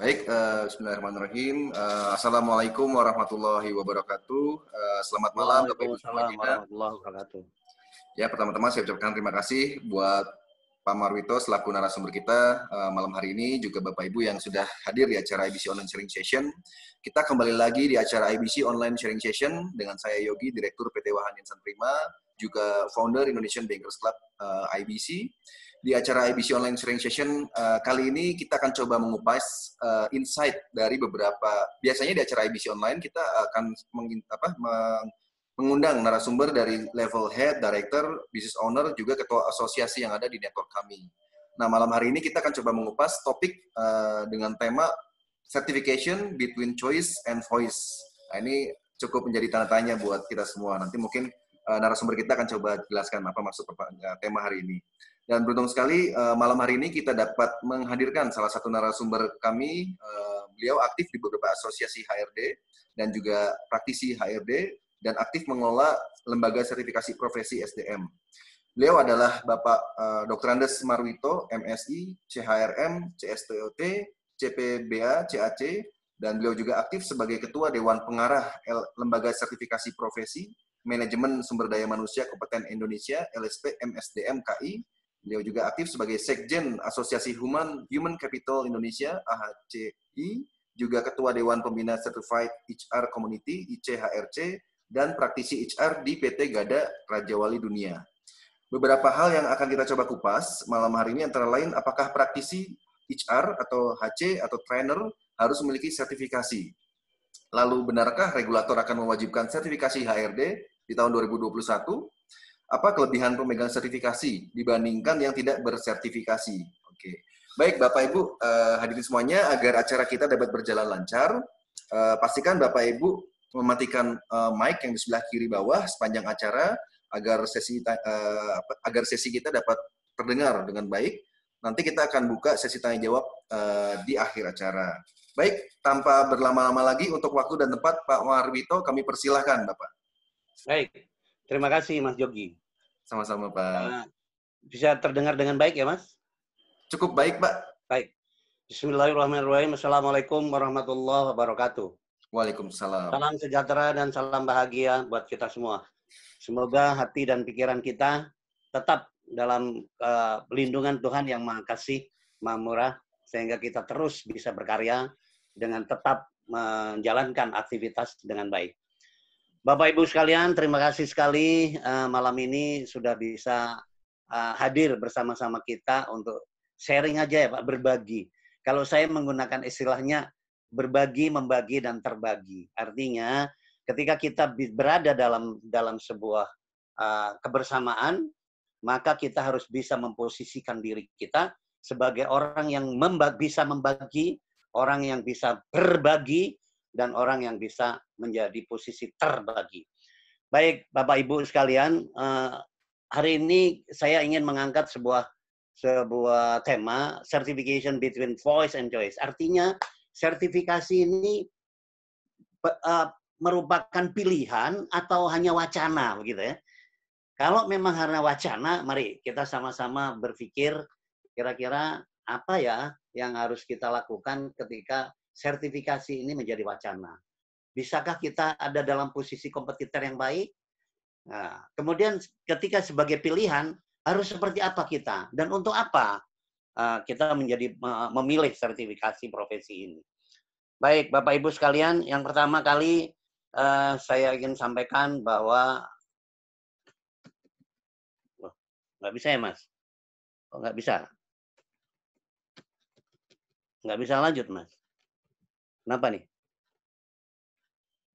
Baik, bismillahirrahmanirrahim. Assalamualaikum warahmatullahi wabarakatuh. Selamat malam Bapak Ibu Waalaikumsalam semuanya. warahmatullahi wabarakatuh. Ya, pertama-tama saya ucapkan terima kasih buat Pak Marwito selaku narasumber kita malam hari ini, juga Bapak Ibu yang sudah hadir di acara IBC Online Sharing Session. Kita kembali lagi di acara IBC Online Sharing Session dengan saya Yogi, Direktur PT Wahan Insan Prima, juga founder Indonesian Bankers Club IBC. Di acara IBC Online Sharing Session kali ini kita akan coba mengupas insight dari biasanya di acara IBC Online kita akan mengundang narasumber dari level head, director, business owner, juga ketua asosiasi yang ada di network kami. Nah, malam hari ini kita akan coba mengupas topik dengan tema certification between choice and voice. Nah, ini cukup menjadi tanda tanya buat kita semua. Nanti mungkin narasumber kita akan coba jelaskan apa maksud tema hari ini. Dan beruntung sekali malam hari ini kita dapat menghadirkan salah satu narasumber kami. Beliau aktif di beberapa asosiasi HRD dan juga praktisi HRD dan aktif mengelola lembaga sertifikasi profesi SDM. Beliau adalah Bapak Dr. Andes Marwito, MSI, CHRM, CSTOT, CPBA, CAC, dan beliau juga aktif sebagai Ketua Dewan Pengarah Lembaga Sertifikasi Profesi Manajemen Sumber Daya Manusia Kompeten Indonesia, LSP MSDM KI. Beliau juga aktif sebagai Sekjen Asosiasi Human Capital Indonesia, AHCI, juga Ketua Dewan Pembina Certified HR Community, ICHRC, dan praktisi HR di PT Gada Raja Wali Dunia. Beberapa hal yang akan kita coba kupas malam hari ini antara lain apakah praktisi HR atau HC atau trainer harus memiliki sertifikasi. Lalu benarkah regulator akan mewajibkan sertifikasi HRD di tahun 2021? Apa kelebihan pemegang sertifikasi dibandingkan yang tidak bersertifikasi? Oke. Baik, Bapak Ibu hadirin semuanya, agar acara kita dapat berjalan lancar, pastikan Bapak Ibu mematikan mic yang di sebelah kiri bawah sepanjang acara agar sesi kita dapat terdengar dengan baik. Nanti kita akan buka sesi tanya jawab di akhir acara. Baik, tanpa berlama-lama lagi untuk waktu dan tempat, Pak Marwito, kami persilahkan, Bapak. Baik, terima kasih Mas Yogi. Sama-sama, Pak. Bisa terdengar dengan baik ya, Mas? Cukup baik, Pak. Baik. Bismillahirrahmanirrahim. Assalamualaikum warahmatullahi wabarakatuh. Waalaikumsalam. Salam sejahtera dan salam bahagia buat kita semua. Semoga hati dan pikiran kita tetap dalam pelindungan Tuhan yang Maha Kasih, Maha Murah, sehingga kita terus bisa berkarya dengan tetap menjalankan aktivitas dengan baik. Bapak Ibu sekalian, terima kasih sekali malam ini sudah bisa hadir bersama-sama kita untuk sharing aja ya Pak, berbagi. Kalau saya menggunakan istilahnya berbagi, membagi, dan terbagi. Artinya ketika kita berada dalam sebuah kebersamaan, maka kita harus bisa memposisikan diri kita sebagai orang yang bisa membagi, orang yang bisa berbagi, dan orang yang bisa menjadi posisi terbagi. Baik, Bapak Ibu sekalian, hari ini saya ingin mengangkat sebuah tema, certification between voice and choice. Artinya, sertifikasi ini merupakan pilihan atau hanya wacana, begitu ya. Kalau memang hanya wacana, mari kita sama-sama berpikir kira-kira apa ya yang harus kita lakukan ketika sertifikasi ini menjadi wacana. Bisakah kita ada dalam posisi kompetitor yang baik? Nah, kemudian ketika sebagai pilihan, harus seperti apa kita? Dan untuk apa kita memilih sertifikasi profesi ini? Baik, Bapak Ibu sekalian, yang pertama kali saya ingin sampaikan bahwa nggak bisa ya, Mas? Oh, nggak bisa. Nggak bisa lanjut, Mas. Kenapa nih?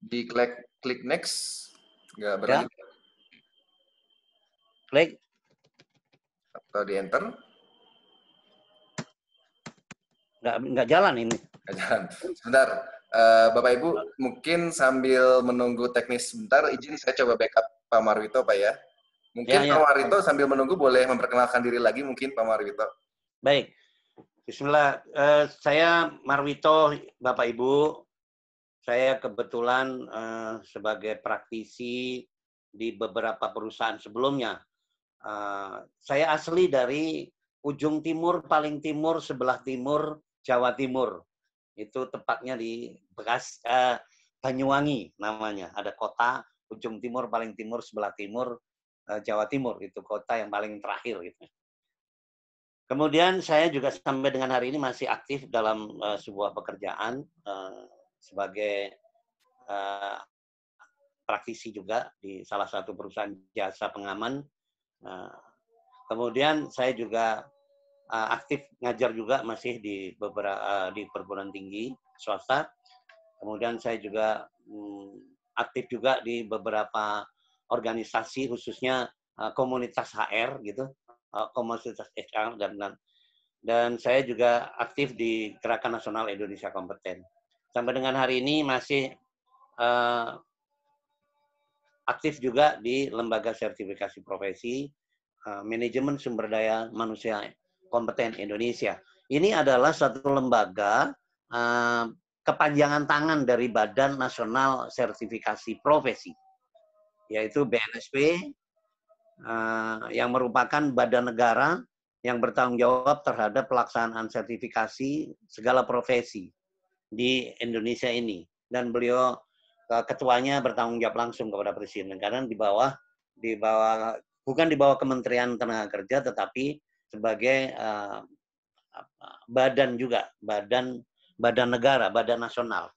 Di klik next, nggak berlanjut. Ya. Klik. Atau di enter. Nggak jalan ini. Nggak jalan. Sebentar, Bapak Ibu mungkin sambil menunggu teknis sebentar, izin saya coba backup Pak Marwito, Pak ya. Mungkin Pak Marwito sambil menunggu boleh memperkenalkan diri lagi mungkin Pak Marwito. Baik. Bismillah. Saya Marwito, Bapak Ibu. Saya kebetulan sebagai praktisi di beberapa perusahaan sebelumnya. Saya asli dari ujung timur, paling timur, sebelah timur, Jawa Timur. Itu tepatnya di Banyuwangi namanya. Ada kota ujung timur, paling timur, sebelah timur, Jawa Timur. Itu kota yang paling terakhir. Gitu. Kemudian saya juga sampai dengan hari ini masih aktif dalam sebuah pekerjaan sebagai praktisi juga di salah satu perusahaan jasa pengaman. Kemudian saya juga aktif ngajar juga masih di beberapa di perguruan tinggi swasta. Kemudian saya juga aktif juga di beberapa organisasi khususnya komunitas HR gitu, komunitas HR dan saya juga aktif di Gerakan Nasional Indonesia Kompeten. Sampai dengan hari ini masih aktif juga di Lembaga Sertifikasi Profesi Manajemen Sumber Daya Manusia Kompeten Indonesia. Ini adalah satu lembaga kepanjangan tangan dari Badan Nasional Sertifikasi Profesi, yaitu BNSP, yang merupakan badan negara yang bertanggung jawab terhadap pelaksanaan sertifikasi segala profesi di Indonesia ini. Dan beliau ketuanya bertanggung jawab langsung kepada Presiden karena bukan di bawah Kementerian Tenaga Kerja, tetapi sebagai badan juga, badan negara, badan nasional.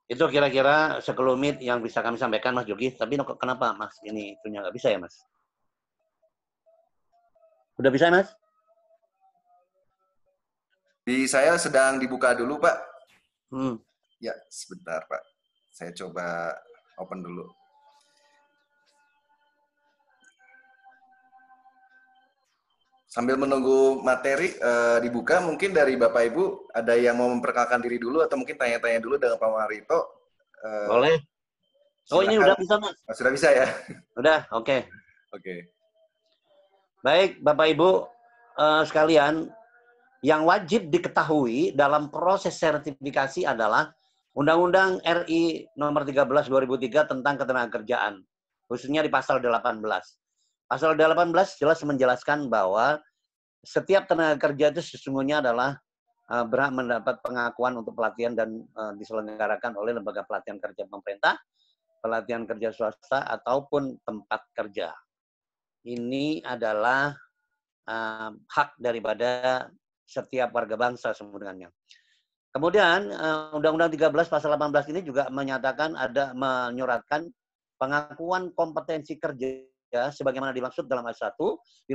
Itu kira-kira sekelumit yang bisa kami sampaikan, Mas Jogi. Tapi kenapa Mas ini punya nggak bisa ya, Mas? Udah bisa, Mas? Di saya sedang dibuka dulu, Pak. Ya, sebentar, Pak. Saya coba open dulu. Sambil menunggu materi dibuka, mungkin dari Bapak Ibu ada yang mau memperkenalkan diri dulu atau mungkin tanya-tanya dulu dengan Pak Marito. Boleh. Oh, ini udah bisa, Mas? Sudah bisa ya? Udah, oke. Oke. Baik, Bapak Ibu sekalian, yang wajib diketahui dalam proses sertifikasi adalah Undang-Undang RI Nomor 13 2003 tentang Ketenagakerjaan, khususnya di pasal 18. Pasal 18 jelas menjelaskan bahwa setiap tenaga kerja itu sesungguhnya adalah berhak mendapat pengakuan untuk pelatihan dan diselenggarakan oleh lembaga pelatihan kerja pemerintah, pelatihan kerja swasta, ataupun tempat kerja. Ini adalah hak daripada setiap warga bangsa sebenarnya. Kemudian Undang-Undang 13 pasal 18 ini juga menyuratkan pengakuan kompetensi kerja sebagaimana dimaksud dalam ayat 1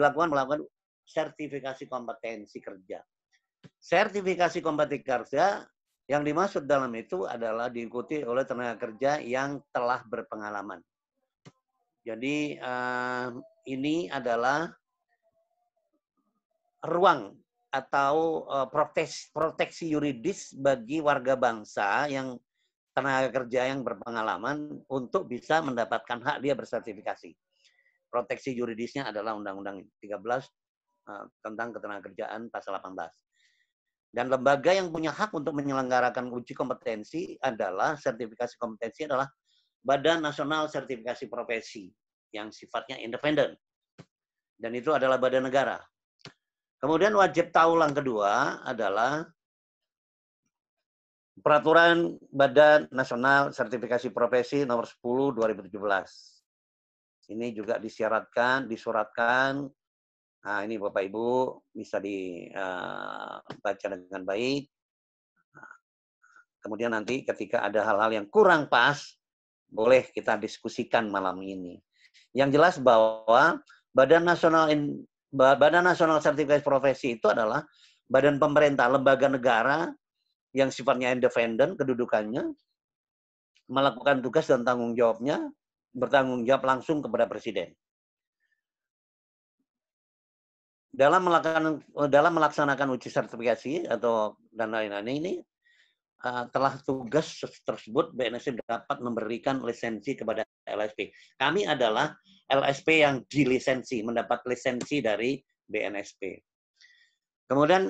melakukan sertifikasi kompetensi kerja. Sertifikasi kompetensi kerja yang dimaksud dalam itu adalah diikuti oleh tenaga kerja yang telah berpengalaman. Jadi ini adalah ruang atau proteksi yuridis bagi warga bangsa yang tenaga kerja yang berpengalaman untuk bisa mendapatkan hak dia bersertifikasi. Proteksi yuridisnya adalah Undang-Undang 13 tentang Ketenagakerjaan pasal 18. Dan lembaga yang punya hak untuk menyelenggarakan uji kompetensi adalah sertifikasi kompetensi adalah Badan Nasional Sertifikasi Profesi yang sifatnya independen. Dan itu adalah badan negara. Kemudian wajib tahu yang kedua adalah Peraturan Badan Nasional Sertifikasi Profesi Nomor 10 2017. Ini juga disuratkan. Nah, ini Bapak Ibu bisa dibaca dengan baik. Kemudian nanti ketika ada hal-hal yang kurang pas, boleh kita diskusikan malam ini. Yang jelas bahwa Badan Nasional Sertifikasi Profesi itu adalah badan pemerintah, lembaga negara yang sifatnya independen, kedudukannya, melakukan tugas dan tanggung jawabnya, bertanggung jawab langsung kepada Presiden. Dalam melaksanakan uji sertifikasi dan lain-lain ini, telah tugas tersebut BNSP dapat memberikan lisensi kepada LSP. Kami adalah LSP yang dilisensi, mendapat lisensi dari BNSP. Kemudian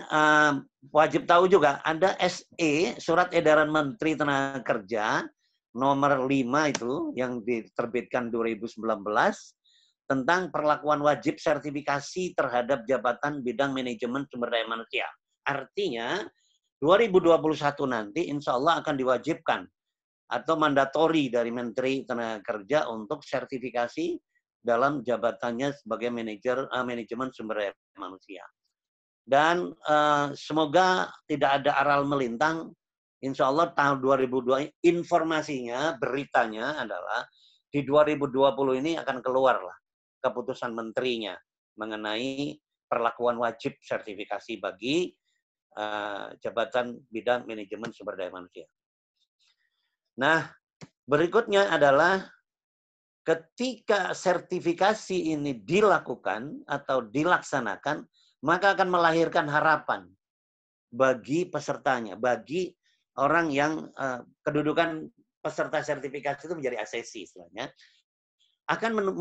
wajib tahu juga ada SE, Surat Edaran Menteri Tenaga Kerja, nomor 5 itu yang diterbitkan 2019, tentang perlakuan wajib sertifikasi terhadap jabatan bidang manajemen sumber daya manusia. Artinya, 2021 nanti insya Allah akan diwajibkan atau mandatori dari Menteri Tenaga Kerja untuk sertifikasi dalam jabatannya sebagai manajemen sumber daya manusia. Dan semoga tidak ada aral melintang. Insya Allah tahun 2002 informasinya, beritanya adalah di 2020 ini akan keluarlah keputusan menterinya mengenai perlakuan wajib sertifikasi bagi jabatan bidang manajemen sumber daya manusia. Nah, berikutnya adalah ketika sertifikasi ini dilakukan atau dilaksanakan, maka akan melahirkan harapan bagi pesertanya, bagi orang yang kedudukan peserta sertifikasi itu menjadi asesi istilahnya, akan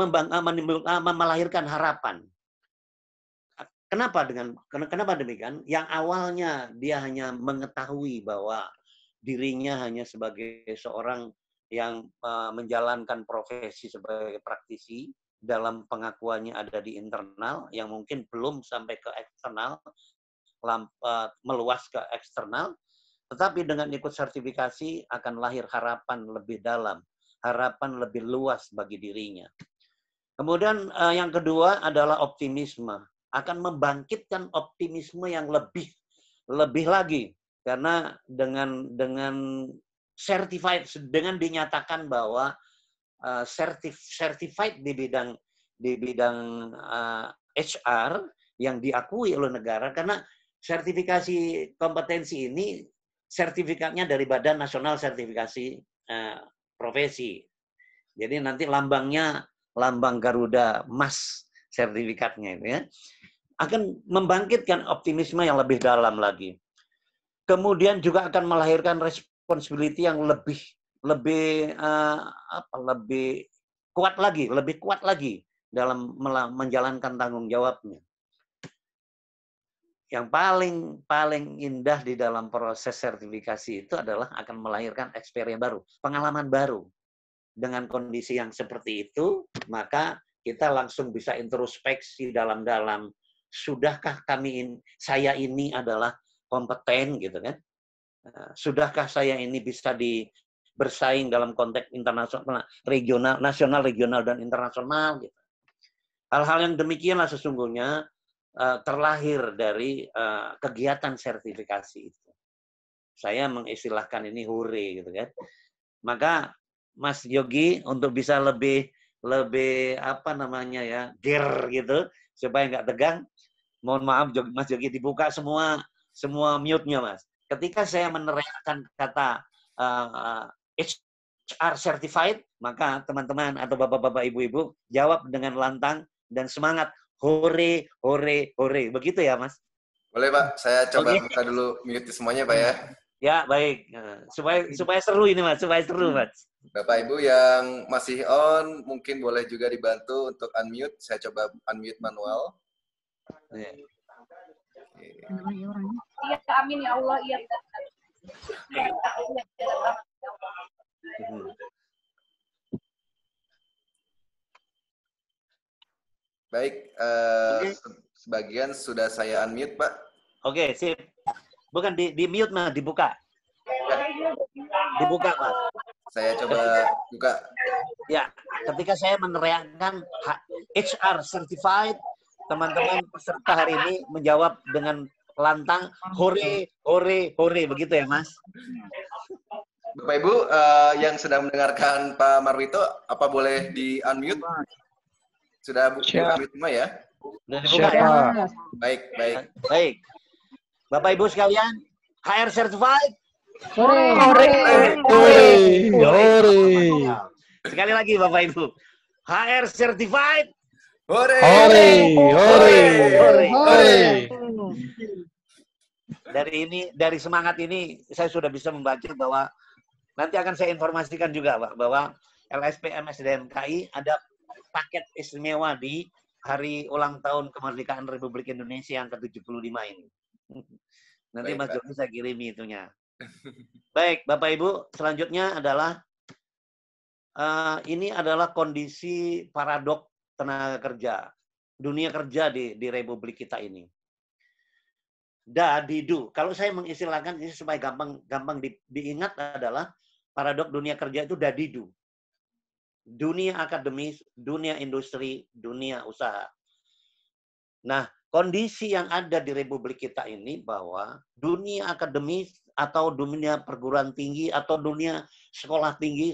melahirkan harapan. Kenapa demikian? Yang awalnya dia hanya mengetahui bahwa dirinya hanya sebagai seorang yang menjalankan profesi sebagai praktisi, dalam pengakuannya ada di internal, yang mungkin belum sampai ke eksternal, meluas ke eksternal, tetapi dengan ikut sertifikasi akan lahir harapan lebih dalam, harapan lebih luas bagi dirinya. Kemudian yang kedua adalah optimisme, akan membangkitkan optimisme yang lebih lagi, karena dengan certified, dengan dinyatakan bahwa certified di bidang HR yang diakui oleh negara, karena sertifikasi kompetensi ini sertifikatnya dari Badan Nasional Sertifikasi Profesi. Jadi nanti lambangnya lambang Garuda Emas sertifikatnya itu ya. Akan membangkitkan optimisme yang lebih dalam lagi. Kemudian juga akan melahirkan responsibility yang lebih kuat lagi dalam menjalankan tanggung jawabnya. Yang paling indah di dalam proses sertifikasi itu adalah akan melahirkan experience baru, pengalaman baru. Dengan kondisi yang seperti itu, maka kita langsung bisa introspeksi dalam-dalam, sudahkah saya ini adalah kompeten gitu kan? Sudahkah saya ini bisa bersaing dalam konteks internasional, regional, nasional, regional, dan internasional gitu. Hal-hal yang demikianlah sesungguhnya terlahir dari kegiatan sertifikasi itu. Saya mengistilahkan ini hore gitu kan. Maka Mas Yogi untuk bisa lebih ger gitu supaya nggak tegang. Mohon maaf Mas Yogi, dibuka semua mute-nya Mas. Ketika saya meneriakkan kata HR certified, maka teman-teman atau bapak-bapak ibu-ibu jawab dengan lantang dan semangat. Hore, hore, hore. Begitu ya, Mas? Boleh, Pak. Saya coba buka dulu mute semuanya, Pak ya. Ya, baik. Supaya seru ini, Mas. Supaya seru, Mas. Bapak Ibu yang masih on, mungkin boleh juga dibantu untuk unmute. Saya coba unmute manual. Iya, amin ya Allah. Iya. Baik, sebagian sudah saya unmute, Pak. Oke, sip. Bukan di mute, Mas, dibuka. Dibuka, Mas. Saya coba buka. Ya, ketika saya meneriakkan HR certified, teman-teman peserta hari ini menjawab dengan lantang, hore, hore, hore. Begitu ya, Mas? Bapak Ibu yang sedang mendengarkan Pak Marwito, apa boleh di-unmute? Sudah di-unmute semua ya? Sudah dibuka ya? Baik. Baik. Bapak Ibu sekalian, HR certified. Hore. Sekali lagi Bapak Ibu. HR certified. Hore. Dari semangat ini saya sudah bisa membaca bahwa nanti akan saya informasikan juga Pak, bahwa LSPM SDM KI ada paket istimewa di hari ulang tahun kemerdekaan Republik Indonesia yang ke-75 ini. Nanti Mas Joko saya kirimi itunya. Baik, Bapak Ibu, selanjutnya adalah ini adalah kondisi paradok tenaga kerja, dunia kerja di Republik kita ini. Dadidu. Kalau saya mengistilahkan ini supaya gampang diingat adalah paradok dunia kerja itu dadidu. Dunia akademis, dunia industri, dunia usaha. Nah, kondisi yang ada di Republik kita ini bahwa dunia akademis atau dunia perguruan tinggi atau dunia sekolah tinggi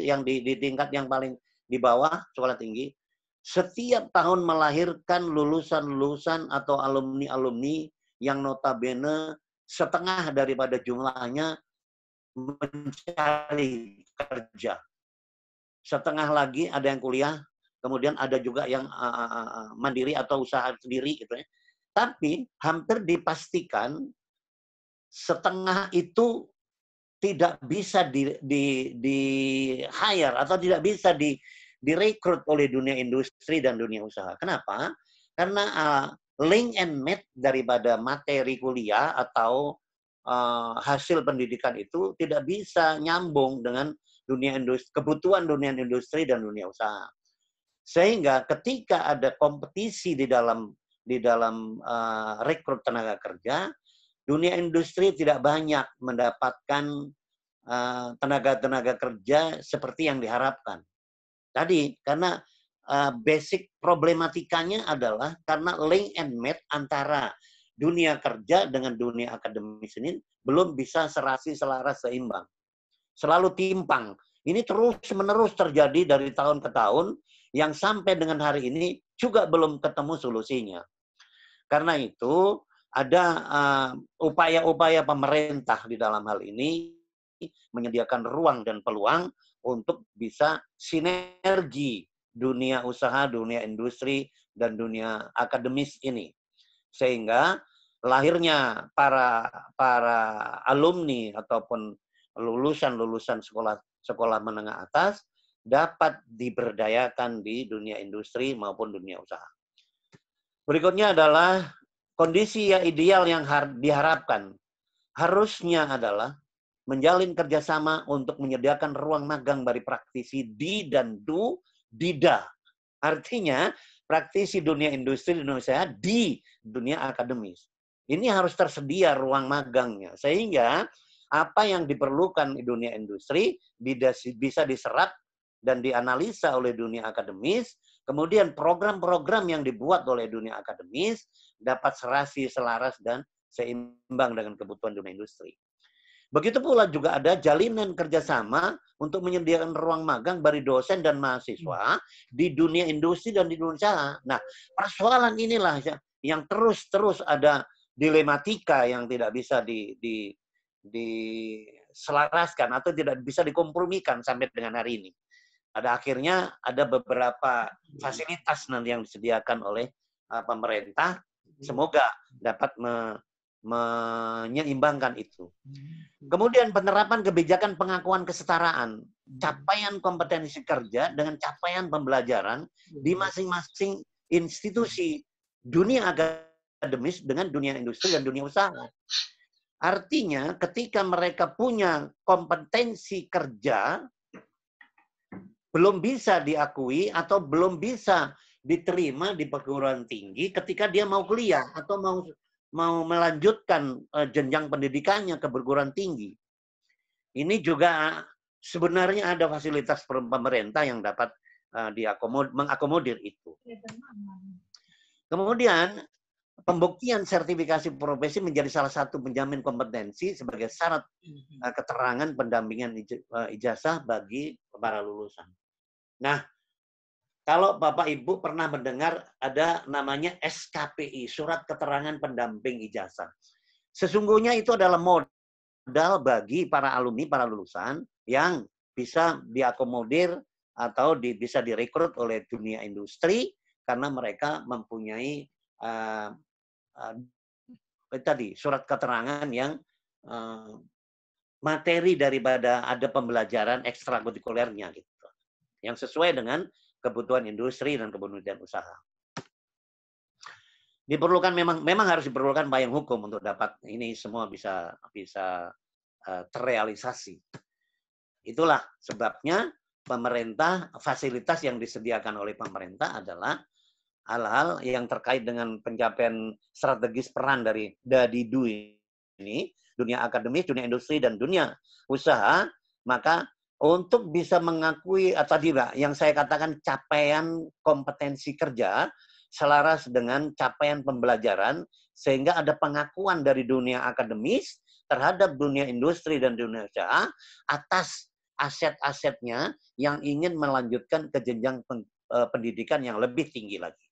yang di tingkat yang paling di bawah sekolah tinggi, setiap tahun melahirkan lulusan-lulusan atau alumni-alumni yang notabene setengah daripada jumlahnya mencari kerja. Setengah lagi ada yang kuliah, kemudian ada juga yang mandiri atau usaha sendiri gitu ya. Tapi hampir dipastikan setengah itu tidak bisa di hire atau tidak bisa direkrut oleh dunia industri dan dunia usaha. Kenapa? Karena link and match daripada materi kuliah atau hasil pendidikan itu tidak bisa nyambung dengan dunia industri, kebutuhan dunia industri dan dunia usaha. Sehingga ketika ada kompetisi di dalam rekrut tenaga kerja, dunia industri tidak banyak mendapatkan tenaga-tenaga kerja seperti yang diharapkan. Tadi karena basic problematikanya adalah karena link and match antara dunia kerja dengan dunia akademis ini belum bisa serasi, selaras, seimbang. Selalu timpang. Ini terus-menerus terjadi dari tahun ke tahun yang sampai dengan hari ini juga belum ketemu solusinya. Karena itu ada upaya-upaya pemerintah di dalam hal ini menyediakan ruang dan peluang untuk bisa sinergi dunia usaha, dunia industri, dan dunia akademis ini. Sehingga lahirnya para alumni ataupun lulusan sekolah menengah atas dapat diberdayakan di dunia industri maupun dunia usaha. Berikutnya adalah kondisi yang ideal yang diharapkan. Harusnya adalah menjalin kerjasama untuk menyediakan ruang magang bagi praktisi di dan dida. Artinya praktisi dunia industri di Indonesia di dunia akademis. Ini harus tersedia ruang magangnya. Sehingga apa yang diperlukan di dunia industri bisa diserap dan dianalisa oleh dunia akademis. Kemudian program-program yang dibuat oleh dunia akademis dapat serasi, selaras, dan seimbang dengan kebutuhan dunia industri. Begitu pula juga ada jalinan kerjasama untuk menyediakan ruang magang bagi dosen dan mahasiswa di dunia industri dan di dunia usaha. Nah, persoalan inilah yang terus ada dilematika yang tidak bisa diselaraskan atau tidak bisa dikompromikan sampai dengan hari ini. Pada akhirnya ada beberapa fasilitas nanti yang disediakan oleh pemerintah. Semoga dapat menyeimbangkan itu. Kemudian penerapan kebijakan pengakuan kesetaraan, capaian kompetensi kerja dengan capaian pembelajaran di masing-masing institusi dunia akademis dengan dunia industri dan dunia usaha. Artinya ketika mereka punya kompetensi kerja belum bisa diakui atau belum bisa diterima di perguruan tinggi ketika dia mau kuliah atau mau melanjutkan jenjang pendidikannya ke perguruan tinggi. Ini juga sebenarnya ada fasilitas pemerintah yang dapat mengakomodir itu. Kemudian pembuktian sertifikasi profesi menjadi salah satu penjamin kompetensi sebagai syarat keterangan pendampingan ijazah bagi para lulusan. Nah, kalau Bapak Ibu pernah mendengar ada namanya SKPI, Surat Keterangan Pendamping Ijazah. Sesungguhnya itu adalah modal bagi para alumni, para lulusan yang bisa diakomodir atau bisa direkrut oleh dunia industri karena mereka mempunyai tadi surat keterangan yang materi daripada ada pembelajaran ekstrakurikulernya gitu, yang sesuai dengan kebutuhan industri dan kebutuhan usaha. Diperlukan memang harus diperlukan payung hukum untuk dapat ini semua bisa terrealisasi. Itulah sebabnya pemerintah, fasilitas yang disediakan oleh pemerintah adalah hal-hal yang terkait dengan pencapaian strategis peran dari DADIDU ini, dunia akademis, dunia industri, dan dunia usaha, maka untuk bisa mengakui tadi Pak, yang saya katakan capaian kompetensi kerja selaras dengan capaian pembelajaran, sehingga ada pengakuan dari dunia akademis terhadap dunia industri dan dunia usaha atas aset-asetnya yang ingin melanjutkan ke jenjang pendidikan yang lebih tinggi lagi.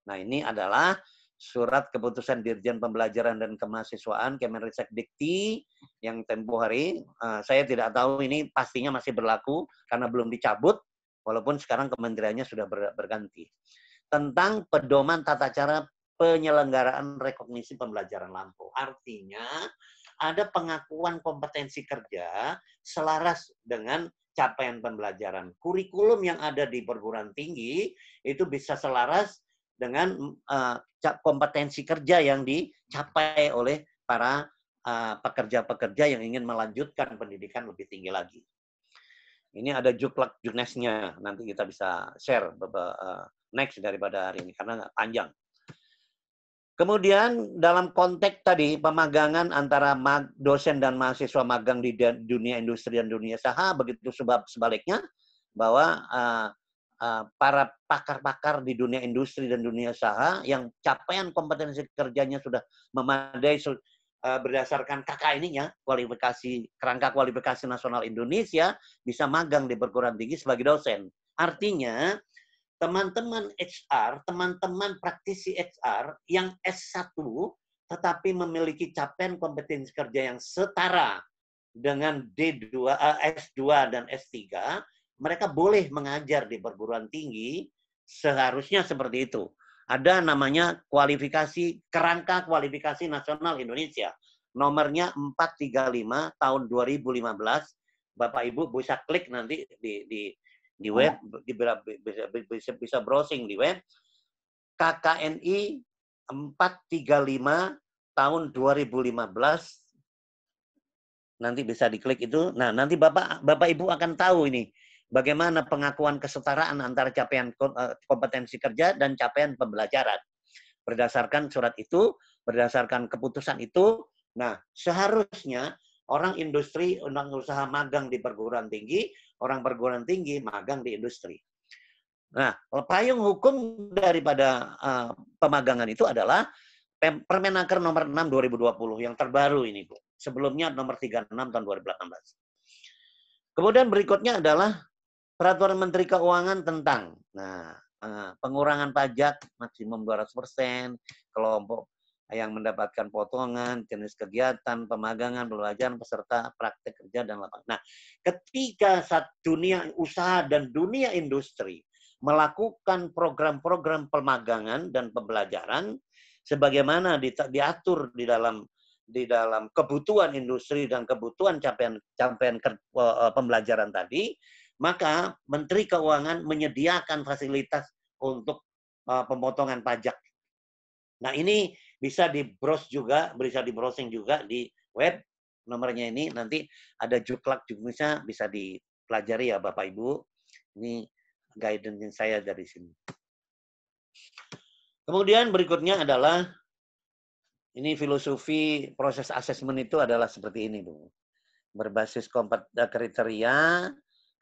Nah, ini adalah surat keputusan Dirjen Pembelajaran dan Kemahasiswaan Kemenristek Dikti yang tempo hari, saya tidak tahu ini pastinya masih berlaku karena belum dicabut, walaupun sekarang kementeriannya sudah berganti. Tentang pedoman tata cara penyelenggaraan rekognisi pembelajaran lampau. Artinya, ada pengakuan kompetensi kerja selaras dengan capaian pembelajaran. Kurikulum yang ada di perguruan tinggi itu bisa selaras dengan kompetensi kerja yang dicapai oleh para pekerja-pekerja yang ingin melanjutkan pendidikan lebih tinggi lagi. Ini ada juklak juknesnya, nanti kita bisa share next daripada hari ini karena panjang. Kemudian dalam konteks tadi pemagangan antara dosen dan mahasiswa magang di dunia industri dan dunia usaha, begitu sebaliknya bahwa para pakar-pakar di dunia industri dan dunia usaha yang capaian kompetensi kerjanya sudah memadai berdasarkan KKN-nya, kerangka kualifikasi nasional Indonesia, bisa magang di perguruan tinggi sebagai dosen. Artinya teman-teman HR, teman-teman praktisi HR yang S1 tetapi memiliki capaian kompetensi kerja yang setara dengan S2 dan S3, mereka boleh mengajar di perguruan tinggi, seharusnya seperti itu. Ada namanya kerangka kualifikasi nasional Indonesia. Nomornya 435 tahun 2015. Bapak Ibu bisa klik nanti di web, bisa browsing di web. KKNI 435 tahun 2015. Nanti bisa diklik itu. Nah, nanti Bapak Ibu akan tahu ini bagaimana pengakuan kesetaraan antara capaian kompetensi kerja dan capaian pembelajaran. Berdasarkan surat itu, berdasarkan keputusan itu, nah seharusnya orang industri, orang usaha magang di perguruan tinggi, orang perguruan tinggi magang di industri. Nah, payung hukum daripada pemagangan itu adalah Permenaker nomor 6 2020 yang terbaru ini, Bu. Sebelumnya nomor 36 tahun 2018. Kemudian berikutnya adalah Peraturan Menteri Keuangan tentang pengurangan pajak maksimum 200%, kelompok yang mendapatkan potongan, jenis kegiatan, pemagangan, pembelajaran, peserta, praktek kerja, dan lapangan. Nah, ketika dunia usaha dan dunia industri melakukan program-program pemagangan dan pembelajaran, sebagaimana diatur di dalam kebutuhan industri dan kebutuhan capaian pembelajaran tadi, maka Menteri Keuangan menyediakan fasilitas untuk pemotongan pajak. Nah, ini bisa di-browse juga, bisa di-browsing juga di web. Nomornya ini nanti ada juklak juknisnya, bisa dipelajari ya Bapak Ibu. Ini guidance saya dari sini. Kemudian berikutnya adalah ini filosofi proses asesmen itu adalah seperti ini, Bu. Berbasis kriteria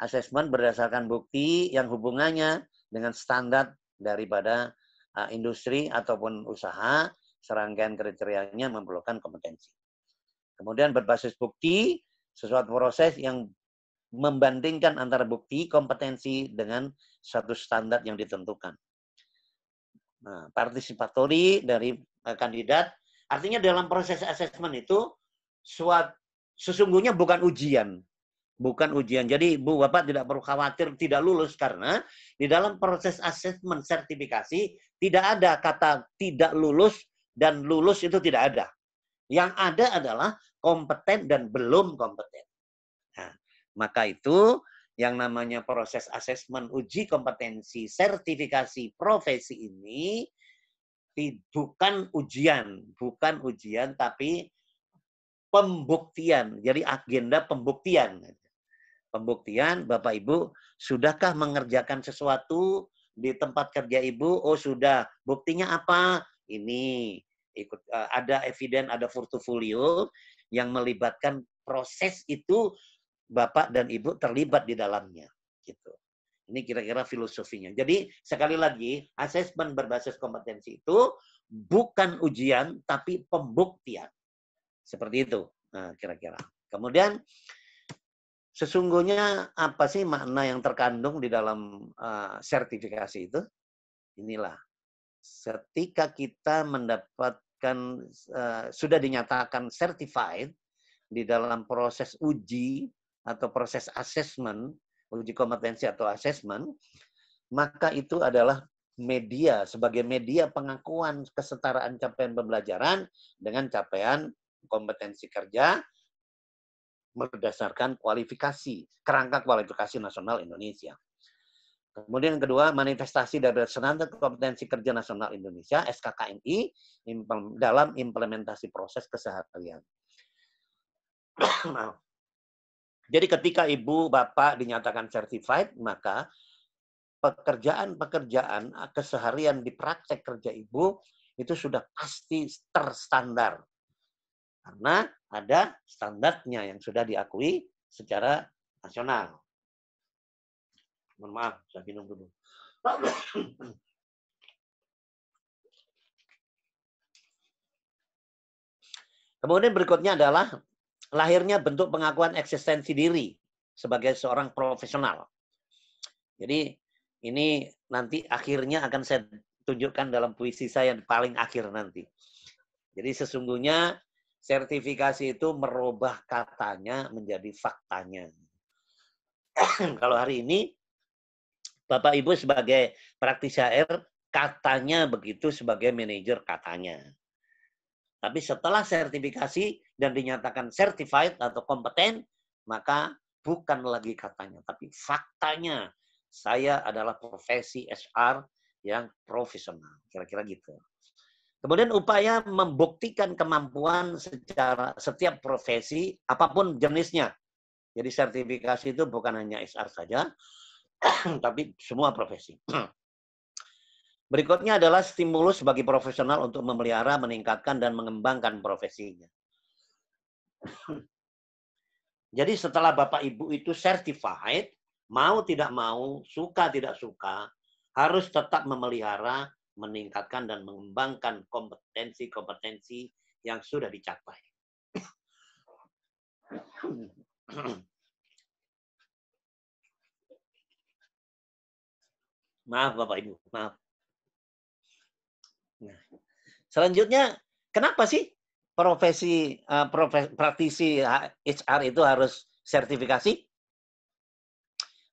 asesmen berdasarkan bukti yang hubungannya dengan standar daripada industri ataupun usaha, serangkaian kriterianya memerlukan kompetensi. Kemudian berbasis bukti, sesuatu proses yang membandingkan antara bukti, kompetensi dengan satu standar yang ditentukan. Nah, partisipatori dari kandidat, artinya dalam proses asesmen itu sesungguhnya bukan ujian. Bukan ujian. Jadi Bu Bapak tidak perlu khawatir tidak lulus karena di dalam proses asesmen sertifikasi tidak ada kata tidak lulus dan lulus itu tidak ada. Yang ada adalah kompeten dan belum kompeten. Nah, maka itu yang namanya proses asesmen uji kompetensi sertifikasi profesi ini bukan ujian tapi pembuktian. Jadi agenda pembuktian. Pembuktian, Bapak Ibu, sudahkah mengerjakan sesuatu di tempat kerja Ibu, oh sudah, buktinya apa? Ini ikut ada eviden, ada portofolio yang melibatkan proses itu Bapak dan Ibu terlibat di dalamnya, gitu. Ini kira-kira filosofinya. Jadi sekali lagi, asesmen berbasis kompetensi itu bukan ujian, tapi pembuktian. Seperti itu. Nah, kira-kira. Kemudian, sesungguhnya apa sih makna yang terkandung di dalam sertifikasi itu? Inilah. Ketika kita mendapatkan, sudah dinyatakan certified di dalam proses uji atau proses asesmen, uji kompetensi atau asesmen, maka itu adalah media, sebagai media pengakuan kesetaraan capaian pembelajaran dengan capaian kompetensi kerja berdasarkan kualifikasi, kerangka kualifikasi nasional Indonesia. Kemudian yang kedua, manifestasi dari standar kompetensi kerja nasional Indonesia, SKKNI, dalam implementasi proses keseharian. Jadi ketika Ibu, Bapak dinyatakan certified, maka pekerjaan-pekerjaan keseharian di praktek kerja Ibu itu sudah pasti terstandar. Karena ada standarnya yang sudah diakui secara nasional. Mohon maaf, saya minum dulu. Kemudian berikutnya adalah lahirnya bentuk pengakuan eksistensi diri sebagai seorang profesional. Jadi ini nanti akhirnya akan saya tunjukkan dalam puisi saya yang paling akhir nanti. Jadi sesungguhnya sertifikasi itu merubah katanya menjadi faktanya. Kalau hari ini Bapak Ibu sebagai praktisi HR katanya begitu sebagai manajer katanya. Tapi setelah sertifikasi dan dinyatakan certified atau kompeten, maka bukan lagi katanya, tapi faktanya. Saya adalah profesi HR yang profesional. Kira-kira gitu. Kemudian upaya membuktikan kemampuan secara setiap profesi, apapun jenisnya. Jadi sertifikasi itu bukan hanya HR saja, tapi semua profesi. Berikutnya adalah stimulus bagi profesional untuk memelihara, meningkatkan, dan mengembangkan profesinya. Jadi setelah Bapak Ibu itu certified, mau tidak mau, suka tidak suka, harus tetap memelihara, meningkatkan, dan mengembangkan kompetensi-kompetensi yang sudah dicapai. Maaf Bapak Ibu, maaf. Nah, selanjutnya, kenapa sih praktisi HR itu harus sertifikasi?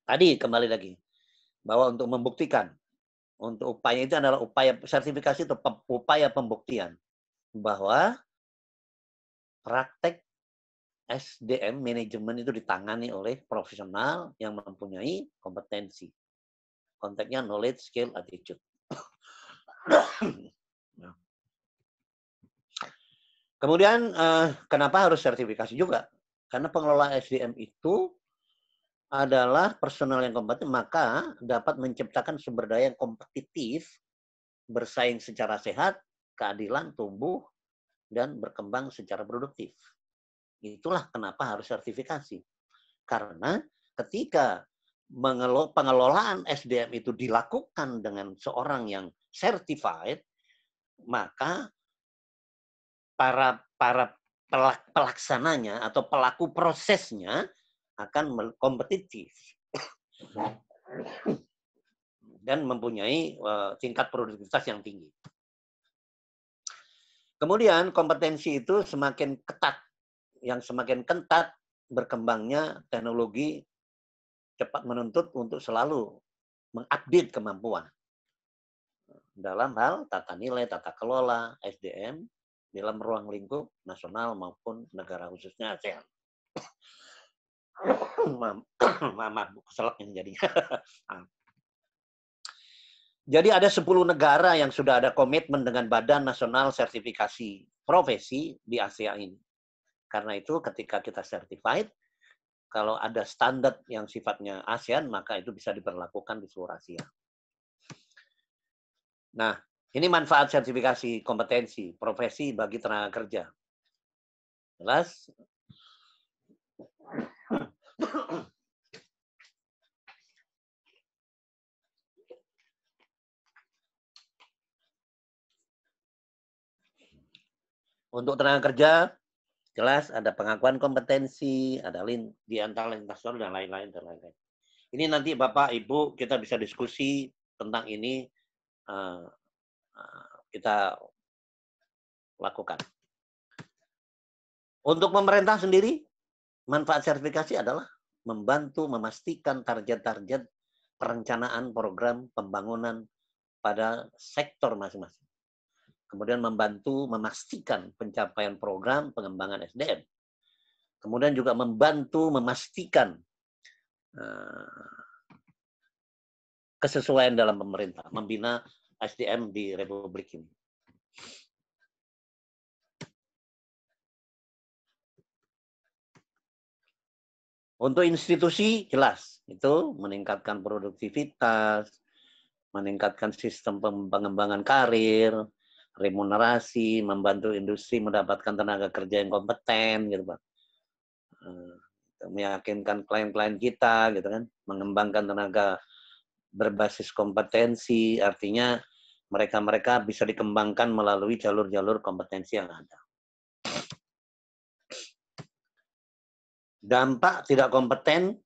Tadi kembali lagi, bahwa untuk membuktikan, untuk upaya itu adalah upaya sertifikasi itu upaya pembuktian bahwa praktek SDM manajemen itu ditangani oleh profesional yang mempunyai kompetensi. Konteksnya knowledge, skill, attitude. Kemudian kenapa harus sertifikasi juga? Karena pengelola SDM itu adalah personal yang kompeten, maka dapat menciptakan sumber daya yang kompetitif, bersaing secara sehat, keadilan, tumbuh, dan berkembang secara produktif. Itulah kenapa harus sertifikasi. Karena ketika pengelolaan SDM itu dilakukan dengan seorang yang certified, maka para pelaksananya atau pelaku prosesnya akan kompetitif dan mempunyai tingkat produktivitas yang tinggi. Kemudian kompetensi itu semakin ketat, yang semakin ketat berkembangnya teknologi cepat menuntut untuk selalu mengupdate kemampuan dalam hal tata nilai, tata kelola, SDM dalam ruang lingkup nasional maupun negara khususnya ASEAN. Maaf, keselak yang jadinya. Jadi ada 10 negara yang sudah ada komitmen dengan Badan Nasional Sertifikasi Profesi di ASEAN ini. Karena itu ketika kita certified, kalau ada standar yang sifatnya ASEAN, maka itu bisa diberlakukan di seluruh Asia. Nah, ini manfaat sertifikasi kompetensi profesi bagi tenaga kerja. Jelas? Untuk tenaga kerja, jelas ada pengakuan kompetensi, ada di antara lintas dan lain-lain. Ini nanti Bapak Ibu kita bisa diskusi tentang ini, kita lakukan. Untuk pemerintah sendiri, manfaat sertifikasi adalah membantu memastikan target-target perencanaan program pembangunan pada sektor masing-masing. Kemudian membantu memastikan pencapaian program pengembangan SDM. Kemudian juga membantu memastikan kesesuaian dalam pemerintah, membina SDM di Republik ini. Untuk institusi, jelas, itu meningkatkan produktivitas, meningkatkan sistem pengembangan karir, remunerasi, membantu industri mendapatkan tenaga kerja yang kompeten, gitu Pak. Meyakinkan klien-klien kita, gitu kan, mengembangkan tenaga berbasis kompetensi, artinya mereka bisa dikembangkan melalui jalur-jalur kompetensi yang ada. Dampak tidak kompeten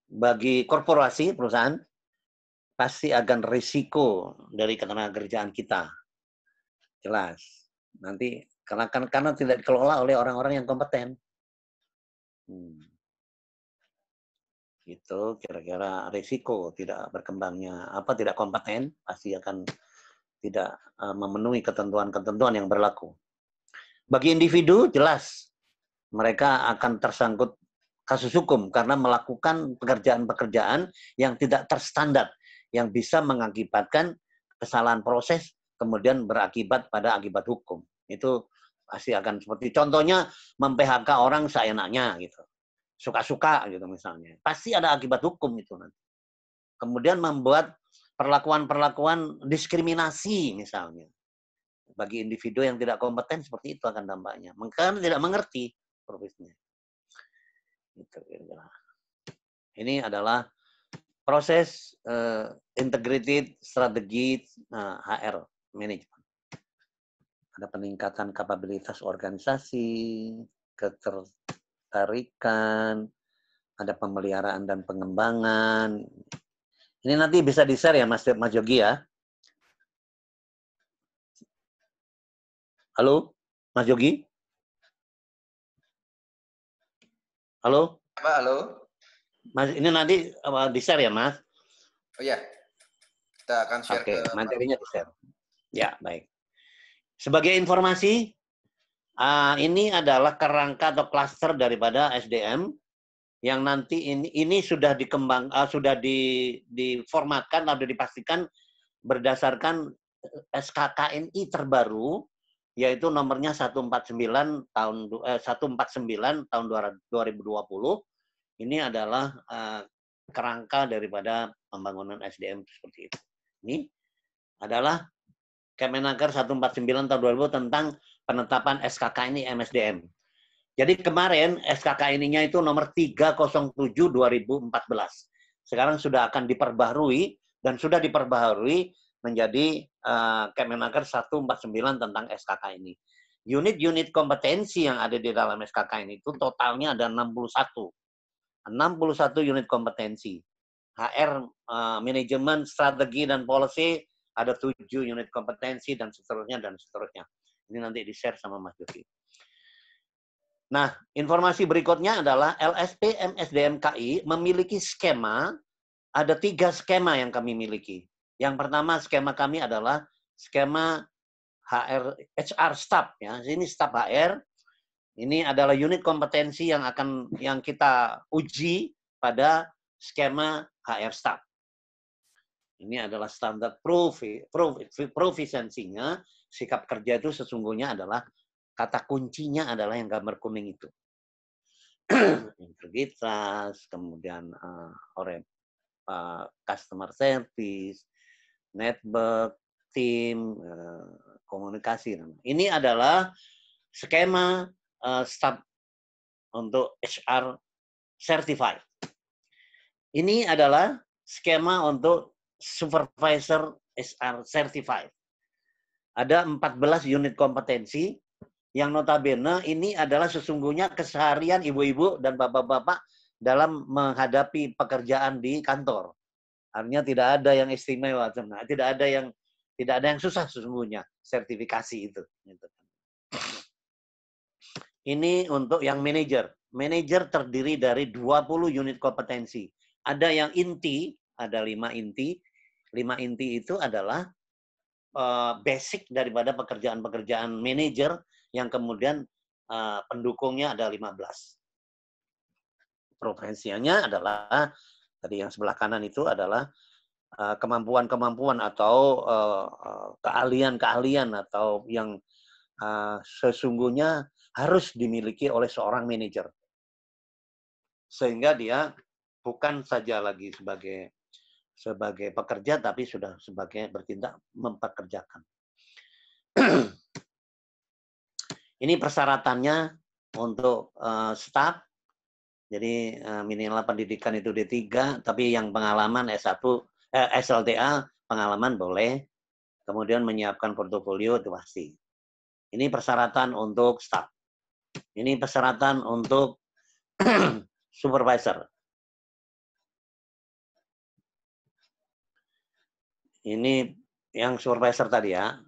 bagi korporasi, perusahaan, pasti akan risiko dari ketenagakerjaan kita. Jelas. Nanti karena tidak dikelola oleh orang-orang yang kompeten. Itu kira-kira risiko tidak berkembangnya, tidak kompeten, pasti akan tidak memenuhi ketentuan-ketentuan yang berlaku. Bagi individu, jelas mereka akan tersangkut kasus hukum karena melakukan pekerjaan-pekerjaan yang tidak terstandar, yang bisa mengakibatkan kesalahan proses, kemudian berakibat pada akibat hukum. Itu pasti akan seperti, contohnya mem-PHK orang seenaknya, gitu. Suka-suka, gitu misalnya. Pasti ada akibat hukum itu nanti. Kemudian membuat perlakuan-perlakuan diskriminasi, misalnya. Bagi individu yang tidak kompeten, seperti itu akan dampaknya. Karena tidak mengerti profesinya. Ini adalah proses integrated strategy HR management. Ada peningkatan kapabilitas organisasi, ketertarikan, ada pemeliharaan dan pengembangan. Ini nanti bisa di-share ya Mas Yogi ya. Halo, Mas Yogi? Halo? Pak, halo. Mas, ini nanti di-share ya, Mas? Oh iya. Kita akan share ke materinya di-share. Ya, baik. Sebagai informasi, ini adalah kerangka atau klaster daripada SDM yang nanti ini sudah sudah diformatkan atau dipastikan berdasarkan SKKNI terbaru, yaitu nomornya 149 tahun 2020. Ini adalah kerangka daripada pembangunan SDM seperti itu. Ini adalah Kemenaker 149 tahun 2000 tentang penetapan SKKNI MSDM. Jadi kemarin SKKNI-nya itu nomor 307 2014. Sekarang sudah akan diperbaharui dan sudah diperbaharui menjadi Kemenaker 149 tentang SKKNI. Unit-unit kompetensi yang ada di dalam SKKNI itu totalnya ada 61 unit kompetensi. HR, manajemen, strategi, dan policy, ada 7 unit kompetensi, dan seterusnya, dan seterusnya. Ini nanti di-share sama Mas Yogi. Nah, informasi berikutnya adalah LSP MSDM KI memiliki skema, ada 3 skema yang kami miliki. Yang pertama, skema kami adalah skema HR staff. Ya. Ini staff HR. Ini adalah unit kompetensi yang kita uji pada skema HR staff. Ini adalah standar proficiency-nya. Sikap kerja itu sesungguhnya adalah kata kuncinya adalah yang gambar kuning itu. Integritas, kemudian customer service, network, tim, komunikasi. Ini adalah skema staff untuk HR certified. Ini adalah skema untuk supervisor HR certified. Ada 14 unit kompetensi yang notabene ini adalah sesungguhnya keseharian ibu-ibu dan bapak-bapak dalam menghadapi pekerjaan di kantor. Artinya tidak ada yang istimewa, tidak ada yang susah sesungguhnya sertifikasi itu. Ini untuk yang manajer. Manajer terdiri dari 20 unit kompetensi. Ada yang inti, ada 5 inti. 5 inti itu adalah basic daripada pekerjaan-pekerjaan manajer yang kemudian pendukungnya ada 15. Profesinya adalah tadi yang sebelah kanan itu adalah kemampuan-kemampuan atau keahlian-keahlian atau yang sesungguhnya harus dimiliki oleh seorang manajer. Sehingga dia bukan saja lagi sebagai pekerja, tapi sudah sebagai bertindak mempekerjakan. Ini persyaratannya untuk staf. Jadi minimal pendidikan itu D3, tapi yang pengalaman S1, SLTA, pengalaman boleh. Kemudian menyiapkan portofolio itu pasti. Ini persyaratan untuk staf. Ini persyaratan untuk supervisor. Ini yang supervisor tadi ya.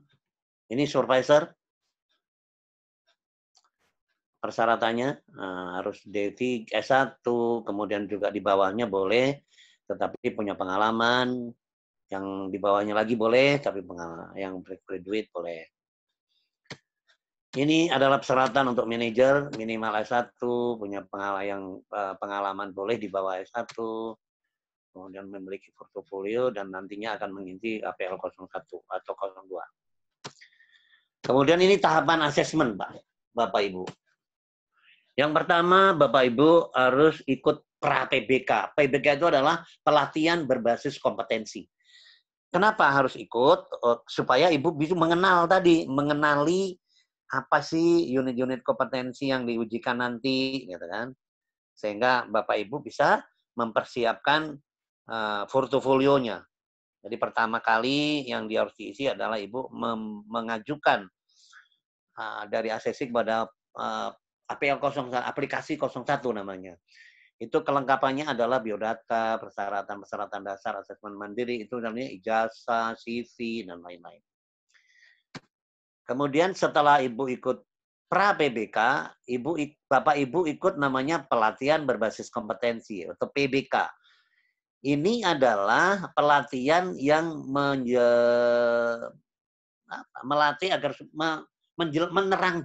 Ini supervisor. Persyaratannya harus D3, S1, kemudian juga di bawahnya boleh, tetapi punya pengalaman. Yang di bawahnya lagi boleh, tapi yang graduate boleh. Ini adalah persyaratan untuk manajer, minimal S1, punya pengalaman boleh di bawah S1, kemudian memiliki portofolio, dan nantinya akan mengisi APL 01 atau 02. Kemudian ini tahapan asesmen, Bapak Ibu. Yang pertama, Bapak Ibu harus ikut pra-PBK. PBK itu adalah pelatihan berbasis kompetensi. Kenapa harus ikut? Supaya Ibu bisa mengenali apa sih unit-unit kompetensi yang diujikan nanti, gitu kan? Sehingga Bapak Ibu bisa mempersiapkan portofolionya. Jadi pertama kali yang harus diisi adalah Ibu mengajukan dari ASESIK pada APL 01, aplikasi 01 namanya. Itu kelengkapannya adalah biodata, persyaratan dasar, asesmen mandiri, itu namanya ijazah, CV, dan lain-lain. Kemudian setelah Ibu ikut pra-PBK, Bapak Ibu ikut namanya pelatihan berbasis kompetensi, atau PBK. Ini adalah pelatihan yang melatih agar menerang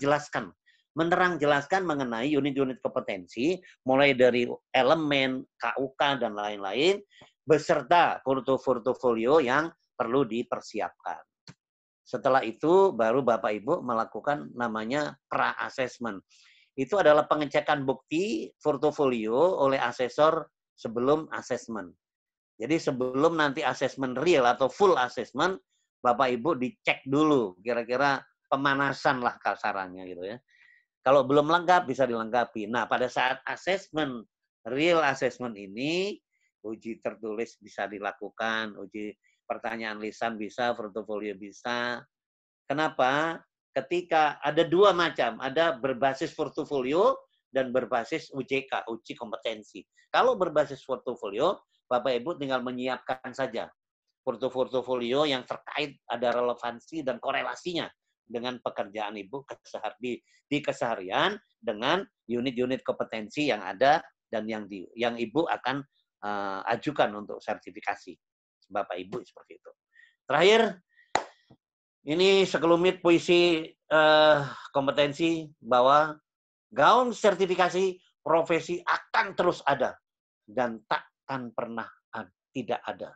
jelaskan mengenai unit-unit kompetensi, mulai dari elemen, KUK, dan lain-lain, beserta portofolio yang perlu dipersiapkan. Setelah itu, baru Bapak Ibu melakukan namanya pra-assessment. Itu adalah pengecekan bukti portofolio oleh asesor sebelum assessment. Jadi sebelum nanti assessment real atau full assessment, Bapak Ibu dicek dulu, kira-kira pemanasan lah kasarannya gitu ya. Kalau belum lengkap bisa dilengkapi. Nah, pada saat assessment, real assessment ini, uji tertulis bisa dilakukan, uji pertanyaan lisan bisa, portofolio bisa. Kenapa? Ketika ada dua macam, ada berbasis portofolio dan berbasis UJK, uji kompetensi. Kalau berbasis portofolio, Bapak Ibu tinggal menyiapkan saja portofolio yang terkait, ada relevansi dan korelasinya dengan pekerjaan Ibu di keseharian dengan unit-unit kompetensi yang ada dan yang Ibu akan ajukan untuk sertifikasi. Bapak Ibu seperti itu. Terakhir, ini sekelumit puisi kompetensi bahwa gaung sertifikasi profesi akan terus ada dan takkan pernah tidak ada.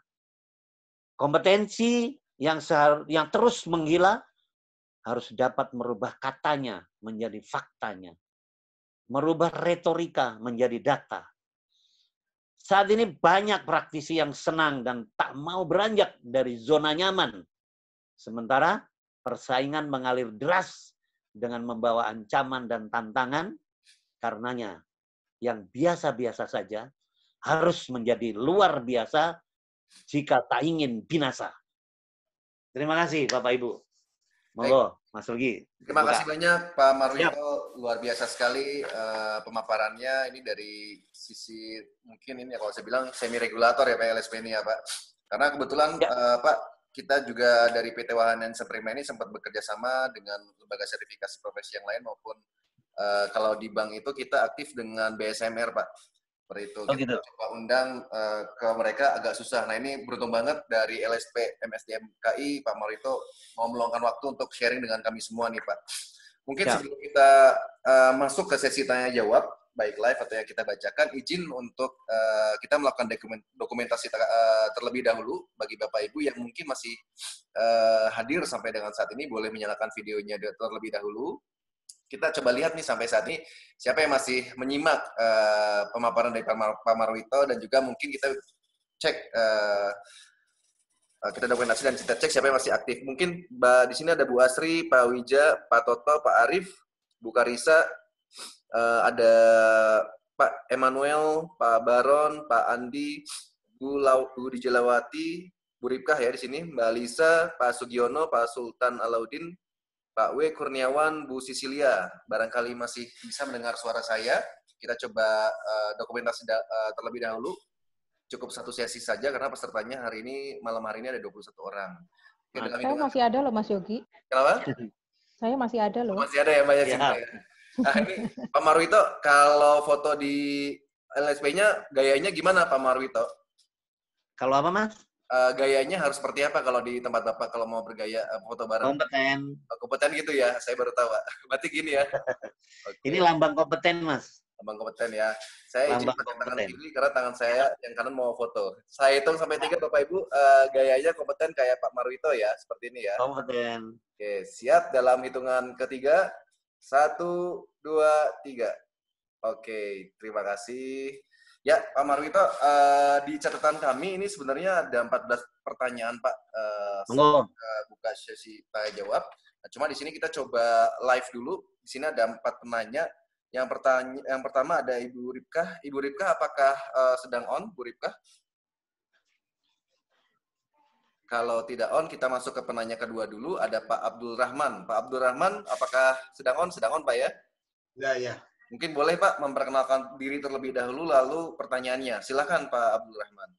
Kompetensi yang terus menggila harus dapat merubah katanya menjadi faktanya. Merubah retorika menjadi data. Saat ini banyak praktisi yang senang dan tak mau beranjak dari zona nyaman Sementara persaingan mengalir deras dengan membawa ancaman dan tantangan, karenanya yang biasa-biasa saja harus menjadi luar biasa jika tak ingin binasa. Terima kasih Bapak Ibu. Monggo, Mas Rugi. Terima kasih banyak Pak Marwito, Siap. luar biasa sekali pemaparannya. Ini dari sisi mungkin ini ya, kalau saya bilang semi regulator ya Pak LSP ini ya Pak. Karena kebetulan Pak, kita juga dari PT Wahana Prima ini sempat bekerja sama dengan lembaga sertifikasi profesi yang lain maupun kalau di bank itu kita aktif dengan BSMR Pak. Seperti itu. Oh, kita gitu. coba undang ke mereka agak susah. Nah ini beruntung banget dari LSP MSDM KI, Pak Marwito mau meluangkan waktu untuk sharing dengan kami semua nih Pak. Mungkin sebelum kita masuk ke sesi tanya jawab, baik live atau yang kita bacakan, izin untuk kita melakukan dokumentasi terlebih dahulu bagi Bapak Ibu yang mungkin masih hadir sampai dengan saat ini, boleh menyalakan videonya terlebih dahulu. Kita coba lihat nih sampai saat ini siapa yang masih menyimak pemaparan dari Pak Marwito, dan juga mungkin kita cek kita dokumentasi dan kita cek siapa yang masih aktif. Mungkin di sini ada Bu Asri, Pak Wija, Pak Toto, Pak Arif, Bu Karisa, ada Pak Emmanuel, Pak Baron, Pak Andi, Bu Dijelawati, Bu Ripkah ya di sini, Mbak Lisa, Pak Sugiono, Pak Sultan Alaudin, Pak W. Kurniawan, Bu Sisilia, barangkali masih bisa mendengar suara saya. Kita coba dokumentasi terlebih dahulu. Cukup satu sesi saja karena pesertanya malam hari ini ada 21 orang. Oke, saya masih ada loh Mas Yogi. Kenapa? Saya masih ada loh. Masih ada ya Mbak Yasin? Ya. Nah ini Pak Marwito, kalau foto di LSP-nya gayanya gimana Pak Marwito? Kalau apa Mas? Gayanya harus seperti apa kalau di tempat Bapak kalau mau bergaya foto bareng? Kompeten. Kompeten gitu ya, saya baru tahu Pak. Berarti gini ya. Okay. Ini lambang kompeten Mas. Lambang kompeten ya. Saya izin pakai tangan kiri karena tangan saya yang kanan mau foto. Saya hitung sampai 3 Bapak Ibu, gayanya kompeten kayak Pak Marwito ya, seperti ini ya. Kompeten. Oke, siap dalam hitungan ketiga. 1, 2, 3. Oke, terima kasih. Ya, Pak Marwito, di catatan kami ini sebenarnya ada 14 pertanyaan, Pak. Buka sesi tanya jawab. Nah, cuma di sini kita coba live dulu. Di sini ada 4 penanya. Yang pertama ada Ibu Ripkah. Ibu Ripkah, apakah sedang on, Bu Ripkah? Kalau tidak on, kita masuk ke penanya kedua dulu. Ada Pak Abdul Rahman. Pak Abdul Rahman, apakah sedang on? Sedang on, Pak ya? Ya. Mungkin boleh Pak memperkenalkan diri terlebih dahulu, lalu pertanyaannya. Silakan Pak Abdul Rahman.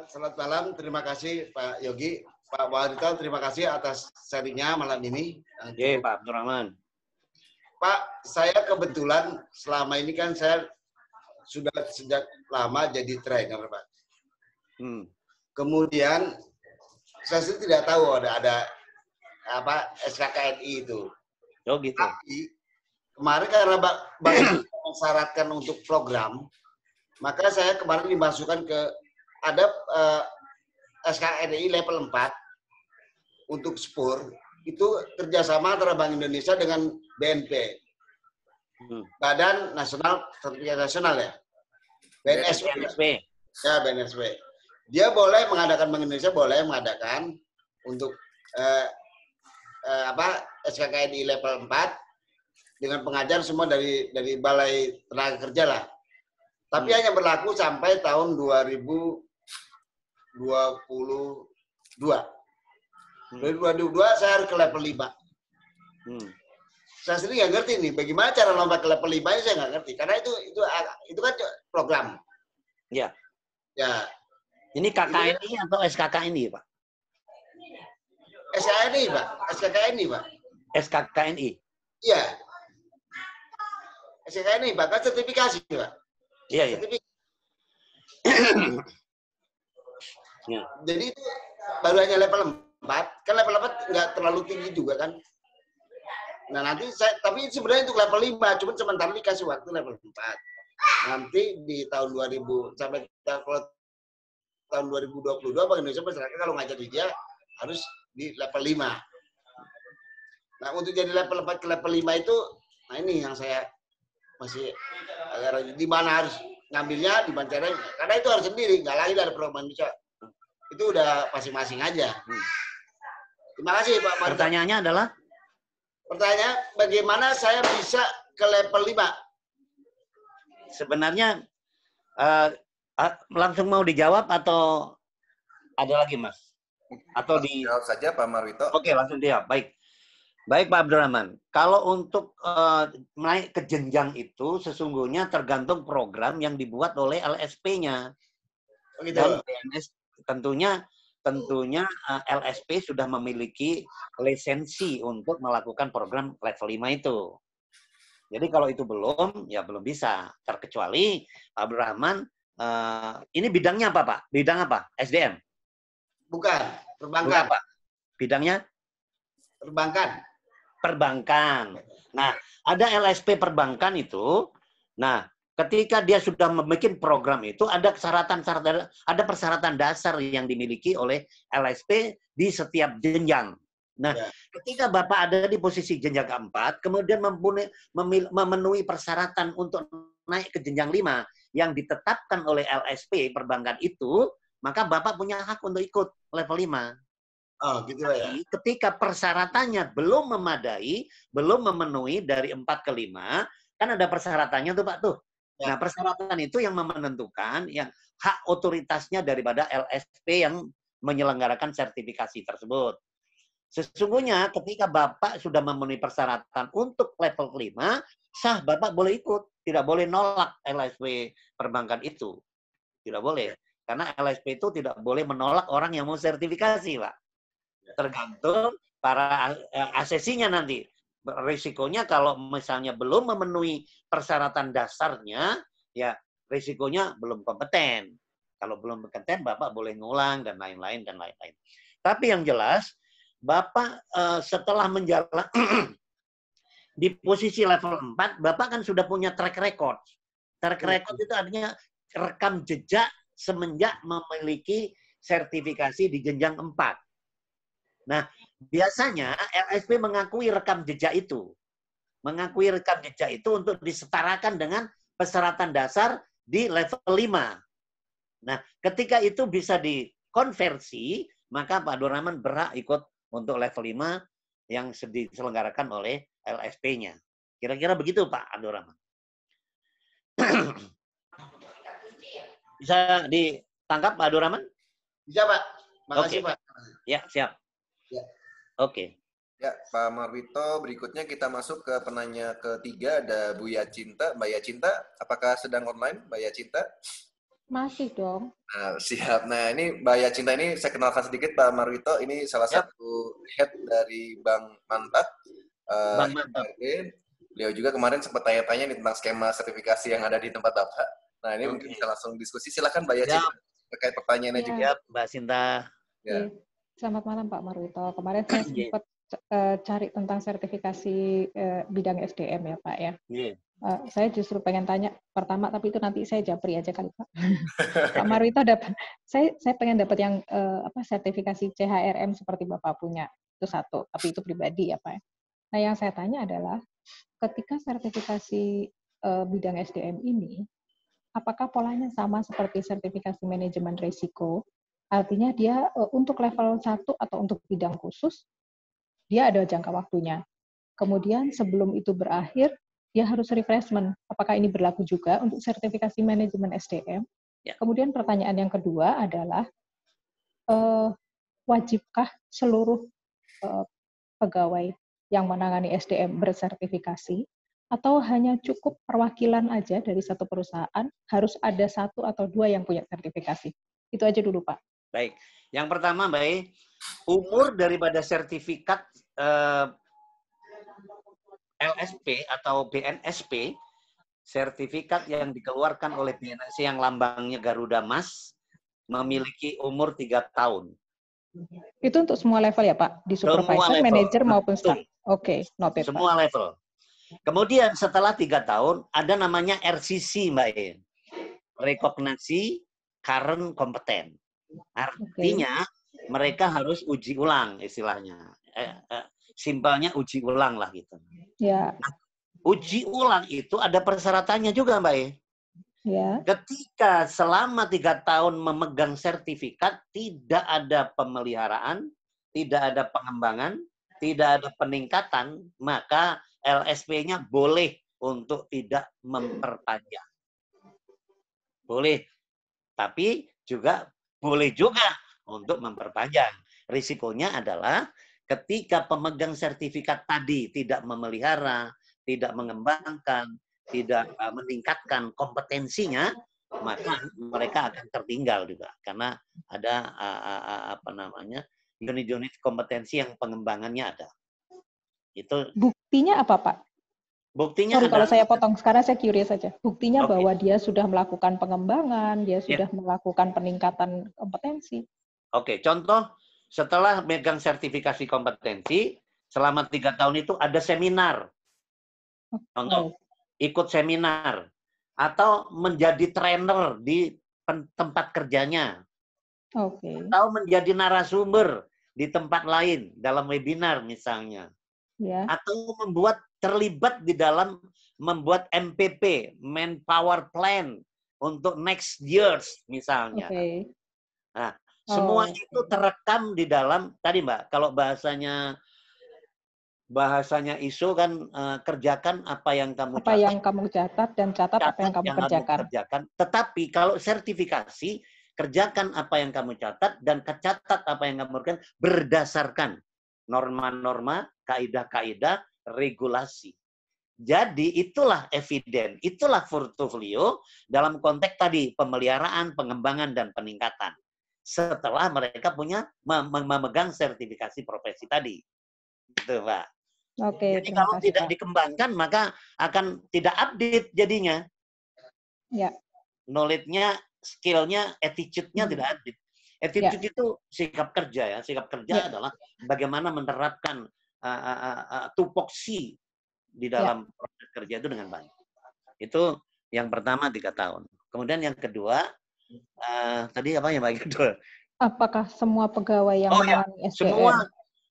Selamat malam, terima kasih Pak Yogi. Pak Marwito, terima kasih atas sharingnya malam ini. Oke, Pak Abdul Rahman. Pak, saya kebetulan selama ini kan saya sudah sejak lama jadi trainer, Pak. Kemudian saya sendiri tidak tahu ada apa SKKNI itu. Oh gitu. Tapi kemarin karena banyak mensyaratkan untuk program, maka saya kemarin dimasukkan ke ada SKKNI level 4 untuk spur, itu kerjasama antara Bank Indonesia dengan BNP, Badan Nasional Sertifikasi Nasional ya, BNSP. Ya, BNSP. Dia boleh mengadakan, Bank Indonesia boleh mengadakan untuk SKKNI level 4 dengan pengajar semua dari Balai Tenaga Kerja lah. Tapi hanya berlaku sampai tahun 2022. 2022 saya harus ke level 5. Saya sendiri nggak ngerti nih, bagaimana cara lompat ke level 5 ini saya nggak ngerti. Karena itu kan program. Ya. Ya. Ini KKNI atau SKKNI, Pak? SKKNI, Pak. SKKNI, Pak. SKKNI? Iya. SKKNI, Pak. Kan sertifikasi, Pak. Iya. Ya. Jadi itu baru hanya level 4. Kan level 4 nggak terlalu tinggi juga kan. Nah nanti tapi sebenarnya untuk level 5. Cuma sementara dikasih waktu level 4. Nanti di tahun 2000 sampai tahun 2022 Bank Indonesia masyarakat kalau ngajar di dia harus di level 5. Nah untuk jadi level 4 ke level 5 itu, nah ini yang saya masih di mana harus ngambilnya, di mana caranya. Karena itu harus sendiri, nggak lagi dari program Indonesia. Itu udah masing-masing aja. Terima kasih Pak Marito. Pertanyaannya adalah? Pertanyaan, bagaimana saya bisa ke level 5? Sebenarnya langsung mau dijawab atau ada lagi, Mas? Atau di... Jawab saja Pak Marwito. Oke, langsung dijawab. Baik. Baik Pak Abdurrahman. Kalau untuk naik ke jenjang itu sesungguhnya tergantung program yang dibuat oleh LSP-nya. Begitu. Dan PNS tentunya LSP sudah memiliki lisensi untuk melakukan program level 5 itu. Jadi kalau itu belum, ya belum bisa. Terkecuali Pak Abdurrahman, ini bidangnya apa Pak? Bidang apa? SDM? Bukan, perbankan. Bukan, Pak. Bidangnya? Perbankan. Perbankan. Nah, ada LSP perbankan itu. Nah, ketika dia sudah membuat program itu, ada persyaratan dasar yang dimiliki oleh LSP di setiap jenjang. Nah, ketika Bapak ada di posisi jenjang keempat, kemudian memenuhi persyaratan untuk naik ke jenjang 5 yang ditetapkan oleh LSP perbankan itu, maka Bapak punya hak untuk ikut level 5. Oh, gitu ya. Ketika persyaratannya belum memadai, belum memenuhi dari 4 ke 5, kan ada persyaratannya tuh Pak tuh. Ya. Nah, persyaratan itu yang menentukan yang hak otoritasnya daripada LSP yang menyelenggarakan sertifikasi tersebut. Sesungguhnya ketika Bapak sudah memenuhi persyaratan untuk level 5, sah Bapak boleh ikut. Tidak boleh nolak LSP perbankan itu. Tidak boleh. Karena LSP itu tidak boleh menolak orang yang mau sertifikasi, Pak. Tergantung para asesinya nanti. Risikonya kalau misalnya belum memenuhi persyaratan dasarnya, ya risikonya belum kompeten. Kalau belum kompeten, Bapak boleh ngulang dan lain-lain dan lain-lain. Tapi yang jelas, Bapak setelah menjalan di posisi level 4, Bapak kan sudah punya track record. Track record itu artinya rekam jejak semenjak memiliki sertifikasi di jenjang 4. Nah, biasanya LSP mengakui rekam jejak itu. Mengakui rekam jejak itu untuk disetarakan dengan persyaratan dasar di level 5. Nah, ketika itu bisa dikonversi, maka Pak Abdurrahman berhak ikut untuk level 5 yang diselenggarakan oleh LSP-nya. Kira-kira begitu Pak Abdurrahman. Bisa ditangkap Pak Abdurrahman? Bisa Pak. Makasih Oke. Pak. Ya, siap. Ya. Oke. Ya, Pak Marwito, berikutnya kita masuk ke penanya ketiga, ada Bu Yacinta. Mbak Yacinta, apakah sedang online, Mbak Yacinta? Masih dong. Nah, siap. Nah, ini Mbak Yacinta ini saya kenalkan sedikit, Pak Marwito. Ini salah satu head dari Bank Mantap. Bank Mantap. Beliau juga kemarin sempat tanya-tanya nih tentang skema sertifikasi yang ada di tempat Bapak. Nah, ini mungkin bisa langsung diskusi. Silakan Mbak Yacinta terkait pertanyaannya juga. Ya, Mbak Sinta. Ya. Selamat malam Pak Marwito. Kemarin saya sempat cari tentang sertifikasi bidang SDM ya Pak ya. Saya justru pengen tanya pertama, tapi itu nanti saya japri aja kali Pak. Pak Marwito dapat, saya pengen dapat yang sertifikasi CHRM seperti Bapak punya, itu satu, tapi itu pribadi ya Pak. Nah yang saya tanya adalah ketika sertifikasi bidang SDM ini, apakah polanya sama seperti sertifikasi manajemen risiko? Artinya dia untuk level 1 atau untuk bidang khusus, dia ada jangka waktunya. Kemudian sebelum itu berakhir, dia harus refreshment. Apakah ini berlaku juga untuk sertifikasi manajemen SDM? Ya. Kemudian pertanyaan yang kedua adalah, wajibkah seluruh pegawai yang menangani SDM bersertifikasi? Atau hanya cukup perwakilan aja dari satu perusahaan, harus ada 1 atau 2 yang punya sertifikasi? Itu aja dulu Pak. Baik. Yang pertama, Mbak, umur daripada sertifikat LSP atau BNSP, sertifikat yang dikeluarkan oleh BNSP yang lambangnya Garuda Mas, memiliki umur 3 tahun. Itu untuk semua level ya Pak? Di supervisor, manajer maupun staff? Oke, noted Pak. Semua level. Kemudian setelah 3 tahun, ada namanya RCC, Mbak E. Rekognisi Current Kompeten. Artinya mereka harus uji ulang istilahnya. Simpelnya uji ulang lah gitu. Ya. Nah, uji ulang itu ada persyaratannya juga Mbak E. Ya. Ketika selama 3 tahun memegang sertifikat tidak ada pemeliharaan, tidak ada pengembangan, tidak ada peningkatan, maka LSP-nya boleh untuk tidak memperpanjang. Boleh. Tapi juga boleh juga untuk memperpanjang. Risikonya adalah ketika pemegang sertifikat tadi tidak memelihara, tidak mengembangkan, tidak meningkatkan kompetensinya, maka mereka akan tertinggal juga karena ada unit-unit kompetensi yang pengembangannya ada. Itu buktinya apa, Pak? Buktinya Sorry, adalah, kalau saya potong, sekarang saya curious saja. Buktinya okay, bahwa dia sudah melakukan pengembangan, dia sudah melakukan peningkatan kompetensi. Oke, contoh setelah megang sertifikasi kompetensi, selama 3 tahun itu ada seminar. Contoh, ikut seminar. Atau menjadi trainer di tempat kerjanya. Atau menjadi narasumber di tempat lain, dalam webinar misalnya. Atau terlibat di dalam membuat MPP, Manpower Plan, untuk next years misalnya. Nah, semua itu terekam di dalam, tadi Mbak, kalau bahasanya ISO kan, kerjakan apa yang kamu catat. Apa yang kamu catat dan catat apa yang kamu kerjakan. Tetapi kalau sertifikasi, kerjakan apa yang kamu catat dan catat apa yang kamu kerjakan berdasarkan norma-norma, kaidah-kaidah, regulasi. Jadi itulah eviden, itulah portofolio dalam konteks tadi pemeliharaan, pengembangan, dan peningkatan. Setelah mereka punya memegang sertifikasi profesi tadi. Gitu, Pak. Oke, jadi kalau tidak dikembangkan, maka akan tidak update jadinya. Ya. Knowledge-nya, skill-nya, attitude-nya tidak update. Attitude itu sikap kerja ya. Sikap kerja adalah bagaimana menerapkan tupoksi di dalam proses kerja itu dengan baik. Itu yang pertama 3 tahun. Kemudian yang kedua, tadi apa yang baik kedua? Apakah semua pegawai yang menangani SDM?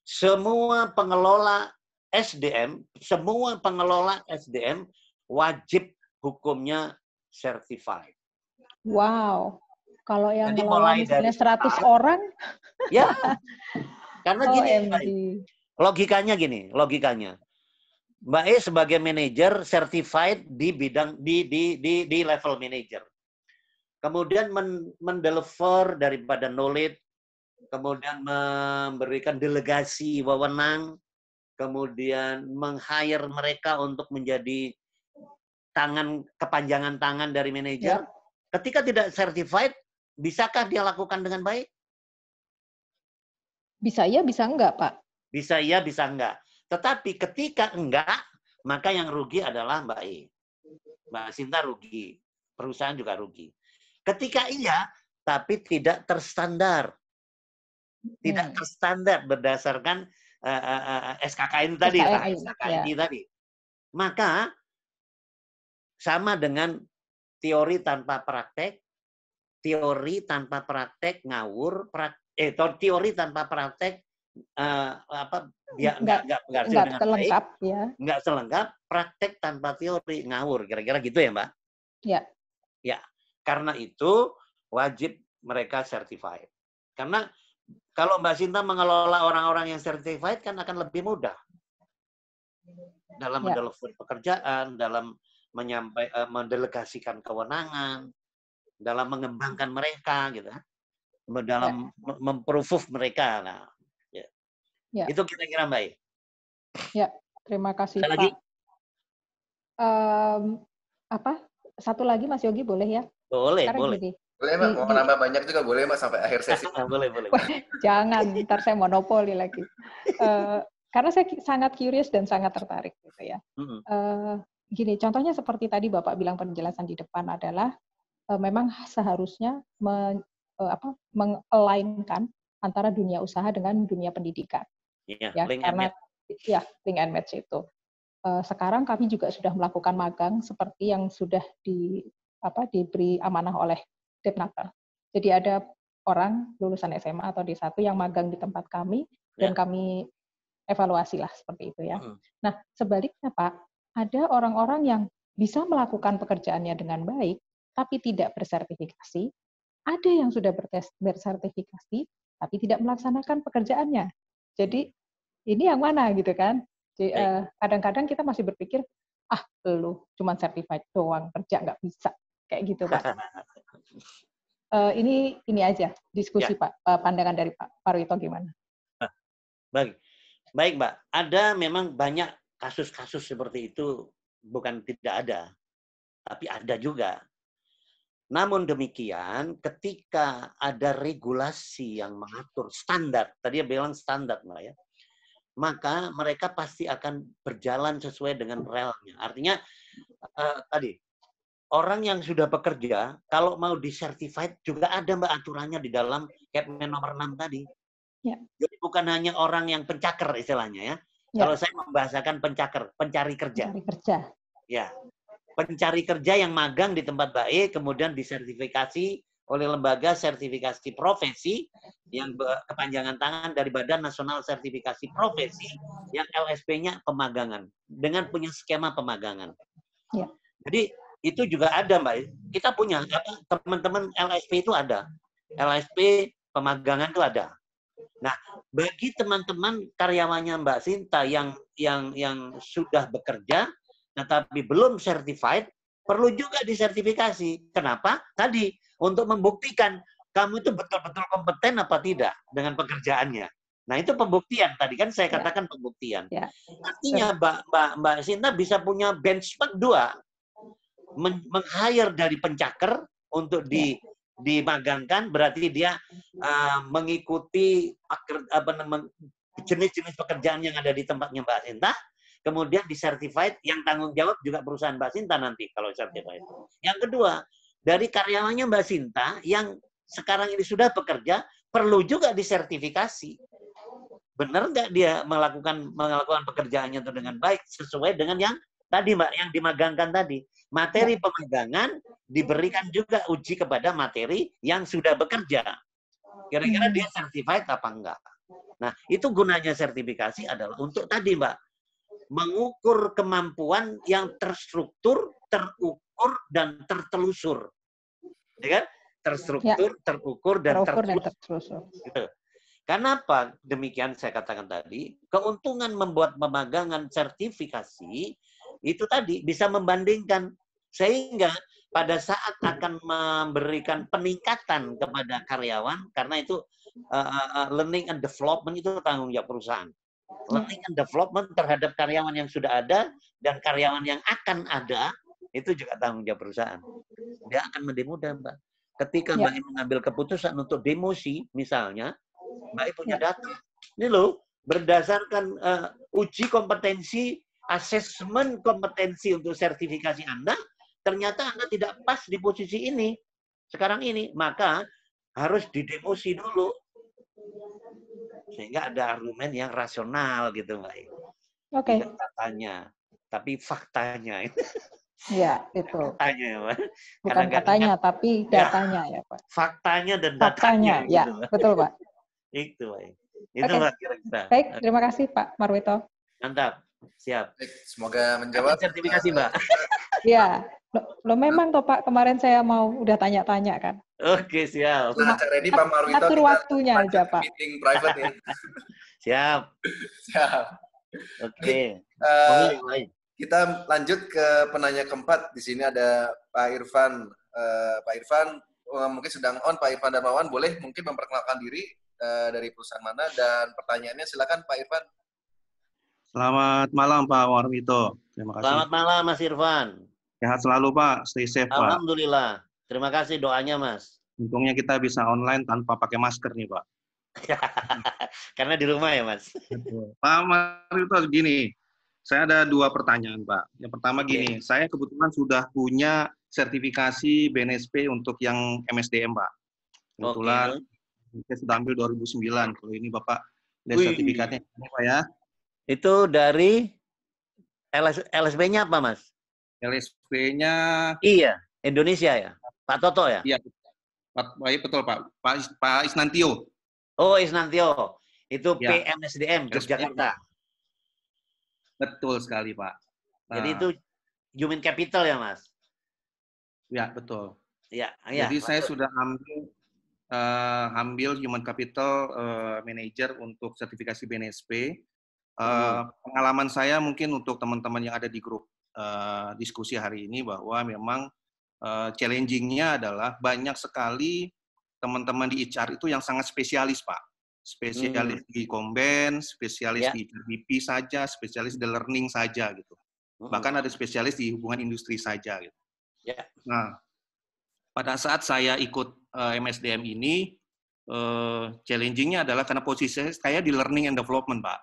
Semua pengelola SDM wajib hukumnya certified. Wow. Kalau yang ngelola misalnya 100 orang? Ya. Karena gini, logikanya gini, Mbak E sebagai manajer certified di bidang di level manager. Kemudian mendeliver daripada knowledge, kemudian memberikan delegasi wewenang, kemudian meng-hire mereka untuk menjadi kepanjangan tangan dari manajer. Ketika tidak certified, bisakah dia lakukan dengan baik? Bisa iya, bisa enggak, Pak? Bisa iya, bisa enggak. Tetapi ketika enggak, maka yang rugi adalah Mbak E. Mbak Sinta rugi. Perusahaan juga rugi. Ketika iya, tapi tidak terstandar. Tidak terstandar berdasarkan SKKN tadi. Tadi. Maka sama dengan teori tanpa praktek, ngawur, teori tanpa praktek nggak selengkap ya. Nggak selengkap, praktek tanpa teori ngawur, kira-kira gitu ya, Mbak? Ya. Ya, karena itu wajib mereka certified. Karena kalau Mbak Sinta mengelola orang-orang yang certified kan akan lebih mudah dalam mendelegasi pekerjaan, dalam mendelegasikan kewenangan, dalam mengembangkan mereka, gitu, dalam memproof mereka. Nah, itu kira-kira Mbak. Ya, terima kasih Pak. Lagi? Satu lagi Mas Yogi boleh ya? Boleh, sekarang boleh. Gini, boleh Mbak, mau nambah banyak juga boleh Mbak sampai akhir sesi. boleh. Jangan, ntar saya monopoli lagi. Karena saya sangat curious dan sangat tertarik gitu ya. Gini, contohnya seperti tadi Bapak bilang penjelasan di depan adalah memang seharusnya meng-align-kan antara dunia usaha dengan dunia pendidikan. Karena link and match itu. Sekarang kami juga sudah melakukan magang seperti yang sudah diberi amanah oleh Depnaker. Jadi ada orang lulusan SMA atau D1 yang magang di tempat kami dan kami evaluasi lah seperti itu ya. Nah, sebaliknya Pak, ada orang-orang yang bisa melakukan pekerjaannya dengan baik tapi tidak bersertifikasi. Ada yang sudah bersertifikasi tapi tidak melaksanakan pekerjaannya. Jadi ini yang mana gitu kan? Kadang-kadang kita masih berpikir, lu cuma certified doang, kerja nggak bisa. Kayak gitu, Pak. Ini aja diskusi Pak, pandangan dari Pak Marwito gimana? Baik, Mbak. Ada memang banyak kasus-kasus seperti itu, bukan tidak ada, tapi ada juga. Namun demikian, ketika ada regulasi yang mengatur standar, tadi dia bilang standar, Mbak ya, maka mereka pasti akan berjalan sesuai dengan relnya. Artinya tadi orang yang sudah bekerja, kalau mau disertified juga ada Mbak aturannya di dalam Kepmen nomor 6 tadi. Ya. Jadi bukan hanya orang yang pencaker istilahnya ya. Kalau saya membahasakan pencaker, pencari kerja. Pencari kerja. Ya. Pencari kerja yang magang di tempat baik, kemudian disertifikasi oleh lembaga sertifikasi profesi yang kepanjangan tangan dari Badan Nasional Sertifikasi Profesi yang LSP-nya pemagangan dengan punya skema pemagangan. Ya. Jadi itu juga ada, Mbak. Kita punya teman-teman LSP itu ada. LSP pemagangan itu ada. Nah, bagi teman-teman karyawannya Mbak Sinta yang sudah bekerja tetapi belum certified, perlu juga disertifikasi. Kenapa? Tadi untuk membuktikan kamu itu betul-betul kompeten apa tidak dengan pekerjaannya. Nah, itu pembuktian. Tadi kan saya katakan pembuktian. Ya. Artinya Mbak Sinta bisa punya benchmark 2. Meng-hire dari pencaker untuk dimagangkan, berarti dia mengikuti jenis-jenis pekerjaan yang ada di tempatnya Mbak Sinta, kemudian disertified, yang tanggung jawab juga perusahaan Mbak Sinta nanti kalau certified. Yang kedua, dari karyawannya Mbak Sinta yang sekarang ini sudah bekerja, perlu juga disertifikasi. Benar nggak dia melakukan pekerjaannya itu dengan baik, sesuai dengan yang tadi Mbak, yang dimagangkan tadi. Materi pemagangan diberikan juga uji kepada materi yang sudah bekerja. Kira-kira dia certified apa enggak? Nah, itu gunanya sertifikasi adalah untuk tadi, Mbak, mengukur kemampuan yang terstruktur, terukur, dan tertelusur. Ya kan? Terstruktur, terukur, dan tertelusur. Gitu. Kenapa demikian saya katakan tadi? Keuntungan membuat pemagangan sertifikasi itu tadi bisa membandingkan, sehingga pada saat akan memberikan peningkatan kepada karyawan, karena itu learning and development itu tanggung jawab perusahaan. Learning and development terhadap karyawan yang sudah ada dan karyawan yang akan ada itu juga tanggung jawab perusahaan. Dia akan menjadi mudah, Mbak. Ketika Mbak mengambil keputusan untuk demosi, misalnya, Mbak punya data. Ini loh, berdasarkan uji kompetensi, asesmen kompetensi untuk sertifikasi Anda, ternyata Anda tidak pas di posisi ini, sekarang ini, maka harus didemosi dulu. Sehingga ada argumen yang rasional gitu, Mbak. Oke. Tidak katanya, tapi faktanya. Ya, itu. Katanya, Pak. Bukan katanya, tapi datanya ya, Pak. Faktanya dan datanya. Datanya, ya, gitu, betul, Pak. Itu, Pak. Itu, Pak, kira-kira. Baik, terima kasih, Pak Marwito. Mantap. Siap. Semoga menjawab. Sertifikasi, Mbak. Ya, lo memang toh Pak, kemarin saya mau udah tanya-tanya kan. Oke, siap. Nah, acara ini Pak Marwito atur waktunya aja, Pak. Meeting private ya. Siap. Siap. Oke. Kita lanjut ke penanya keempat. Di sini ada Pak Irfan. Pak Irfan mungkin sedang on. Pak Irfan Darmawan boleh mungkin memperkenalkan diri dari perusahaan mana dan pertanyaannya silakan Pak Irfan. Selamat malam Pak Marwito. Terima kasih. Selamat malam Mas Irfan. Sehat selalu Pak, stay safe Pak. Alhamdulillah. Terima kasih doanya Mas. Untungnya kita bisa online tanpa pakai masker nih Pak. Karena di rumah ya Mas. Pak Marwito gini, saya ada 2 pertanyaan Pak. Yang pertama gini, saya kebetulan sudah punya sertifikasi BNSP untuk yang MSDM Pak. Kebetulan saya sudah ambil 2009. Kalau ini Bapak lihat sertifikatnya Pak ya. Itu dari LSP-nya apa, Mas? LSP-nya... Iya, Indonesia ya? Pak Toto ya? Iya, betul Pak. Pak Isnantio. Oh, Isnantio. Itu ya. PMSDM, Yogyakarta. Betul sekali, Pak. Jadi itu human capital ya, Mas? Ya, betul. Ya, Jadi saya sudah ambil ambil Human Capital Manager untuk sertifikasi BNSP. Pengalaman saya mungkin untuk teman-teman yang ada di grup diskusi hari ini bahwa memang challenging-nya adalah banyak sekali teman-teman di HR itu yang sangat spesialis, Pak. Spesialis di Komben, spesialis di HRBP saja, spesialis di learning saja gitu. Bahkan ada spesialis di hubungan industri saja gitu. Nah, pada saat saya ikut MSDM ini, challenging-nya adalah karena posisi saya di learning and development, Pak.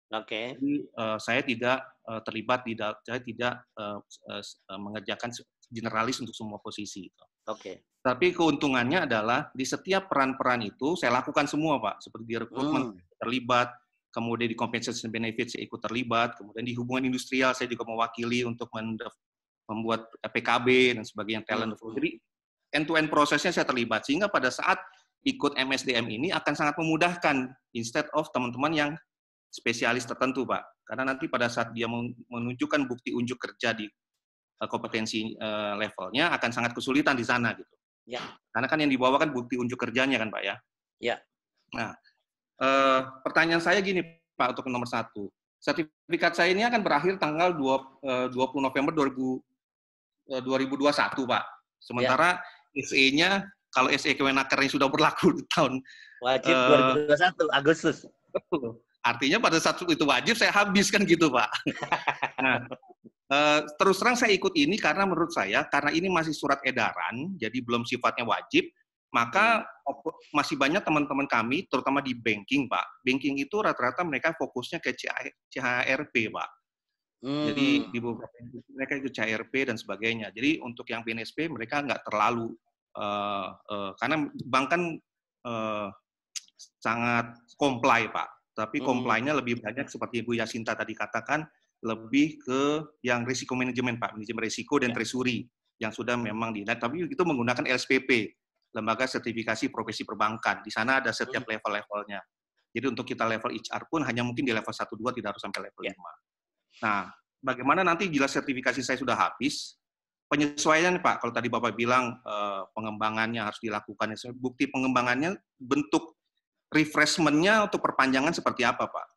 Jadi saya tidak terlibat, saya tidak mengerjakan generalis untuk semua posisi. Tapi keuntungannya adalah di setiap peran-peran itu saya lakukan semua, Pak. Seperti di rekrutmen terlibat, kemudian di compensation benefits saya ikut terlibat, kemudian di hubungan industrial saya juga mewakili untuk membuat PKB dan sebagainya, talent development. Jadi end-to-end prosesnya saya terlibat, sehingga pada saat ikut MSDM ini akan sangat memudahkan instead of teman-teman yang spesialis tertentu, Pak. Karena nanti pada saat dia menunjukkan bukti unjuk kerja di kompetensi levelnya akan sangat kesulitan di sana gitu. Karena kan yang dibawa kan bukti unjuk kerjanya kan, Pak ya. Nah, pertanyaan saya gini, Pak, untuk nomor 1. Sertifikat saya ini akan berakhir tanggal 20 November 2021, Pak. Sementara SE-nya, kalau SE Kemenaker sudah berlaku di tahun wajib 2021 Agustus. Betul. Artinya pada saat itu wajib saya habiskan gitu, Pak. Nah, terus terang saya ikut ini karena menurut saya, karena ini masih surat edaran, jadi belum sifatnya wajib, maka masih banyak teman-teman kami, terutama di banking, Pak. Banking itu rata-rata mereka fokusnya ke CHRP, Pak. Jadi di beberapa mereka itu CHRP dan sebagainya. Jadi untuk yang BNSP mereka nggak terlalu, karena bank kan sangat comply, Pak. Tapi comply-nya lebih banyak seperti Bu Yasinta tadi katakan, lebih ke yang risiko manajemen, Pak, manajemen risiko dan treasury yang sudah memang tapi itu menggunakan LSPP, Lembaga Sertifikasi Profesi Perbankan. Di sana ada setiap level-levelnya. Jadi untuk kita level HR pun hanya mungkin di level 1 2 tidak harus sampai level 5. Nah, bagaimana nanti jika sertifikasi saya sudah habis, penyesuaian, Pak, kalau tadi Bapak bilang pengembangannya harus dilakukan, bukti pengembangannya bentuk refreshment-nya untuk perpanjangan seperti apa, Pak?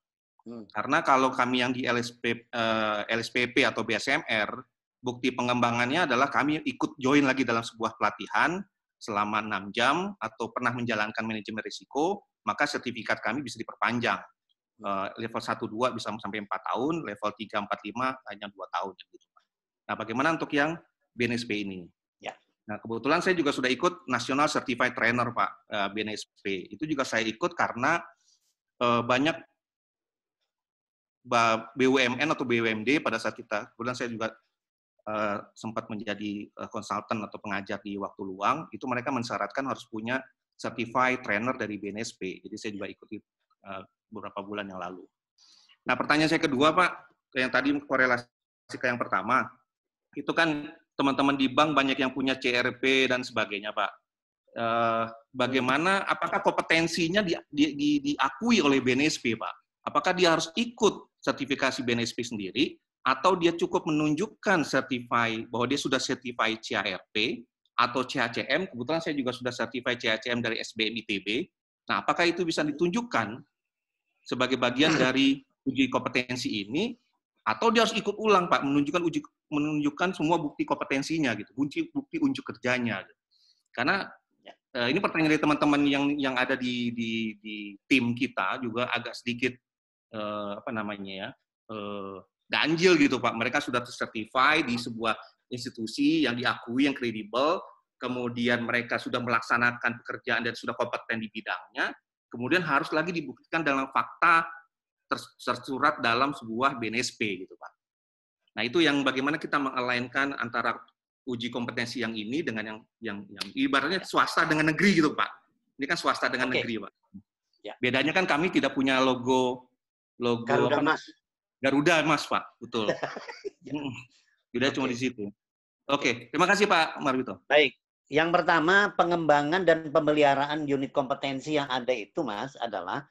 Karena kalau kami yang di LSPP atau BSMR, bukti pengembangannya adalah kami ikut join lagi dalam sebuah pelatihan selama 6 jam atau pernah menjalankan manajemen risiko, maka sertifikat kami bisa diperpanjang. Level 1-2 bisa sampai 4 tahun, level 3-4-5 hanya 2 tahun. Gitu, Pak. Nah, bagaimana untuk yang BNSP ini? Nah, kebetulan saya juga sudah ikut National Certified Trainer, Pak, BNSP. Itu juga saya ikut karena banyak BUMN atau BUMD pada saat kita, kemudian saya juga sempat menjadi konsultan atau pengajar di waktu luang, itu mereka mensyaratkan harus punya Certified Trainer dari BNSP. Jadi saya juga ikuti beberapa bulan yang lalu. Nah, pertanyaan saya kedua, Pak, yang tadi korelasi ke yang pertama, itu kan teman-teman di bank banyak yang punya CRP dan sebagainya, Pak. Bagaimana, apakah kompetensinya diakui oleh BNSP, Pak? Apakah dia harus ikut sertifikasi BNSP sendiri, atau dia cukup menunjukkan bahwa dia sudah certified CHRP atau CHCM? Kebetulan saya juga sudah certified CHCM dari SBM ITB. Nah, apakah itu bisa ditunjukkan sebagai bagian dari uji kompetensi ini, atau dia harus ikut ulang, Pak, menunjukkan semua bukti kompetensinya gitu, bukti unjuk kerjanya gitu. Karena ini pertanyaan dari teman-teman yang ada di tim kita juga agak sedikit ganjil gitu, Pak. Mereka sudah tersertify di sebuah institusi yang diakui, yang kredibel, kemudian mereka sudah melaksanakan pekerjaan dan sudah kompeten di bidangnya, kemudian harus lagi dibuktikan dalam fakta tersurat dalam sebuah BNSP gitu, Pak. Nah, itu yang bagaimana kita mengalainkan antara uji kompetensi yang ini dengan yang ibaratnya swasta dengan negeri gitu, Pak. Ini kan swasta dengan negeri, Pak. Bedanya kan kami tidak punya logo Garuda Mas. Garuda Mas, Pak. Betul. Beda cuma di situ. Oke, terima kasih Pak Marwito. Baik. Yang pertama, pengembangan dan pemeliharaan unit kompetensi yang ada itu, Mas, adalah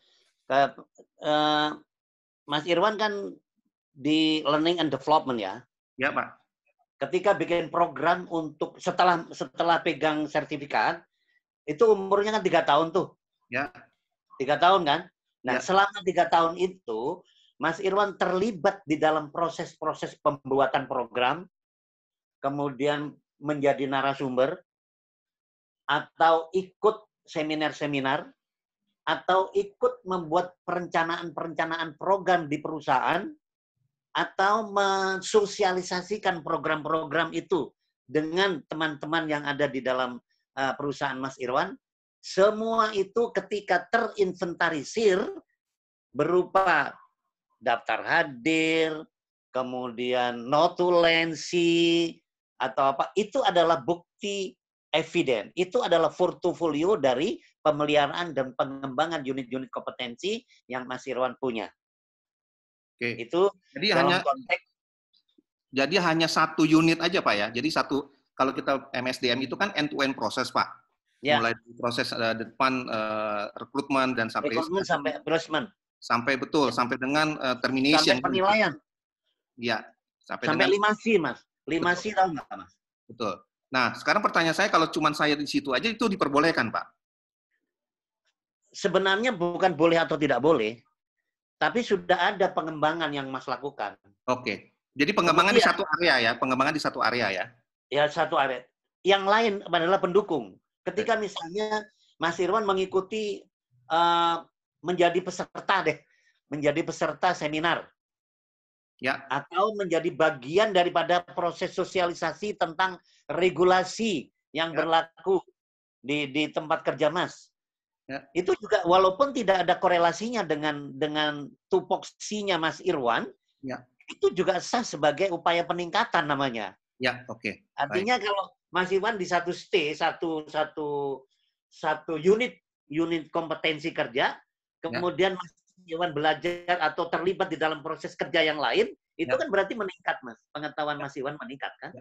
Mas Irwan kan di learning and development ya. Ya, Pak. Ketika bikin program untuk setelah pegang sertifikat, itu umurnya kan 3 tahun tuh. Ya. 3 tahun kan? Nah, Ya. selama 3 tahun itu, Mas Irwan terlibat di dalam proses-proses pembuatan program, kemudian menjadi narasumber, atau ikut seminar-seminar, atau ikut membuat perencanaan-perencanaan program di perusahaan, atau mensosialisasikan program-program itu dengan teman-teman yang ada di dalam perusahaan Mas Irwan, semua itu ketika terinventarisir berupa daftar hadir, kemudian notulensi, atau apa, itu adalah bukti eviden. Itu adalah portofolio dari pemeliharaan dan pengembangan unit-unit kompetensi yang Mas Irwan punya. Oke. Itu Jadi dalam hanya konteks. Jadi hanya satu unit aja Pak ya. Jadi kalau kita MSDM itu kan end-to-end proses Pak. Ya. Mulai dari proses depan rekrutmen dan sampai Rekrutmen sampai placement. Sampai sampai dengan termination. Sampai penilaian. Iya. Sampai 5C Mas. 5C tahu nggak Mas? Betul. Nah, sekarang pertanyaan saya, kalau cuma saya di situ aja itu diperbolehkan Pak? Sebenarnya bukan boleh atau tidak boleh, tapi sudah ada pengembangan yang Mas lakukan. Oke. Jadi pengembangan di satu area ya, pengembangan di satu area ya. Ya, satu area. Yang lain adalah pendukung. Ketika misalnya Mas Irwan mengikuti menjadi peserta seminar. Ya. Atau menjadi bagian daripada proses sosialisasi tentang regulasi yang berlaku di tempat kerja Mas. Ya. Itu juga walaupun tidak ada korelasinya dengan tupoksinya Mas Irwan, ya, itu juga sah sebagai upaya peningkatan namanya. Ya, oke. Artinya kalau Mas Irwan di satu unit kompetensi kerja, kemudian Mas Irwan belajar atau terlibat di dalam proses kerja yang lain, itu kan berarti meningkat Mas. Pengetahuan Mas Irwan meningkat kan?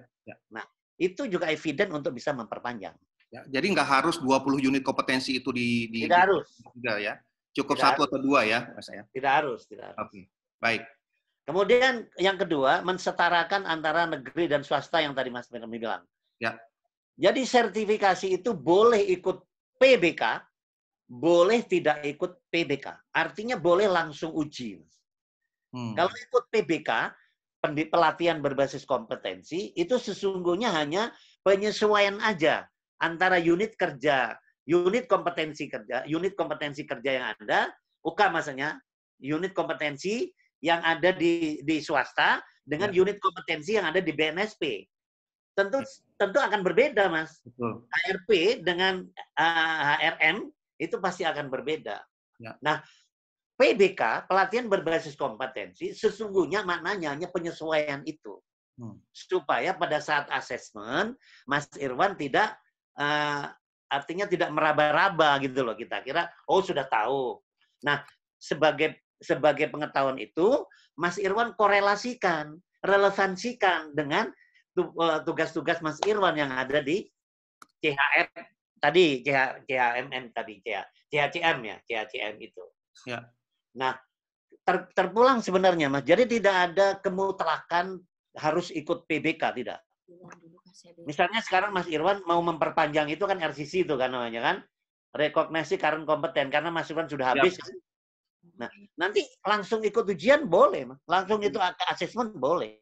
Nah, itu juga eviden untuk bisa memperpanjang. Ya, jadi nggak harus 20 unit kompetensi itu tidak harus. Juga ya. Cukup tidak 1 atau 2 ya, Mas ya. Tidak harus. Oke. Baik. Kemudian yang kedua, mensetarakan antara negeri dan swasta yang tadi Mas Firman bilang. Ya. Jadi sertifikasi itu boleh ikut PBK, boleh tidak ikut PBK. Artinya boleh langsung uji. Kalau ikut PBK, pelatihan berbasis kompetensi, itu sesungguhnya hanya penyesuaian aja antara unit kompetensi kerja yang ada, UK maksudnya, unit kompetensi yang ada di swasta dengan unit kompetensi yang ada di BNSP. Tentu akan berbeda, Mas. Betul. HRP dengan HRM itu pasti akan berbeda. Ya. Nah, PBK, pelatihan berbasis kompetensi, sesungguhnya maknanya hanya penyesuaian itu. Supaya pada saat asesmen, Mas Irwan tidak artinya tidak meraba-raba gitu loh, kita kira sudah tahu. Nah, sebagai pengetahuan itu Mas Irwan korelasikan, relevansikan dengan tugas-tugas Mas Irwan yang ada di CHR tadi, CHMM tadi, CHCM ya, CHCM itu. Ya. Nah, terpulang sebenarnya Mas. Jadi tidak ada kemutlakan harus ikut PBK, tidak. Misalnya sekarang Mas Irwan mau memperpanjang itu kan RCC itu kan namanya kan, rekognisi current kompeten, karena Mas Irwan sudah habis. Ya. Nah, nanti langsung ikut ujian boleh, Mas. Langsung itu asesmen boleh.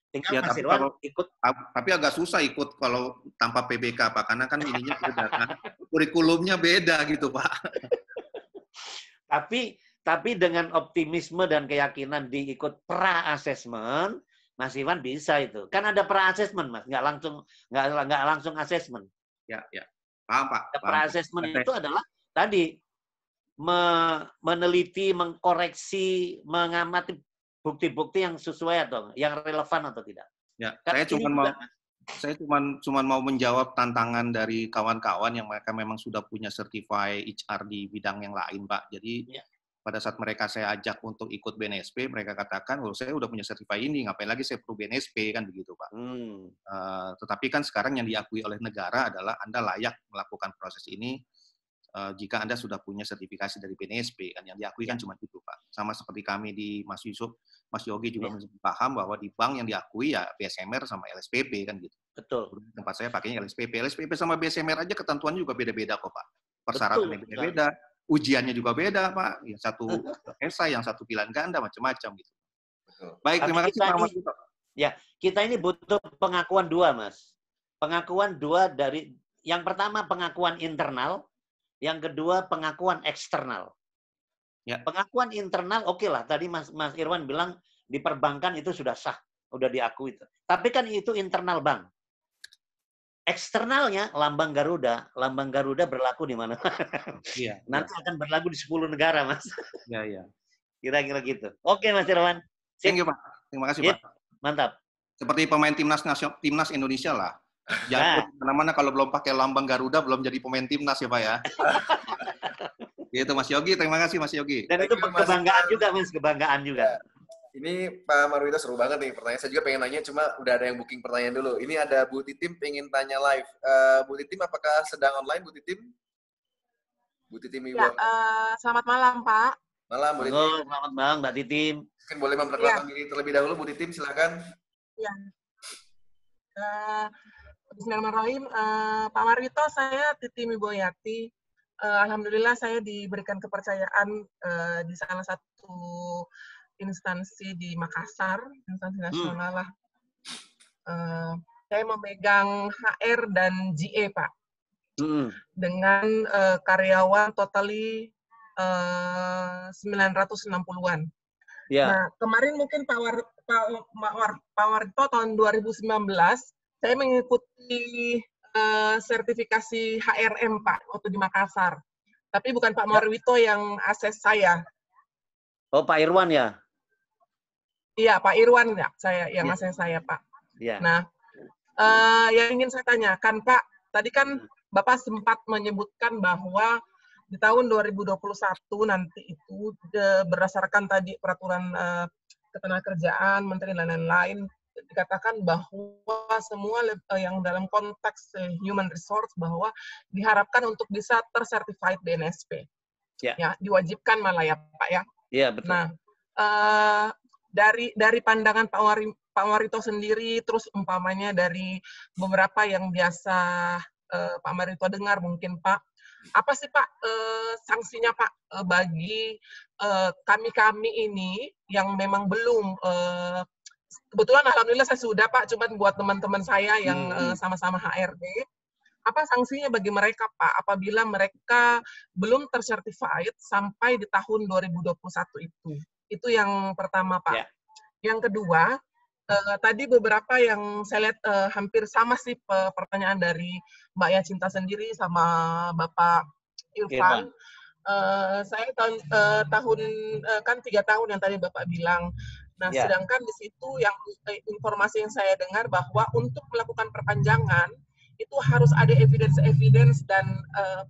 Tinggal Mas Irwan ikut. Tapi agak susah ikut kalau tanpa PBK Pak, karena kan ininya beda kan. Kurikulumnya beda gitu Pak. Tapi dengan optimisme dan keyakinan diikut pra-assessment, Mas Irwan bisa itu. Kan ada pra-assessment, Mas. Nggak langsung assessment. Ya. Paham, Pak. Pra-assessment itu adalah tadi meneliti, mengkoreksi, mengamati bukti-bukti yang sesuai atau yang relevan atau tidak. Ya, saya cuma mau menjawab tantangan dari kawan-kawan yang mereka memang sudah punya certified HR di bidang yang lain, Pak. Jadi pada saat mereka saya ajak untuk ikut BNSP, mereka katakan, saya udah punya certified ini, ngapain lagi saya perlu BNSP, kan begitu, Pak. Tetapi kan sekarang yang diakui oleh negara adalah Anda layak melakukan proses ini jika Anda sudah punya sertifikasi dari BNSP, kan yang diakui kan cuma itu, Pak. Sama seperti kami di Mas Yusuf, Mas Yogi juga paham bahwa di bank yang diakui ya BSMR sama LSPP kan gitu. Betul. Tempat saya pakainya LSPP. LSPP sama BSMR aja ketentuannya juga beda-beda kok, Pak. Persyaratannya beda-beda, ujiannya juga beda, Pak. Yang satu esai, yang satu pilihan ganda, macam-macam gitu. Betul. Baik, terima kasih Pak Mas. Ya, kita ini butuh pengakuan dua, Mas. Pengakuan dua dari, yang pertama pengakuan internal, yang kedua pengakuan eksternal. Ya. Pengakuan internal oke lah. Tadi Mas Irwan bilang di perbankan itu sudah sah, sudah diakui itu. Tapi kan itu internal bank. Eksternalnya lambang Garuda berlaku di mana? Iya. Nanti akan berlaku di 10 negara, Mas. Iya, iya. Kira-kira gitu. Oke, Mas Irwan. Thank you, Pak. Terima kasih, Pak. Mantap. Seperti pemain timnas Indonesia lah. Jangan mana-mana kalau belum pakai lambang Garuda belum jadi pemain timnas ya, Pak ya. Gitu Mas Yogi, terima kasih Mas Yogi. Dan itu kebanggaan juga, Mas, kebanggaan juga. Ini Pak Marwito seru banget nih pertanyaan. Saya juga pengen nanya, cuma udah ada yang booking pertanyaan dulu. Ini ada Bu Titim pengen tanya live. Bu Titim, apakah sedang online, Bu Titim? Bu Titim Ibu. Ya, selamat malam, Pak. Malam, Bu Titim. Selamat malam, Mbak Titim. Mungkin boleh memperkenalkan diri terlebih dahulu, Bu Titim, silakan. Ya. Bismillahirrahmanirrahim. Pak Marwito, saya Titim Ibu Yati. Alhamdulillah saya diberikan kepercayaan di salah satu instansi di Makassar, instansi nasional lah. Saya memegang HR dan GE, Pak. Dengan karyawan totally 960-an. Ya. Nah, kemarin mungkin Pak Warto tahun 2019, saya mengikuti sertifikasi HRM, Pak, waktu di Makassar. Tapi bukan Pak Marwito yang akses saya. Oh, Pak Irwan ya? Iya, Pak Irwan ya, saya yang akses saya, Pak. Ya. Nah, yang ingin saya tanyakan, Pak, tadi kan Bapak sempat menyebutkan bahwa di tahun 2021 nanti itu berdasarkan tadi peraturan ketenagakerjaan, menteri dan lain-lain, dikatakan bahwa semua yang dalam konteks human resource bahwa diharapkan untuk bisa tersertified BNSP. Ya, diwajibkan malah ya, Pak ya. Iya, betul. Nah, dari pandangan Pak Marwito sendiri, terus umpamanya dari beberapa yang biasa Pak Marwito dengar mungkin, Pak, apa sih Pak sanksinya Pak bagi kami-kami ini yang memang belum, kebetulan alhamdulillah saya sudah Pak, cuma buat teman-teman saya yang sama-sama HRD, apa sanksinya bagi mereka Pak apabila mereka belum tercertified sampai di tahun 2021 itu? Itu yang pertama, Pak. Yang kedua, tadi beberapa yang saya lihat hampir sama sih pertanyaan dari Mbak Yacinta sendiri sama Bapak Irfan. Saya tahun kan 3 tahun yang tadi Bapak bilang. Nah, sedangkan di situ yang informasi yang saya dengar bahwa untuk melakukan perpanjangan itu harus ada evidence dan